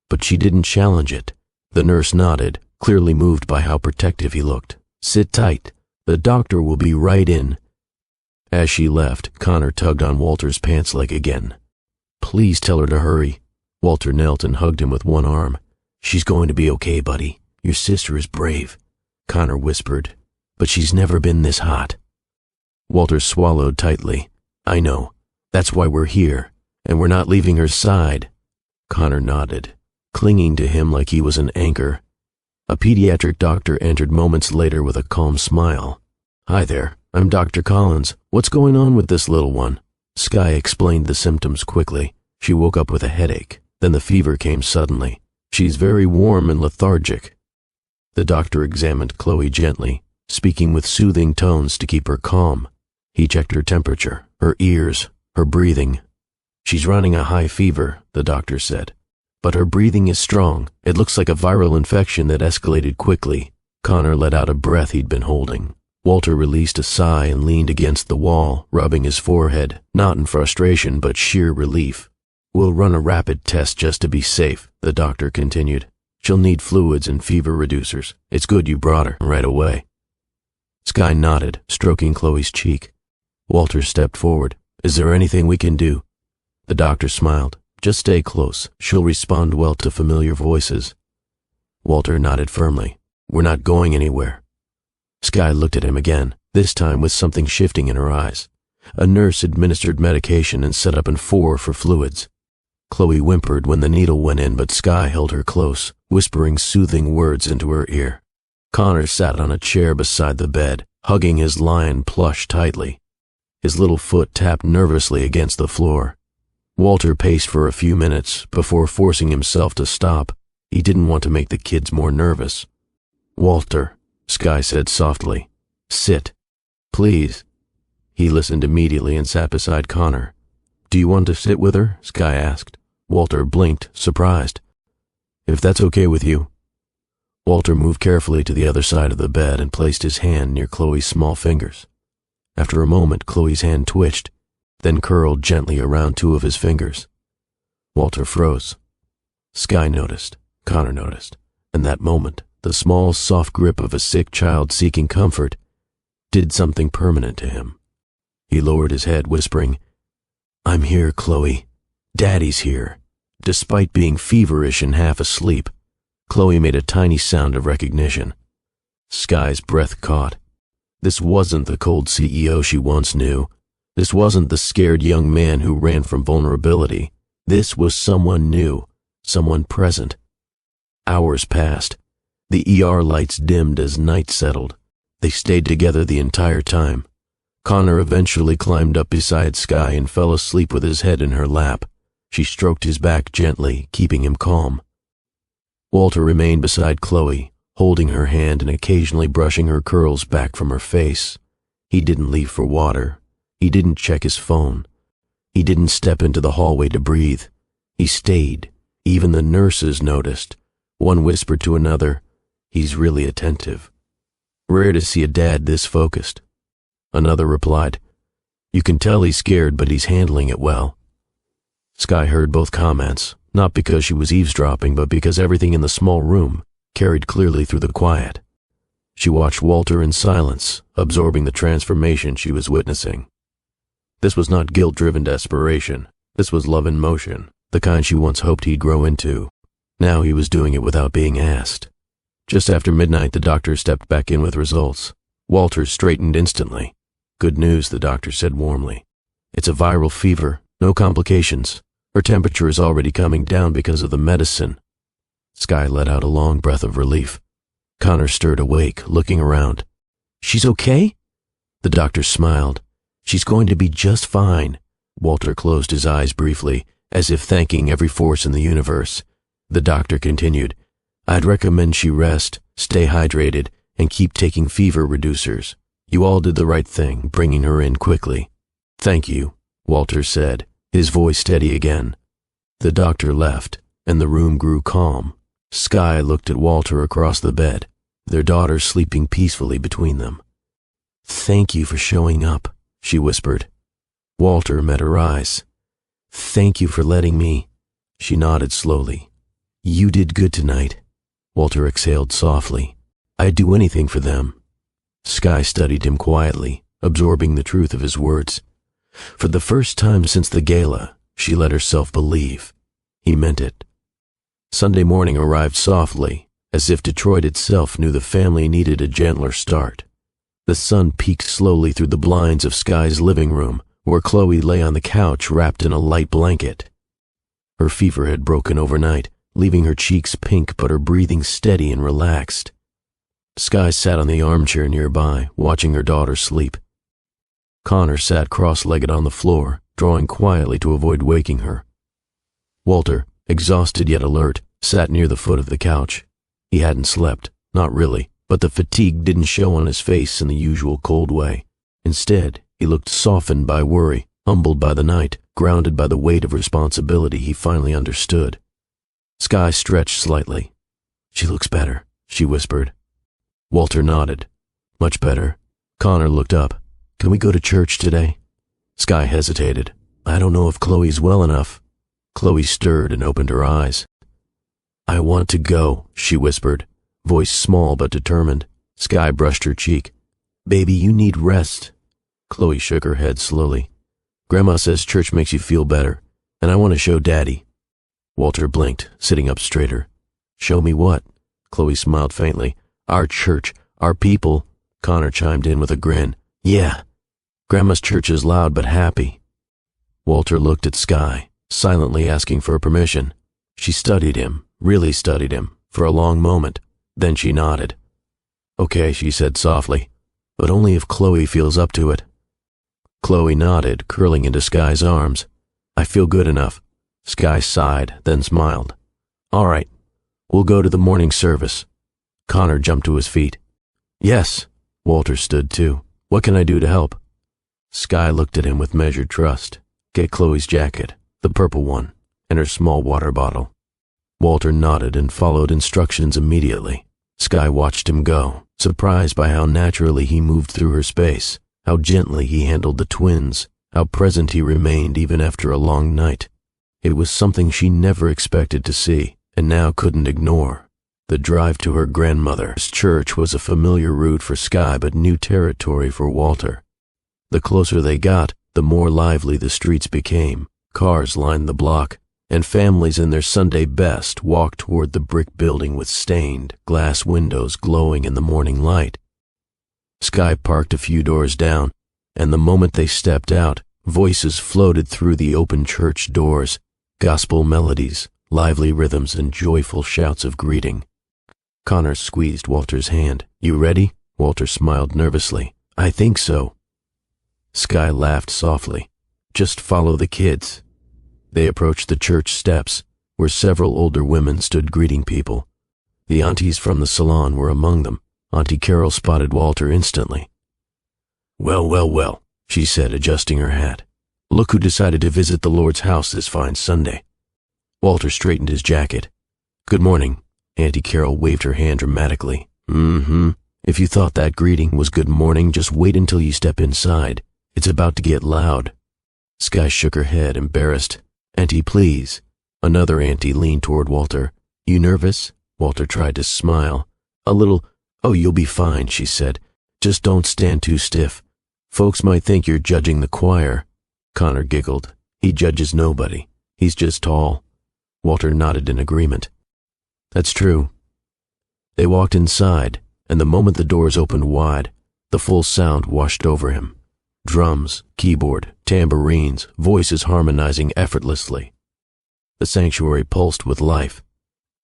But she didn't challenge it. The nurse nodded, clearly moved by how protective he looked. "Sit tight. The doctor will be right in." As she left, Connor tugged on Walter's pants leg again. "Please tell her to hurry." Walter knelt and hugged him with one arm. "She's going to be okay, buddy. Your sister is brave," Connor whispered, "but she's never been this hot." Walter swallowed tightly. "I know. That's why we're here, and we're not leaving her side." Connor nodded, clinging to him like he was an anchor. A pediatric doctor entered moments later with a calm smile. "Hi there, I'm Dr. Collins. What's going on with this little one?" Skye explained the symptoms quickly. She woke up with a headache. Then the fever came suddenly. "She's very warm and lethargic." The doctor examined Chloe gently, speaking with soothing tones to keep her calm. He checked her temperature, her ears, her breathing. "She's running a high fever," the doctor said. "But her breathing is strong. It looks like a viral infection that escalated quickly." Connor let out a breath he'd been holding. Walter released a sigh and leaned against the wall, rubbing his forehead, not in frustration but sheer relief. "We'll run a rapid test just to be safe," the doctor continued. "She'll need fluids and fever reducers. It's good you brought her right away." Skye nodded, stroking Chloe's cheek. Walter stepped forward. "Is there anything we can do?" The doctor smiled. "Just stay close. She'll respond well to familiar voices." Walter nodded firmly. "We're not going anywhere." Skye looked at him again, this time with something shifting in her eyes. A nurse administered medication and set up in 4 for fluids. Chloe whimpered when the needle went in, but Skye held her close, whispering soothing words into her ear. Connor sat on a chair beside the bed, hugging his lion plush tightly. His little foot tapped nervously against the floor. Walter paced for a few minutes before forcing himself to stop. He didn't want to make the kids more nervous. "Walter," Skye said softly, "sit. Please." He listened immediately and sat beside Connor. "Do you want to sit with her?" Skye asked. Walter blinked, surprised. "If that's okay with you." Walter moved carefully to the other side of the bed and placed his hand near Chloe's small fingers. After a moment, Chloe's hand twitched, then curled gently around 2 of his fingers. Walter froze. Skye noticed, Connor noticed, and that moment, the small, soft grip of a sick child seeking comfort did something permanent to him. He lowered his head, whispering, "I'm here, Chloe. Daddy's here." Despite being feverish and half asleep, Chloe made a tiny sound of recognition. Skye's breath caught. This wasn't the cold CEO she once knew. This wasn't the scared young man who ran from vulnerability. This was someone new, someone present. Hours passed. The ER lights dimmed as night settled. They stayed together the entire time. Connor eventually climbed up beside Skye and fell asleep with his head in her lap. She stroked his back gently, keeping him calm. Walter remained beside Chloe, holding her hand and occasionally brushing her curls back from her face. He didn't leave for water. He didn't check his phone. He didn't step into the hallway to breathe. He stayed. Even the nurses noticed. One whispered to another, "He's really attentive." Rare to see a dad this focused. Another replied, "You can tell he's scared, but he's handling it well." Skye heard both comments, not because she was eavesdropping, but because everything in the small room carried clearly through the quiet. She watched Walter in silence, absorbing the transformation she was witnessing. This was not guilt-driven desperation. This was love in motion, the kind she once hoped he'd grow into. Now he was doing it without being asked. Just after midnight, the doctor stepped back in with results. Walter straightened instantly. "Good news," the doctor said warmly. "It's a viral fever, no complications. Her temperature is already coming down because of the medicine." Skye let out a long breath of relief. Connor stirred awake, looking around. "She's okay?" The doctor smiled. "She's going to be just fine." Walter closed his eyes briefly, as if thanking every force in the universe. The doctor continued, "I'd recommend she rest, stay hydrated, and keep taking fever reducers. You all did the right thing, bringing her in quickly." "Thank you," Walter said, his voice steady again. The doctor left, and the room grew calm. Skye looked at Walter across the bed, their daughter sleeping peacefully between them. "Thank you for showing up," she whispered. Walter met her eyes. "Thank you for letting me." She nodded slowly. "You did good tonight." Walter exhaled softly. "I'd do anything for them." Skye studied him quietly, absorbing the truth of his words. For the first time since the gala, she let herself believe. He meant it. Sunday morning arrived softly, as if Detroit itself knew the family needed a gentler start. The sun peeked slowly through the blinds of Sky's living room, where Chloe lay on the couch wrapped in a light blanket. Her fever had broken overnight, leaving her cheeks pink but her breathing steady and relaxed. Sky sat on the armchair nearby, watching her daughter sleep. Connor sat cross-legged on the floor, drawing quietly to avoid waking her. Walter, exhausted yet alert, sat near the foot of the couch. He hadn't slept, not really, but the fatigue didn't show on his face in the usual cold way. Instead, he looked softened by worry, humbled by the night, grounded by the weight of responsibility he finally understood. Sky stretched slightly. "She looks better," she whispered. Walter nodded. "Much better." Connor looked up. "Can we go to church today?" Sky hesitated. "I don't know if Chloe's well enough." Chloe stirred and opened her eyes. "I want to go," she whispered, voice small but determined. Sky brushed her cheek. "Baby, you need rest." Chloe shook her head slowly. "Grandma says church makes you feel better, and I want to show Daddy." Walter blinked, sitting up straighter. "Show me what?" Chloe smiled faintly. "Our church, our people." Connor chimed in with a grin. "Yeah. Grandma's church is loud but happy." Walter looked at Sky, silently asking for permission. She studied him, really studied him, for a long moment. Then she nodded. "Okay," she said softly, "but only if Chloe feels up to it." Chloe nodded, curling into Sky's arms. "I feel good enough." Sky sighed, then smiled. "All right, we'll go to the morning service." Connor jumped to his feet. "Yes." Walter stood too. "What can I do to help?" Sky looked at him with measured trust. "Get Chloe's jacket, the purple one, and her small water bottle." Walter nodded and followed instructions immediately. Sky watched him go, surprised by how naturally he moved through her space, how gently he handled the twins, how present he remained even after a long night. It was something she never expected to see, and now couldn't ignore. The drive to her grandmother's church was a familiar route for Sky but new territory for Walter. The closer they got, the more lively the streets became. Cars lined the block, and families in their Sunday best walked toward the brick building with stained glass windows glowing in the morning light. Sky parked a few doors down, and the moment they stepped out, voices floated through the open church doors, gospel melodies, lively rhythms, and joyful shouts of greeting. Connor squeezed Walter's hand. "You ready?" Walter smiled nervously. "I think so." Sky laughed softly. "Just follow the kids." They approached the church steps, where several older women stood greeting people. The aunties from the salon were among them. Auntie Carol spotted Walter instantly. "Well, well, well," she said, adjusting her hat. "Look who decided to visit the Lord's house this fine Sunday." Walter straightened his jacket. "Good morning." Auntie Carol waved her hand dramatically. If you thought that greeting was good morning, just wait until you step inside. It's about to get loud." Sky shook her head, embarrassed. "Auntie, please." Another auntie leaned toward Walter. "You nervous?" Walter tried to smile. "A little." "Oh, you'll be fine," she said. "Just don't stand too stiff. Folks might think you're judging the choir." Connor giggled. "He judges nobody. He's just tall." Walter nodded in agreement. "That's true." They walked inside, and the moment the doors opened wide, the full sound washed over him. Drums, keyboard, tambourines, voices harmonizing effortlessly. The sanctuary pulsed with life.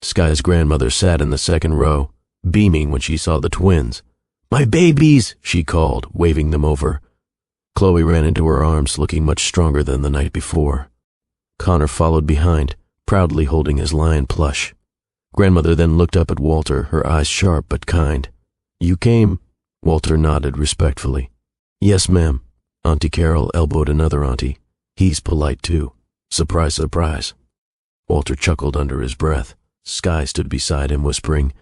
Sky's grandmother sat in the second row, beaming when she saw the twins. "My babies!" she called, waving them over. Chloe ran into her arms, looking much stronger than the night before. Connor followed behind, proudly holding his lion plush. Grandmother then looked up at Walter, her eyes sharp but kind. "You came?" Walter nodded respectfully. "Yes, ma'am." Auntie Carol elbowed another auntie. "He's polite too. Surprise, surprise." Walter chuckled under his breath. Sky stood beside him, whispering,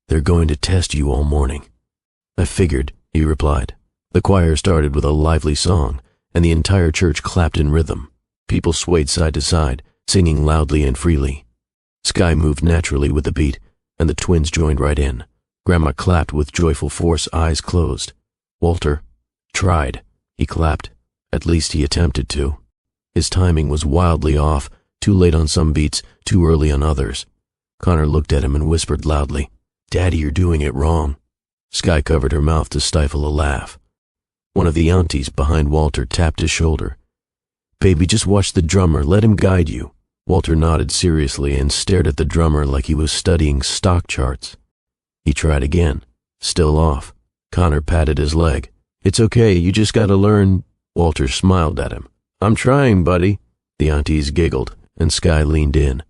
"They're going to test you all morning." "I figured," he replied. The choir started with a lively song, and the entire church clapped in rhythm. People swayed side to side, singing loudly and freely. Sky moved naturally with the beat, and the twins joined right in. Grandma clapped with joyful force, eyes closed. Walter, Tried. He clapped. At least he attempted to. His timing was wildly off, too late on some beats, too early on others. Connor looked at him and whispered loudly, "Daddy, you're doing it wrong." Sky covered her mouth to stifle a laugh. One of the aunties behind Walter tapped his shoulder. "Baby, just watch the drummer, let him guide you." Walter nodded seriously and stared at the drummer like he was studying stock charts. He tried again. Still off. Connor patted his leg. "It's okay, you just gotta learn." Walter smiled at him. "I'm trying, buddy." The aunties giggled, and Sky leaned in.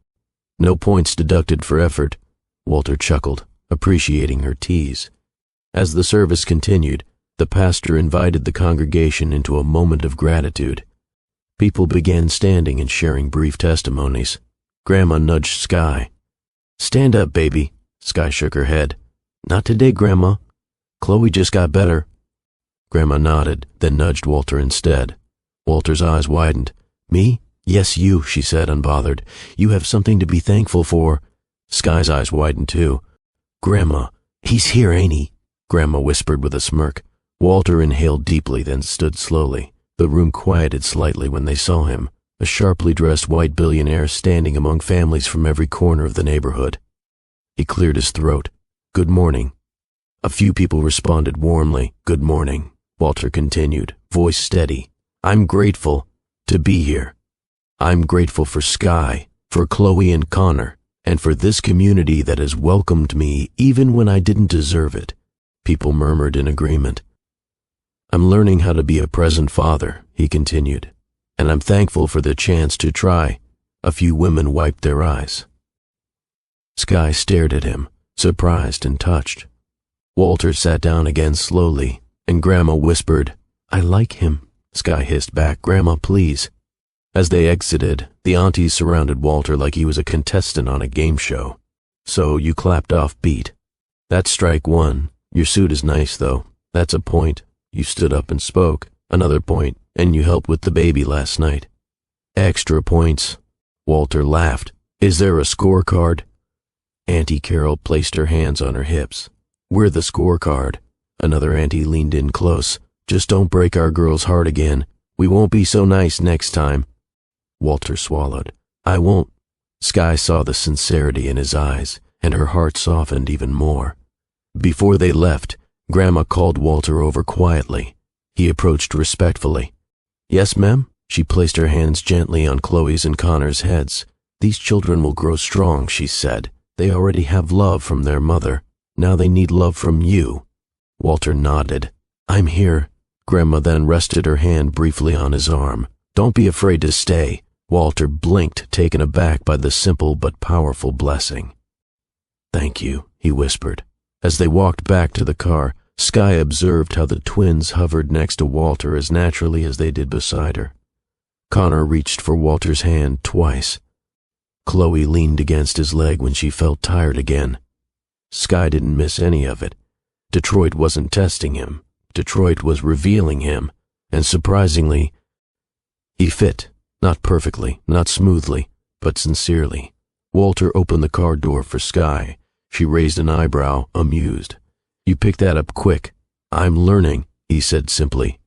"No points deducted for effort." Walter chuckled, appreciating her tease. As the service continued, the pastor invited the congregation into a moment of gratitude. People began standing and sharing brief testimonies. Grandma nudged Sky. "Stand up, baby." Sky shook her head. "Not today, Grandma. Chloe just got better." Grandma nodded, then nudged Walter instead. Walter's eyes widened. "Me? Yes, you," she said, unbothered. "You have something to be thankful for." Sky's eyes widened too. "Grandma, he's here, ain't he?" Grandma whispered with a smirk. Walter inhaled deeply, then stood slowly. The room quieted slightly when they saw him, a sharply dressed white billionaire standing among families from every corner of the neighborhood. He cleared his throat. "Good morning." A few people responded warmly, "Good morning." Walter continued, voice steady. "I'm grateful to be here. I'm grateful for Sky, for Chloe and Connor, and for this community that has welcomed me even when I didn't deserve it." People murmured in agreement. "I'm learning how to be a present father," he continued, "and I'm thankful for the chance to try." A few women wiped their eyes. Sky stared at him, surprised and touched. Walter sat down again slowly, and Grandma whispered, "I like him." Sky hissed back, "Grandma, please." As they exited, the aunties surrounded Walter like he was a contestant on a game show. "So you clapped off beat. That's strike one. Your suit is nice, though. That's a point. You stood up and spoke. Another point, and you helped with the baby last night. Extra points." Walter laughed. "Is there a scorecard?" Auntie Carol placed her hands on her hips. "We're the scorecard." Another auntie leaned in close. "Just don't break our girl's heart again. We won't be so nice next time." Walter swallowed. "I won't." Sky saw the sincerity in his eyes, and her heart softened even more. Before they left, Grandma called Walter over quietly. He approached respectfully. "Yes, ma'am?" She placed her hands gently on Chloe's and Connor's heads. "These children will grow strong," she said. "They already have love from their mother. Now they need love from you." Walter nodded. "I'm here." Grandma then rested her hand briefly on his arm. "Don't be afraid to stay." Walter blinked, taken aback by the simple but powerful blessing. "Thank you," he whispered. As they walked back to the car, Sky observed how the twins hovered next to Walter as naturally as they did beside her. Connor reached for Walter's hand twice. Chloe leaned against his leg when she felt tired again. Sky didn't miss any of it. Detroit wasn't testing him. Detroit was revealing him, and surprisingly, he fit. Not perfectly, not smoothly, but sincerely. Walter opened the car door for Sky. She raised an eyebrow, amused. "You picked that up quick." "I'm learning," he said simply.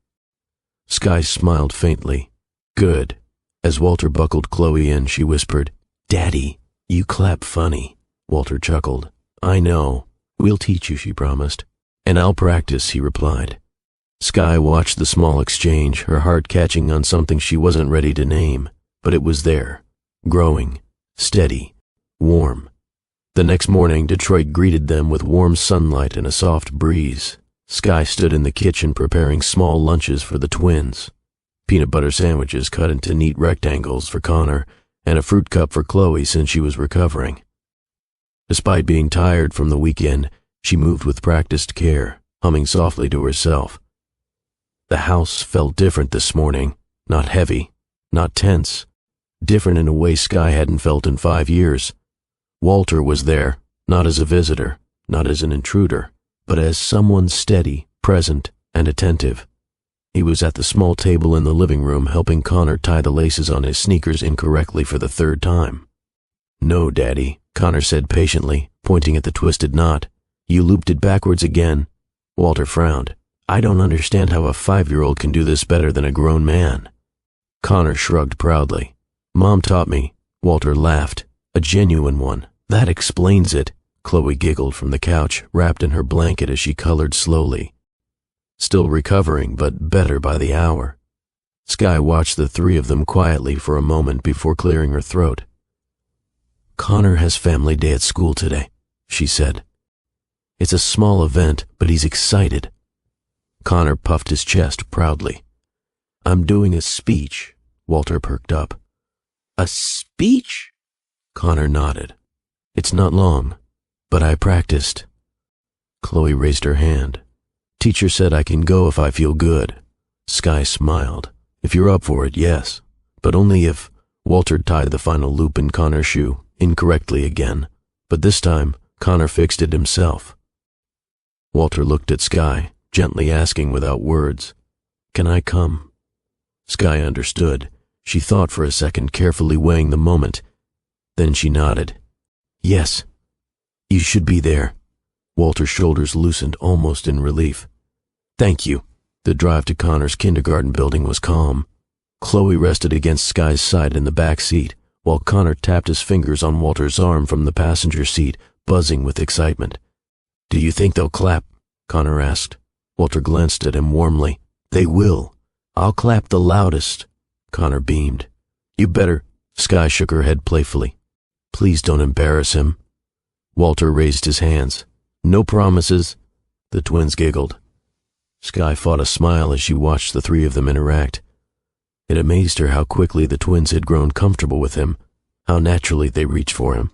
Sky smiled faintly. "Good." As Walter buckled Chloe in, she whispered, "Daddy, you clap funny." Walter chuckled. "I know. We'll teach you," she promised. "And I'll practice," he replied. Sky watched the small exchange, her heart catching on something she wasn't ready to name, but it was there, growing, steady, warm. The next morning, Detroit greeted them with warm sunlight and a soft breeze. Sky stood in the kitchen preparing small lunches for the twins. Peanut butter sandwiches cut into neat rectangles for Connor, and a fruit cup for Chloe since she was recovering. Despite being tired from the weekend, she moved with practiced care, humming softly to herself. The house felt different this morning, not heavy, not tense, different in a way Sky hadn't felt in 5 years. Walter was there, not as a visitor, not as an intruder, but as someone steady, present, and attentive. He was at the small table in the living room helping Connor tie the laces on his sneakers incorrectly for the 3rd time. "No, Daddy," Connor said patiently, pointing at the twisted knot. "You looped it backwards again." Walter frowned. I don't understand how a 5-year-old can do this better than a grown man. Connor shrugged proudly. Mom taught me. Walter laughed. A genuine one. That explains it. Chloe giggled from the couch, wrapped in her blanket as she colored slowly. Still recovering, but better by the hour. Sky watched the three of them quietly for a moment before clearing her throat. Connor has family day at school today, she said. It's a small event, but he's excited. Connor puffed his chest proudly. I'm doing a speech. Walter perked up. A speech? Connor nodded. It's not long, but I practiced. Chloe raised her hand. Teacher said I can go if I feel good. Sky smiled. If you're up for it, yes, but only if. Walter tied the final loop in Connor's shoe, incorrectly again, but this time Connor fixed it himself. Walter looked at Sky, gently asking without words, Can I come? Sky understood. She thought for a second, carefully weighing the moment. Then she nodded. Yes, you should be there. Walter's shoulders loosened almost in relief. Thank you. The drive to Connor's kindergarten building was calm. Chloe rested against Sky's side in the back seat, while Connor tapped his fingers on Walter's arm from the passenger seat, buzzing with excitement. Do you think they'll clap? Connor asked. Walter glanced at him warmly. They will. I'll clap the loudest. Connor beamed. You better. Sky shook her head playfully. Please don't embarrass him. Walter raised his hands. No promises. The twins giggled. Sky fought a smile as she watched the three of them interact. It amazed her how quickly the twins had grown comfortable with him, how naturally they reached for him.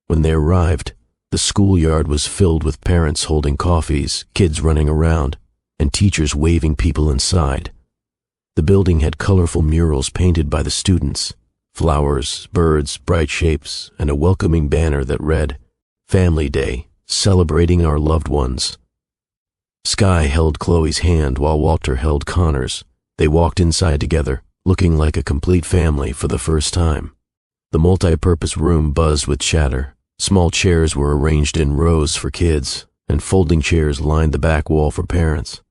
When they arrived, the schoolyard was filled with parents holding coffees, kids running around, and teachers waving people inside. The building had colorful murals painted by the students, flowers, birds, bright shapes, and a welcoming banner that read, Family Day, celebrating our loved ones. Sky held Chloe's hand while Walter held Connor's. They walked inside together, looking like a complete family for the first time. The multi-purpose room buzzed with chatter. Small chairs were arranged in rows for kids, and folding chairs lined the back wall for parents.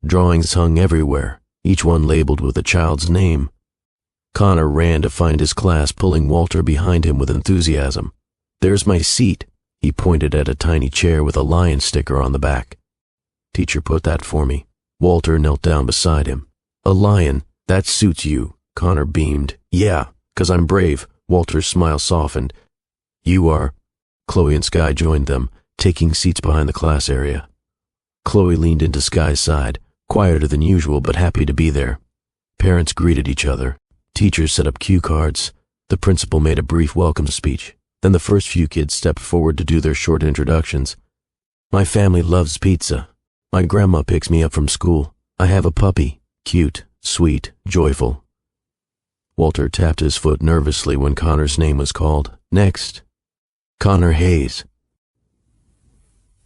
Drawings hung everywhere, each one labeled with a child's name. Connor ran to find his class, pulling Walter behind him with enthusiasm. There's my seat. He pointed at a tiny chair with a lion sticker on the back. Teacher put that for me. Walter knelt down beside him. A lion, that suits you. Connor beamed. Yeah, 'cause I'm brave. Walter's smile softened. You are. Chloe and Sky joined them, taking seats behind the class area. Chloe leaned into Sky's side, quieter than usual but happy to be there. Parents greeted each other. Teachers set up cue cards. The principal made a brief welcome speech. Then the first few kids stepped forward to do their short introductions. My family loves pizza. My grandma picks me up from school. I have a puppy. Cute, sweet, joyful. Walter tapped his foot nervously when Connor's name was called. Next. Connor Hayes.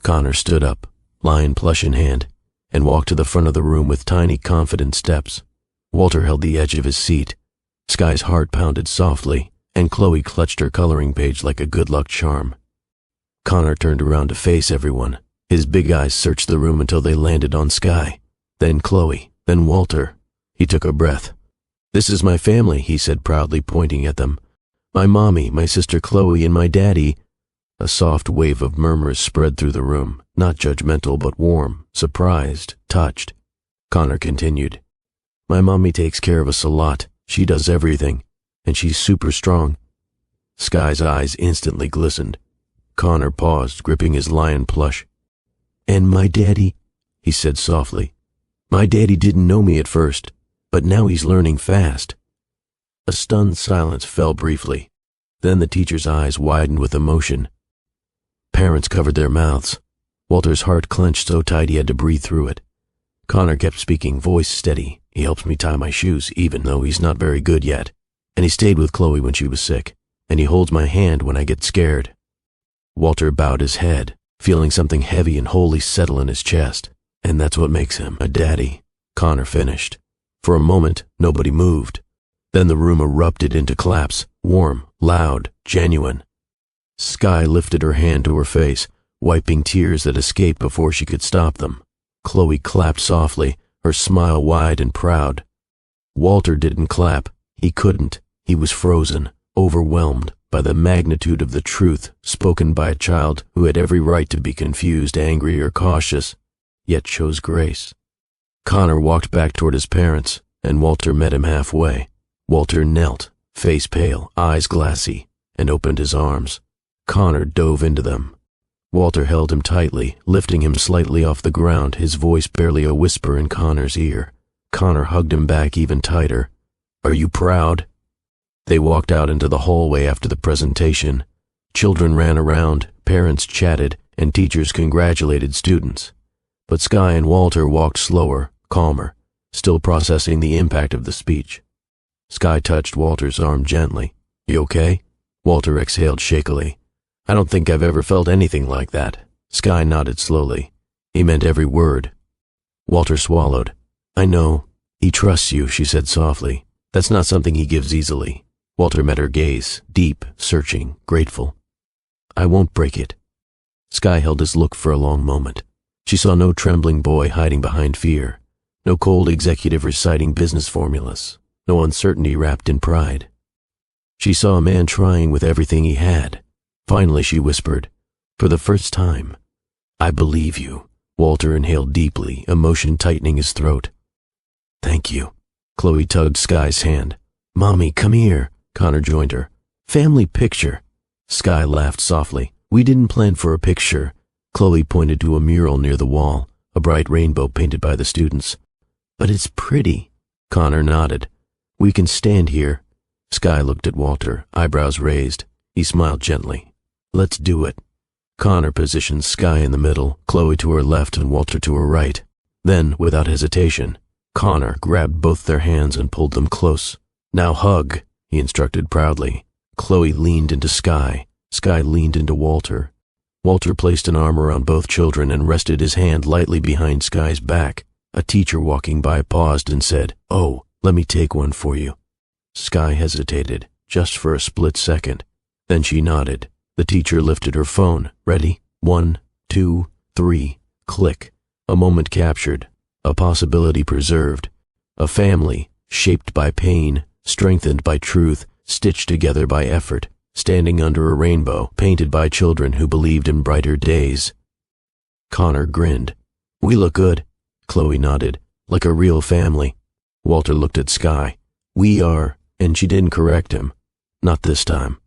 Connor stood up, lion plush in hand, and walked to the front of the room with tiny, confident steps. Walter held the edge of his seat. Sky's heart pounded softly, and Chloe clutched her coloring page like a good luck charm. Connor turned around to face everyone. His big eyes searched the room until they landed on Sky, then Chloe, then Walter. He took a breath. This is my family, he said proudly, pointing at them. My mommy, my sister Chloe, and my daddy. A soft wave of murmurs spread through the room, not judgmental but warm, surprised, touched. Connor continued. My mommy takes care of us a lot. She does everything, and she's super strong. Sky's eyes instantly glistened. Connor paused, gripping his lion plush. And my daddy, he said softly. My daddy didn't know me at first, but now he's learning fast. A stunned silence fell briefly. Then the teacher's eyes widened with emotion. Parents covered their mouths. Walter's heart clenched so tight he had to breathe through it. Connor kept speaking, voice steady. He helps me tie my shoes, even though he's not very good yet. And he stayed with Chloe when she was sick. And he holds my hand when I get scared. Walter bowed his head, feeling something heavy and wholly settle in his chest. And that's what makes him a daddy, Connor finished. For a moment, nobody moved. Then the room erupted into claps, warm, loud, genuine. Sky lifted her hand to her face, wiping tears that escaped before she could stop them. Chloe clapped softly, her smile wide and proud. Walter didn't clap. He couldn't. He was frozen, overwhelmed by the magnitude of the truth spoken by a child who had every right to be confused, angry, or cautious, yet chose grace. Connor walked back toward his parents, and Walter met him halfway. Walter knelt, face pale, eyes glassy, and opened his arms. Connor dove into them. Walter held him tightly, lifting him slightly off the ground, his voice barely a whisper in Connor's ear. Connor hugged him back even tighter. "Are you proud?" They walked out into the hallway after the presentation. Children ran around, parents chatted, and teachers congratulated students. But Sky and Walter walked slower, calmer, still processing the impact of the speech. Sky touched Walter's arm gently. "You okay?" Walter exhaled shakily. "I don't think I've ever felt anything like that." Sky nodded slowly. He meant every word. Walter swallowed. "I know. He trusts you," she said softly. "That's not something he gives easily." Walter met her gaze, deep, searching, grateful. "I won't break it." Sky held his look for a long moment. She saw no trembling boy hiding behind fear, no cold executive reciting business formulas, no uncertainty wrapped in pride. She saw a man trying with everything he had. Finally she whispered, for the first time, "I believe you." Walter inhaled deeply, emotion tightening his throat. "Thank you." Chloe tugged Sky's hand. "Mommy, come here." Connor joined her. "Family picture." Sky laughed softly. "We didn't plan for a picture." Chloe pointed to a mural near the wall, a bright rainbow painted by the students. "But it's pretty." Connor nodded. "We can stand here." Sky looked at Walter, eyebrows raised. He smiled gently. "Let's do it." Connor positioned Sky in the middle, Chloe to her left and Walter to her right. Then, without hesitation, Connor grabbed both their hands and pulled them close. "Now hug," he instructed proudly. Chloe leaned into Sky. Sky leaned into Walter. Walter placed an arm around both children and rested his hand lightly behind Sky's back. A teacher walking by paused and said, "Oh, let me take one for you." Sky hesitated, just for a split second. Then she nodded. The teacher lifted her phone. "Ready? 1, 2, 3. Click. A moment captured. A possibility preserved. A family, shaped by pain, strengthened by truth, stitched together by effort, standing under a rainbow, painted by children who believed in brighter days. Connor grinned. "We look good." Chloe nodded. "Like a real family." Walter looked at Sky. "We are," and she didn't correct him. Not this time.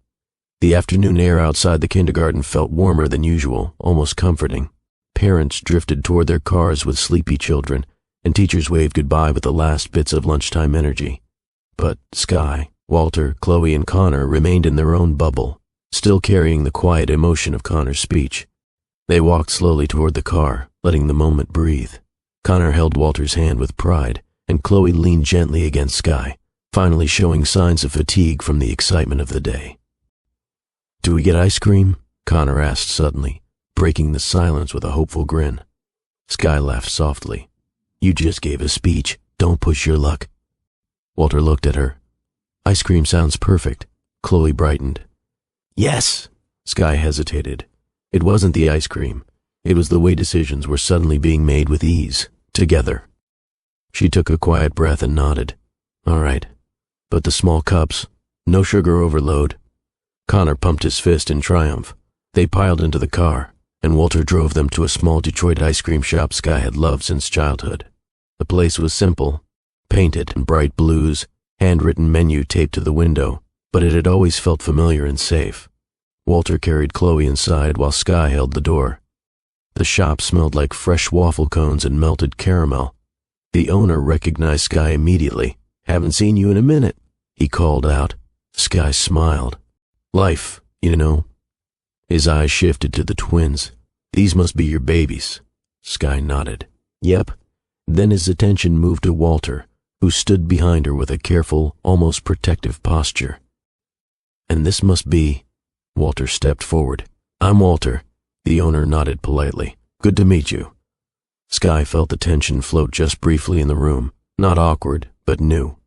The afternoon air outside the kindergarten felt warmer than usual, almost comforting. Parents drifted toward their cars with sleepy children, and teachers waved goodbye with the last bits of lunchtime energy. But Sky, Walter, Chloe, and Connor remained in their own bubble, still carrying the quiet emotion of Connor's speech. They walked slowly toward the car, letting the moment breathe. Connor held Walter's hand with pride, and Chloe leaned gently against Sky, finally showing signs of fatigue from the excitement of the day. "Do we get ice cream?" Connor asked suddenly, breaking the silence with a hopeful grin. Sky laughed softly. "You just gave a speech. Don't push your luck." Walter looked at her. "Ice cream sounds perfect." Chloe brightened. "Yes." Sky hesitated. It wasn't the ice cream. It was the way decisions were suddenly being made with ease, together. She took a quiet breath and nodded. "All right. But the small cups, no sugar overload." Connor pumped his fist in triumph. They piled into the car, and Walter drove them to a small Detroit ice cream shop Sky had loved since childhood. The place was simple, painted in bright blues, handwritten menu taped to the window, but it had always felt familiar and safe. Walter carried Chloe inside while Sky held the door. The shop smelled like fresh waffle cones and melted caramel. The owner recognized Sky immediately. "Haven't seen you in a minute," he called out. Sky smiled. "Life, you know." His eyes shifted to the twins. "These must be your babies." Sky nodded. "Yep." Then his attention moved to Walter, who stood behind her with a careful, almost protective posture. "And this must be..." Walter stepped forward. "I'm Walter." The owner nodded politely. "Good to meet you." Sky felt the tension float just briefly in the room, not awkward, but new.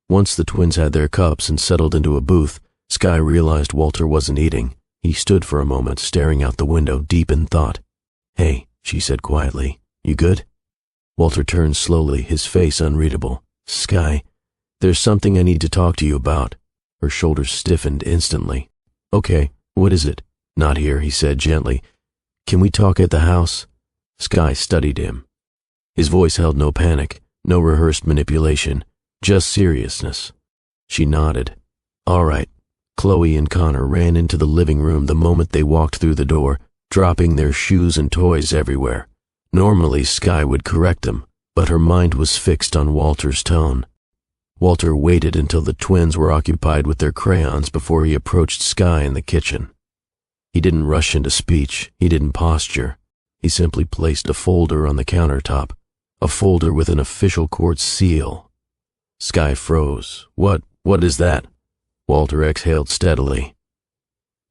Once the twins had their cups and settled into a booth, Sky realized Walter wasn't eating. He stood for a moment, staring out the window, deep in thought. "Hey," she said quietly, "you good?" Walter turned slowly, his face unreadable. Sky, there's something I need to talk to you about. Her shoulders stiffened instantly. Okay, what is it? Not here, he said gently. Can we talk at the house? Sky studied him. His voice held no panic, no rehearsed manipulation, just seriousness. She nodded. All right. Chloe and Connor ran into the living room the moment they walked through the door, dropping their shoes and toys everywhere. Normally, Sky would correct them, but her mind was fixed on Walter's tone. Walter waited until the twins were occupied with their crayons before he approached Sky in the kitchen. He didn't rush into speech, he didn't posture. He simply placed a folder on the countertop, a folder with an official court seal. Sky froze. What is that? Walter exhaled steadily.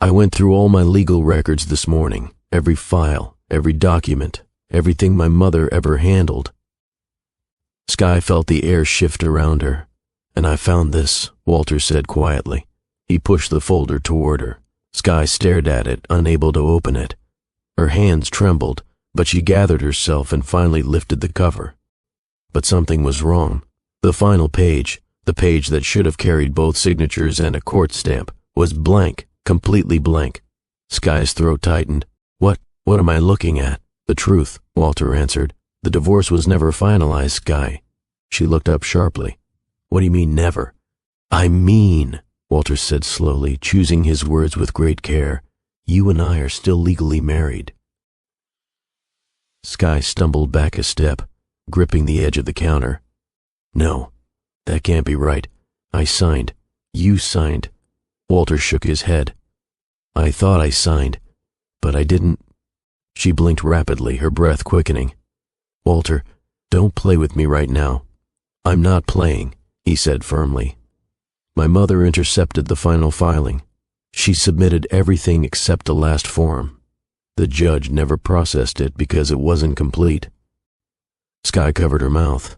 I went through all my legal records this morning, every file, every document, everything my mother ever handled. Sky felt the air shift around her. And I found this, Walter said quietly. He pushed the folder toward her. Sky stared at it, unable to open it. Her hands trembled, but she gathered herself and finally lifted the cover. But something was wrong. The final page, the page that should have carried both signatures and a court stamp, was blank, completely blank. Sky's throat tightened. What am I looking at? The truth, Walter answered. The divorce was never finalized, Sky. She looked up sharply. What do you mean, never? I mean, Walter said slowly, choosing his words with great care, you and I are still legally married. Sky stumbled back a step, gripping the edge of the counter. No, that can't be right. I signed. You signed. Walter shook his head. I thought I signed, but I didn't. She blinked rapidly, her breath quickening. Walter, don't play with me right now. I'm not playing, he said firmly. My mother intercepted the final filing. She submitted everything except the last form. The judge never processed it because it wasn't complete. Sky covered her mouth.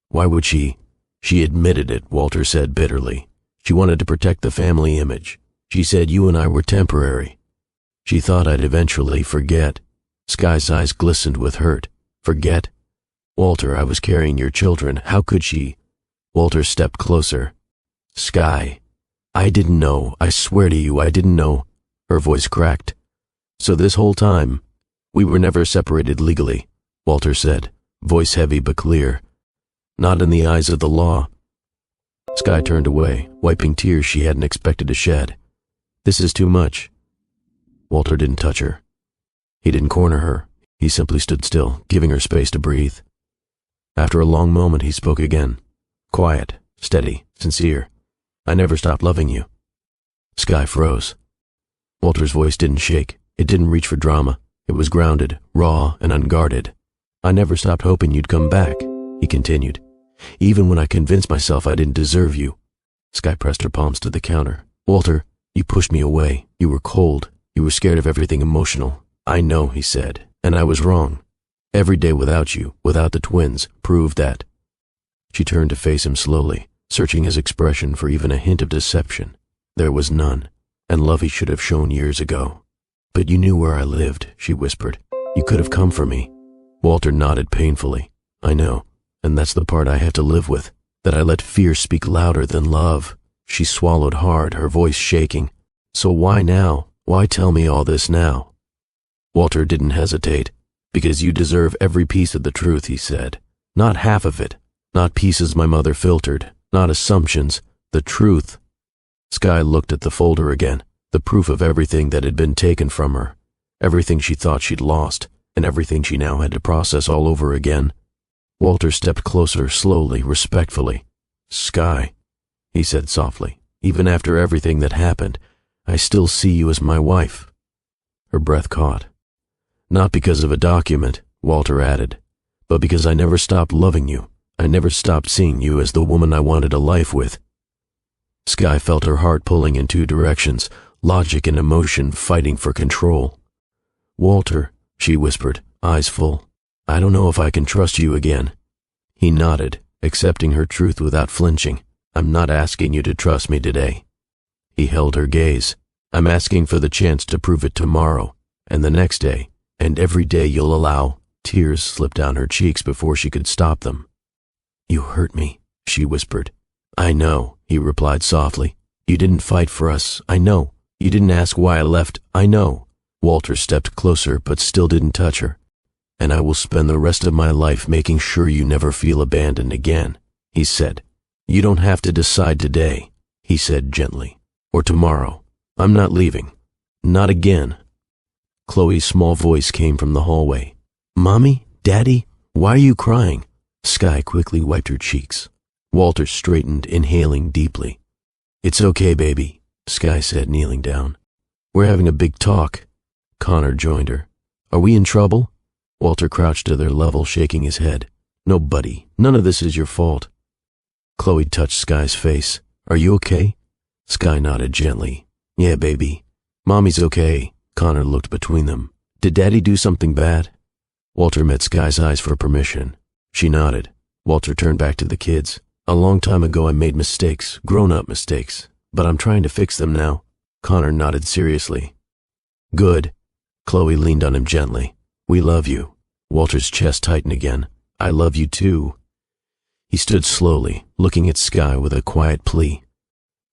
Why would she? She admitted it, Walter said bitterly. She wanted to protect the family image. She said you and I were temporary. She thought I'd eventually forget. Sky's eyes glistened with hurt. Forget? Walter, I was carrying your children. How could she? Walter stepped closer. Sky, I didn't know. I swear to you, I didn't know. Her voice cracked. So this whole time, we were never separated legally, Walter said, voice heavy but clear. Not in the eyes of the law. Sky turned away, wiping tears she hadn't expected to shed. This is too much. Walter didn't touch her. He didn't corner her. He simply stood still, giving her space to breathe. After a long moment, he spoke again. Quiet, steady, sincere. I never stopped loving you. Sky froze. Walter's voice didn't shake. It didn't reach for drama. It was grounded, raw, and unguarded. I never stopped hoping you'd come back, he continued. Even when I convinced myself I didn't deserve you. Sky pressed her palms to the counter. Walter, you pushed me away. You were cold. You were scared of everything emotional. I know, he said, and I was wrong. Every day without you, without the twins, proved that. She turned to face him slowly, searching his expression for even a hint of deception. There was none, and love he should have shown years ago. But you knew where I lived, she whispered. You could have come for me. Walter nodded painfully. I know, and that's the part I have to live with, that I let fear speak louder than love. She swallowed hard, her voice shaking. So why now? Why tell me all this now? Walter didn't hesitate. Because you deserve every piece of the truth, he said. Not half of it. Not pieces my mother filtered. Not assumptions. The truth. Sky looked at the folder again, the proof of everything that had been taken from her, everything she thought she'd lost, and everything she now had to process all over again. Walter stepped closer, slowly, respectfully. Sky, he said softly, even after everything that happened, I still see you as my wife. Her breath caught. Not because of a document, Walter added, but because I never stopped loving you. I never stopped seeing you as the woman I wanted a life with. Sky felt her heart pulling in two directions, logic and emotion fighting for control. Walter, she whispered, eyes full, I don't know if I can trust you again. He nodded, accepting her truth without flinching. I'm not asking you to trust me today. He held her gaze. I'm asking for the chance to prove it tomorrow, and the next day, and every day you'll allow Tears slipped down her cheeks before she could stop them. "You hurt me," she whispered. "I know," he replied softly. "You didn't fight for us, I know. You didn't ask why I left, I know." Walter stepped closer but still didn't touch her. "And I will spend the rest of my life making sure you never feel abandoned again," he said. "You don't have to decide today," he said gently, "or tomorrow. I'm not leaving. Not again." Chloe's small voice came from the hallway. "Mommy? Daddy? Why are you crying?" Sky quickly wiped her cheeks. Walter straightened, inhaling deeply. "It's okay, baby," Sky said, kneeling down. "We're having a big talk." Connor joined her. "Are we in trouble?" Walter crouched to their level, shaking his head. "No, buddy. None of this is your fault." Chloe touched Sky's face. "Are you okay?" Sky nodded gently. "Yeah, baby. Mommy's okay." Connor looked between them. "Did Daddy do something bad?" Walter met Sky's eyes for permission. She nodded. Walter turned back to the kids. "A long time ago I made mistakes, grown-up mistakes, but I'm trying to fix them now." Connor nodded seriously. "Good." Chloe leaned on him gently. "We love you." Walter's chest tightened again. "I love you too." He stood slowly, looking at Sky with a quiet plea.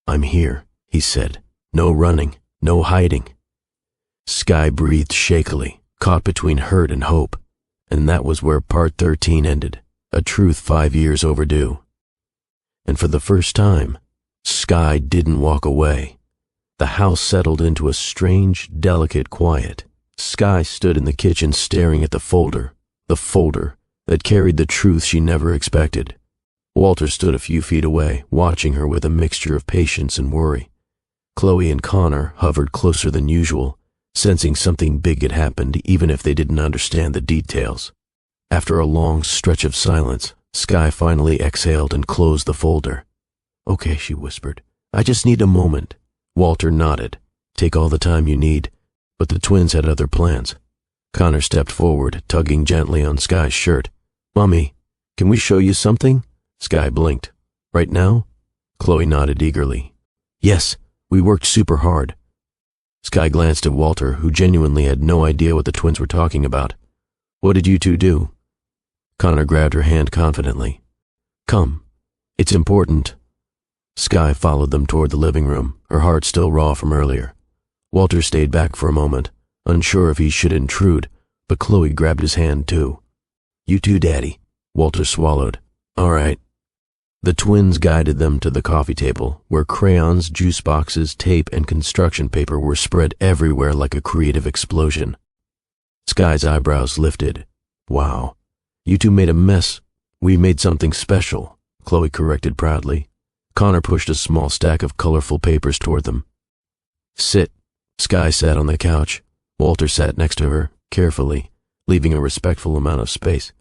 "I'm here," he said. "No running, no hiding." Sky breathed shakily, caught between hurt and hope, and that was where part 13 ended, a truth 5 years overdue. And for the first time, Sky didn't walk away. The house settled into a strange, delicate quiet. Sky stood in the kitchen staring at the folder that carried the truth she never expected. Walter stood a few feet away, watching her with a mixture of patience and worry. Chloe and Connor hovered closer than usual, sensing something big had happened even if they didn't understand the details. After a long stretch of silence, Sky finally exhaled and closed the folder. "Okay," she whispered. "I just need a moment." Walter nodded. "Take all the time you need." But the twins had other plans. Connor stepped forward, tugging gently on Sky's shirt. "Mommy, can we show you something?" Sky blinked. "Right now?" Chloe nodded eagerly. "Yes, we worked super hard." Sky glanced at Walter, who genuinely had no idea what the twins were talking about. "What did you two do?" Connor grabbed her hand confidently. "Come. It's important." Sky followed them toward the living room, her heart still raw from earlier. Walter stayed back for a moment, unsure if he should intrude, but Chloe grabbed his hand too. "You too, Daddy." Walter swallowed. "All right." The twins guided them to the coffee table, where crayons, juice boxes, tape, and construction paper were spread everywhere like a creative explosion. Sky's eyebrows lifted. "Wow. You two made a mess. We made something special," Chloe corrected proudly. Connor pushed a small stack of colorful papers toward them. "Sit." Sky sat on the couch. Walter sat next to her, carefully, leaving a respectful amount of space.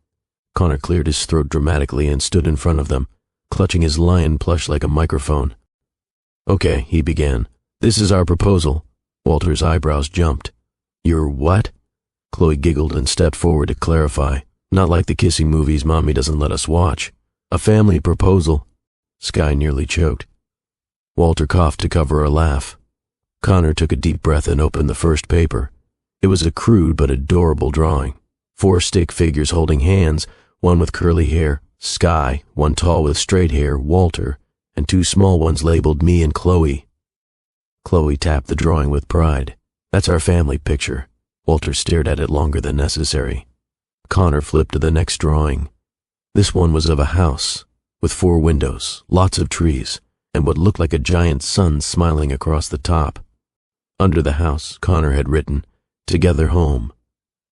Connor cleared his throat dramatically and stood in front of them, clutching his lion plush like a microphone. "Okay," he began. "This is our proposal." Walter's eyebrows jumped. "Your what?" Chloe giggled and stepped forward to clarify. "Not like the kissing movies Mommy doesn't let us watch. A family proposal." Sky nearly choked. Walter coughed to cover a laugh. Connor took a deep breath and opened the first paper. It was a crude but adorable drawing. 4 stick figures holding hands, one with curly hair, Sky, one tall with straight hair, Walter, and 2 small ones labeled me and Chloe. Chloe tapped the drawing with pride. "That's our family picture." Walter stared at it longer than necessary. Connor flipped to the next drawing. This one was of a house, with 4 windows, lots of trees, and what looked like a giant sun smiling across the top. Under the house, Connor had written, "Together home."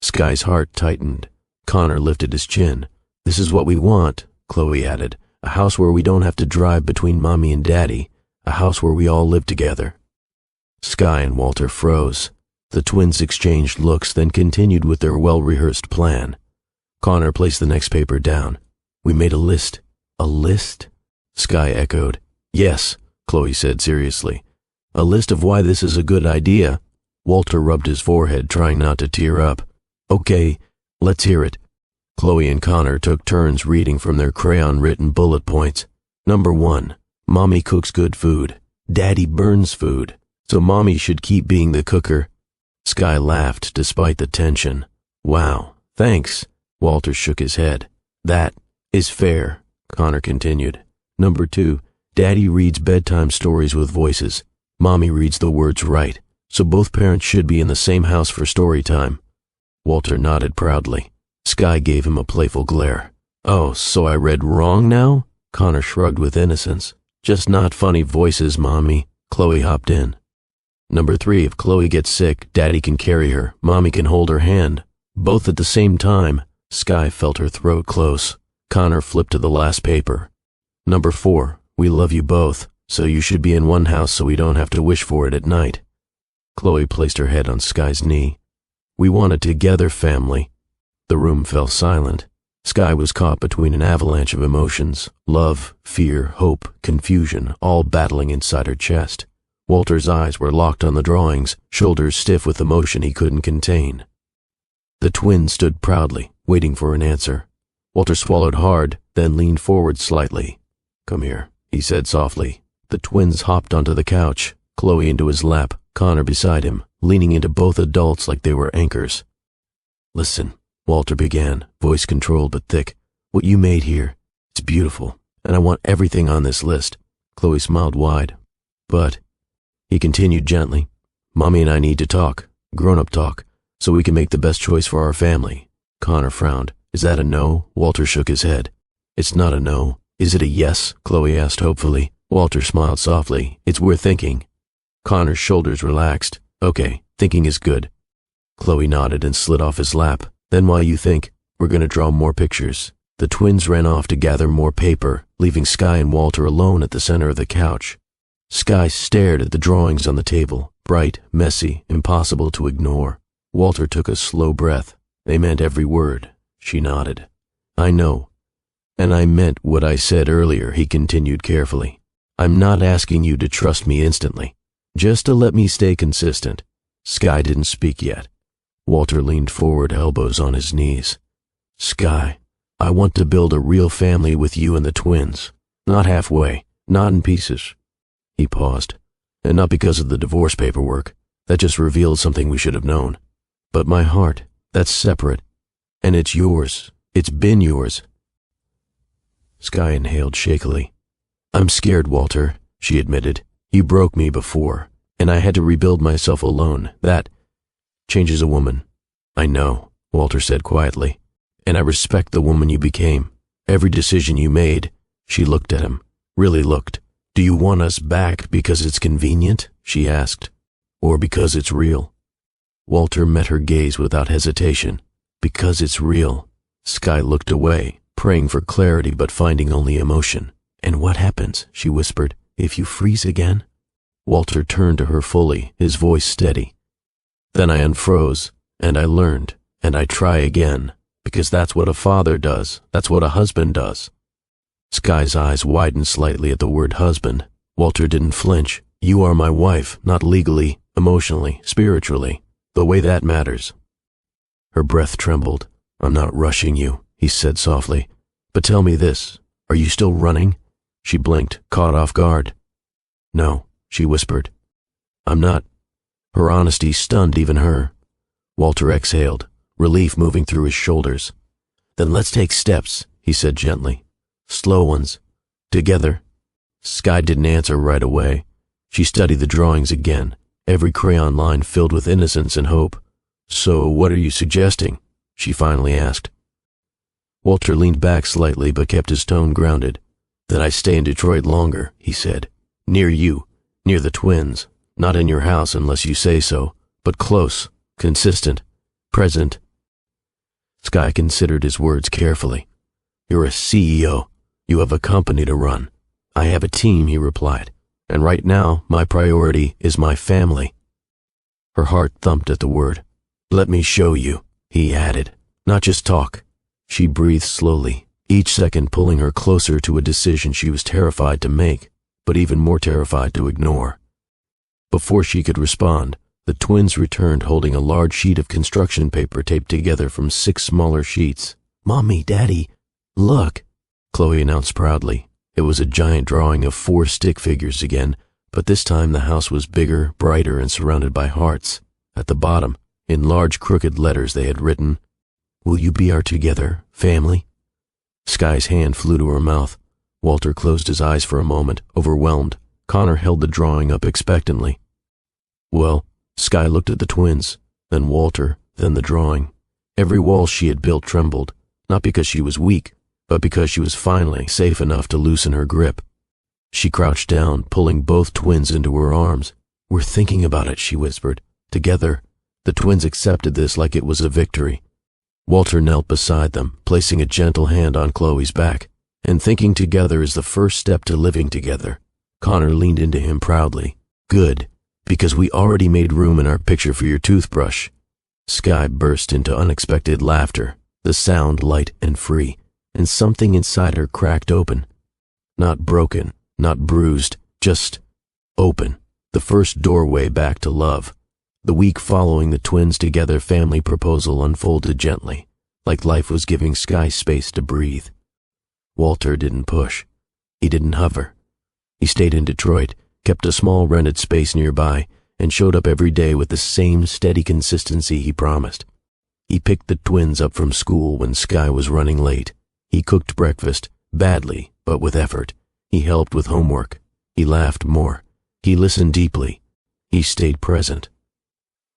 Sky's heart tightened. Connor lifted his chin. "This is what we want," Chloe added. "A house where we don't have to drive between Mommy and Daddy. A house where we all live together." Sky and Walter froze. The twins exchanged looks, then continued with their well-rehearsed plan. Connor placed the next paper down. "We made a list." "A list?" Sky echoed. "Yes," Chloe said seriously. "A list of why this is a good idea." Walter rubbed his forehead, trying not to tear up. "Okay, let's hear it." Chloe and Connor took turns reading from their crayon-written bullet points. Number 1, Mommy cooks good food. Daddy burns food, so Mommy should keep being the cooker. Sky laughed despite the tension. "Wow, thanks." Walter shook his head. That is fair, Connor continued. Number 2, Daddy reads bedtime stories with voices. Mommy reads the words right, so both parents should be in the same house for story time. Walter nodded proudly. Sky gave him a playful glare. Oh, so I read wrong now? Connor shrugged with innocence. Just not funny voices, Mommy. Chloe hopped in. Number 3, if Chloe gets sick, Daddy can carry her. Mommy can hold her hand. Both at the same time. Sky felt her throat close. Connor flipped to the last paper. Number 4, we love you both, so you should be in one house so we don't have to wish for it at night. Chloe placed her head on Sky's knee. We want a together family. The room fell silent. Sky was caught between an avalanche of emotions, love, fear, hope, confusion, all battling inside her chest. Walter's eyes were locked on the drawings, shoulders stiff with emotion he couldn't contain. The twins stood proudly, waiting for an answer. Walter swallowed hard, then leaned forward slightly. Come here, he said softly. The twins hopped onto the couch, Chloe into his lap, Connor beside him, leaning into both adults like they were anchors. Listen, Walter began, voice controlled but thick. What you made here, it's beautiful, and I want everything on this list. Chloe smiled wide. But, he continued gently, Mommy and I need to talk, grown-up talk, so we can make the best choice for our family. Connor frowned. Is that a no? Walter shook his head. It's not a no. Is it a yes? Chloe asked hopefully. Walter smiled softly. It's worth thinking. Connor's shoulders relaxed. Okay, thinking is good. Chloe nodded and slid off his lap. Then while you think, we're going to draw more pictures. The twins ran off to gather more paper, leaving Sky and Walter alone at the center of the couch. Sky stared at the drawings on the table, bright, messy, impossible to ignore. Walter took a slow breath. They meant every word. She nodded. I know. And I meant what I said earlier, he continued carefully. I'm not asking you to trust me instantly, just to let me stay consistent. Sky didn't speak yet. Walter leaned forward, elbows on his knees. Sky, I want to build a real family with you and the twins. Not halfway, not in pieces. He paused. And not because of the divorce paperwork. That just revealed something we should have known. But my heart, that's separate. And it's yours. It's been yours. Sky inhaled shakily. I'm scared, Walter, she admitted. You broke me before, and I had to rebuild myself alone. That changes a woman. I know, Walter said quietly. And I respect the woman you became. Every decision you made. She looked at him. Really looked. Do you want us back because it's convenient? She asked. Or because it's real? Walter met her gaze without hesitation. Because it's real. Sky looked away, praying for clarity but finding only emotion. And what happens, she whispered, if you freeze again? Walter turned to her fully, his voice steady. Then I unfroze, and I learned, and I try again, because that's what a father does, that's what a husband does. Sky's eyes widened slightly at the word husband. Walter didn't flinch. You are my wife, not legally, emotionally, spiritually, the way that matters. Her breath trembled. I'm not rushing you, he said softly. But tell me this, are you still running? She blinked, caught off guard. No, she whispered. I'm not. Her honesty stunned even her. Walter exhaled, relief moving through his shoulders. Then let's take steps, he said gently. Slow ones. Together. Sky didn't answer right away. She studied the drawings again, every crayon line filled with innocence and hope. So what are you suggesting? She finally asked. Walter leaned back slightly but kept his tone grounded. That I stay in Detroit longer, he said. Near you, near the twins. Not in your house unless you say so, but close, consistent, present. Sky considered his words carefully. You're a CEO. You have a company to run. I have a team, he replied. And right now, my priority is my family. Her heart thumped at the word. Let me show you, he added. Not just talk. She breathed slowly, each second pulling her closer to a decision she was terrified to make, but even more terrified to ignore. Before she could respond, the twins returned holding a large sheet of construction paper taped together from 6 smaller sheets. Mommy, Daddy, look, Chloe announced proudly. It was a giant drawing of 4 stick figures again, but this time the house was bigger, brighter, and surrounded by hearts. At the bottom, in large crooked letters they had written, Will you be our together family? Sky's hand flew to her mouth. Walter closed his eyes for a moment, overwhelmed. Connor held the drawing up expectantly. Well, Sky looked at the twins, then Walter, then the drawing. Every wall she had built trembled, not because she was weak, but because she was finally safe enough to loosen her grip. She crouched down, pulling both twins into her arms. We're thinking about it, she whispered. Together. The twins accepted this like it was a victory. Walter knelt beside them, placing a gentle hand on Chloe's back. And thinking together is the first step to living together. Connor leaned into him proudly. Good, because we already made room in our picture for your toothbrush. Sky burst into unexpected laughter, the sound light and free, and something inside her cracked open. Not broken, not bruised, just open. The first doorway back to love. The week following the twins' together family proposal unfolded gently, like life was giving Sky space to breathe. Walter didn't push. He didn't hover. He stayed in Detroit, kept a small rented space nearby, and showed up every day with the same steady consistency he promised. He picked the twins up from school when Sky was running late. He cooked breakfast, badly, but with effort. He helped with homework. He laughed more. He listened deeply. He stayed present.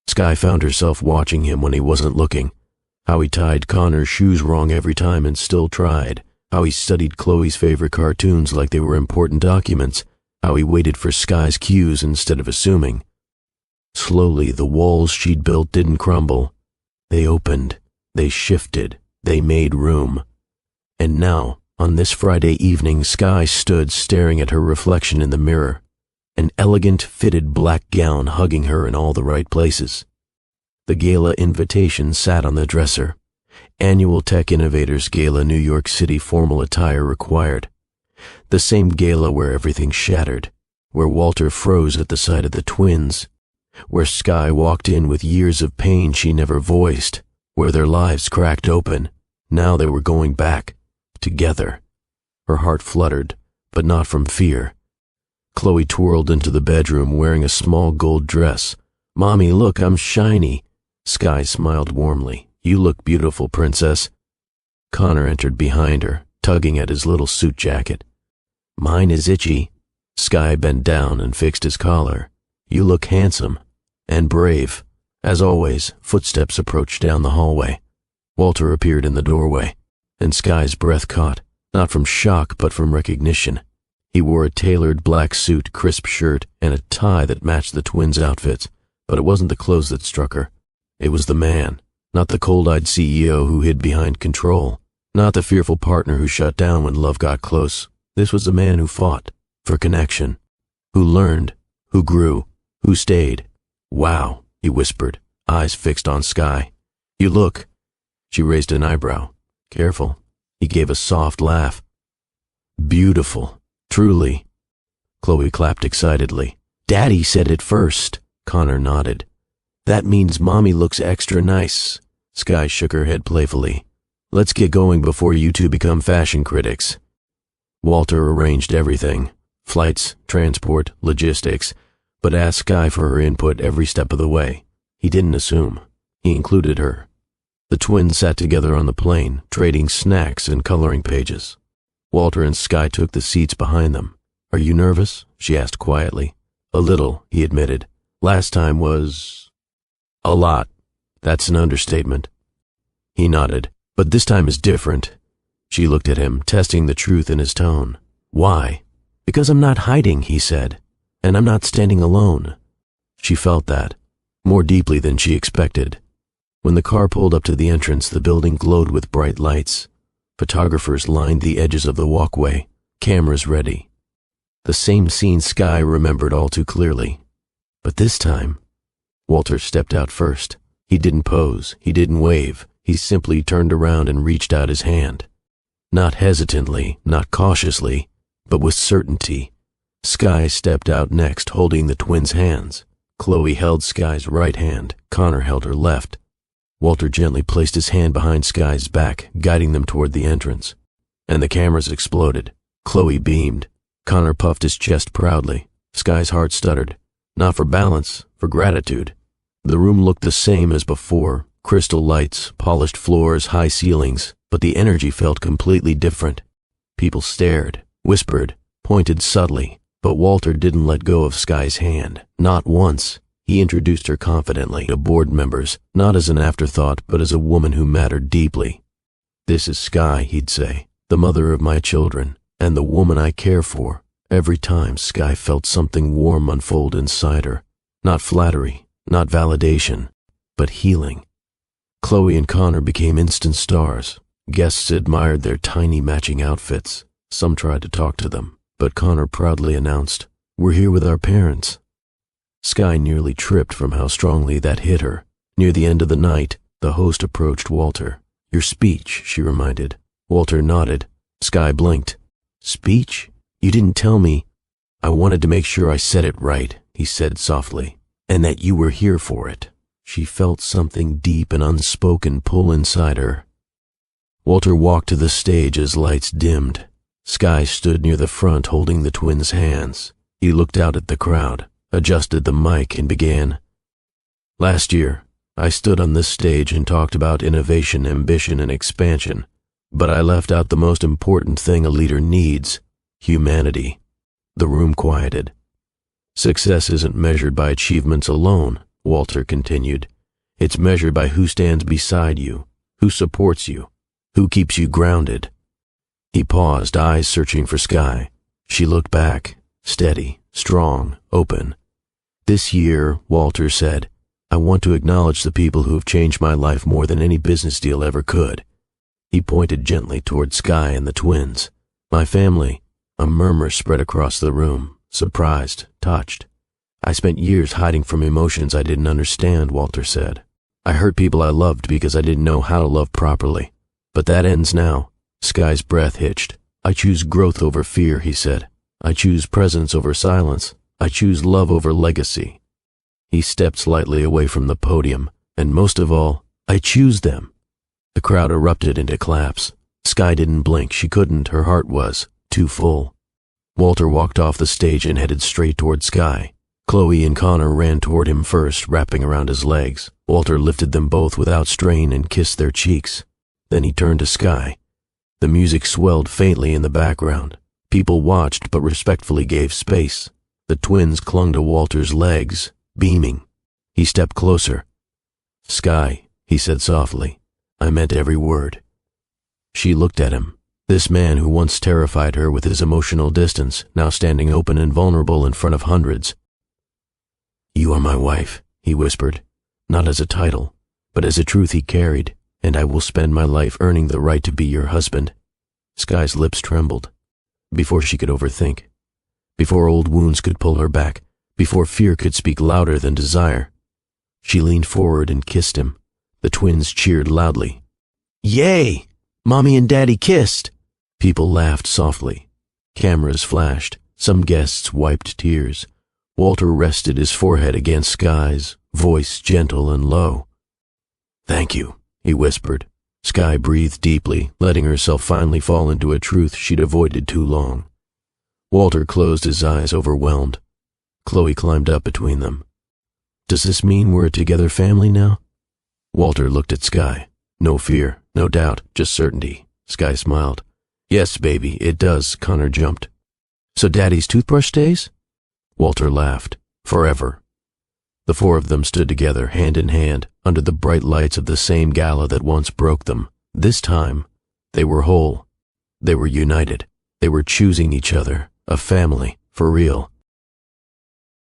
Sky found herself watching him when he wasn't looking. How he tied Connor's shoes wrong every time and still tried. How he studied Chloe's favorite cartoons like they were important documents. How he waited for Sky's cues instead of assuming. Slowly, the walls she'd built didn't crumble. They opened. They shifted. They made room. And now, on this Friday evening, Sky stood staring at her reflection in the mirror. An elegant, fitted black gown hugging her in all the right places. The gala invitation sat on the dresser. Annual Tech Innovators Gala, New York City, formal attire required. The same gala where everything shattered, where Walter froze at the sight of the twins, where Sky walked in with years of pain she never voiced, where their lives cracked open. Now they were going back, together. Her heart fluttered, but not from fear. Chloe twirled into the bedroom wearing a small gold dress. Mommy, look, I'm shiny. Sky smiled warmly. You look beautiful, princess. Connor entered behind her, tugging at his little suit jacket. Mine is itchy. Sky bent down and fixed his collar. You look handsome and brave. As always, footsteps approached down the hallway. Walter appeared in the doorway, and Sky's breath caught, not from shock but from recognition. He wore a tailored black suit, crisp shirt, and a tie that matched the twins' outfits, but it wasn't the clothes that struck her. It was the man, not the cold-eyed CEO who hid behind control, not the fearful partner who shut down when love got close. This was the man who fought for connection, who learned, who grew, who stayed. Wow, he whispered, eyes fixed on Sky. You look. She raised an eyebrow. Careful. He gave a soft laugh. Beautiful. Truly. Chloe clapped excitedly. Daddy said it first. Connor nodded. That means Mommy looks extra nice. Sky shook her head playfully. Let's get going before you two become fashion critics. Walter arranged everything. Flights, transport, logistics, but asked Sky for her input every step of the way. He didn't assume. He included her. The twins sat together on the plane, trading snacks and coloring pages. Walter and Sky took the seats behind them. Are you nervous? She asked quietly. A little, he admitted. Last time was... a lot. That's an understatement. He nodded. But this time is different. She looked at him, testing the truth in his tone. Why? Because I'm not hiding, he said. And I'm not standing alone. She felt that, more deeply than she expected. When the car pulled up to the entrance, the building glowed with bright lights. Photographers lined the edges of the walkway, cameras ready. The same scene Sky remembered all too clearly. But this time, Walter stepped out first. He didn't pose, he didn't wave, he simply turned around and reached out his hand. Not hesitantly, not cautiously, but with certainty. Sky stepped out next, holding the twins' hands. Chloe held Sky's right hand, Connor held her left. Walter gently placed his hand behind Sky's back, guiding them toward the entrance. And the cameras exploded. Chloe beamed. Connor puffed his chest proudly. Sky's heart stuttered. Not for balance, for gratitude. The room looked the same as before, Crystal lights, polished floors, high ceilings, but the energy felt completely different. People stared, whispered, pointed subtly, but Walter didn't let go of Sky's hand, not once. He introduced her confidently to board members, not as an afterthought, but as a woman who mattered deeply. "This is Sky," he'd say, "the mother of my children, and the woman I care for." Every time Sky felt something warm unfold inside her. Not flattery, not validation, but healing. Chloe and Connor became instant stars. Guests admired their tiny matching outfits. Some tried to talk to them, but Connor proudly announced, "We're here with our parents." Sky nearly tripped from how strongly that hit her. Near the end of the night, the host approached Walter. "Your speech," she reminded. Walter nodded. Sky blinked. "Speech? You didn't tell me." "I wanted to make sure I said it right," he said softly, "and that you were here for it." She felt something deep and unspoken pull inside her. Walter walked to the stage as lights dimmed. Sky stood near the front holding the twins' hands. He looked out at the crowd, adjusted the mic, and began. "Last year, I stood on this stage and talked about innovation, ambition, and expansion, but I left out the most important thing a leader needs: humanity." The room quieted. "Success isn't measured by achievements alone," Walter continued. "It's measured by who stands beside you, who supports you, who keeps you grounded." He paused, eyes searching for Sky. She looked back, steady, strong, open. "This year," Walter said, "I want to acknowledge the people who have changed my life more than any business deal ever could." He pointed gently toward Sky and the twins. "My family." A murmur spread across the room, surprised, touched. "I spent years hiding from emotions I didn't understand," Walter said. "I hurt people I loved because I didn't know how to love properly. But that ends now." Sky's breath hitched. "I choose growth over fear," he said. "I choose presence over silence. I choose love over legacy." He stepped slightly away from the podium, and most of all, "I choose them." The crowd erupted into claps. Sky didn't blink. She couldn't. Her heart was too full. Walter walked off the stage and headed straight toward Sky. Chloe and Connor ran toward him first, wrapping around his legs. Walter lifted them both without strain and kissed their cheeks. Then he turned to Sky. The music swelled faintly in the background. People watched but respectfully gave space. The twins clung to Walter's legs, beaming. He stepped closer. "Sky," he said softly, "I meant every word." She looked at him. This man who once terrified her with his emotional distance, now standing open and vulnerable in front of hundreds. "You are my wife," he whispered, not as a title, but as a truth he carried, "and I will spend my life earning the right to be your husband." Sky's lips trembled. Before she could overthink, before old wounds could pull her back, before fear could speak louder than desire, she leaned forward and kissed him. The twins cheered loudly. "Yay! Mommy and Daddy kissed!" People laughed softly. Cameras flashed. Some guests wiped tears. Walter rested his forehead against Sky's, voice gentle and low. "Thank you," he whispered. Sky breathed deeply, letting herself finally fall into a truth she'd avoided too long. Walter closed his eyes, overwhelmed. Chloe climbed up between them. "Does this mean we're a together family now?" Walter looked at Sky. No fear, no doubt, just certainty. Sky smiled. "Yes, baby, it does," Connor jumped. "So Daddy's toothbrush stays?" Walter laughed. "Forever." The four of them stood together, hand in hand, under the bright lights of the same gala that once broke them. This time, they were whole. They were united. They were choosing each other, a family, for real.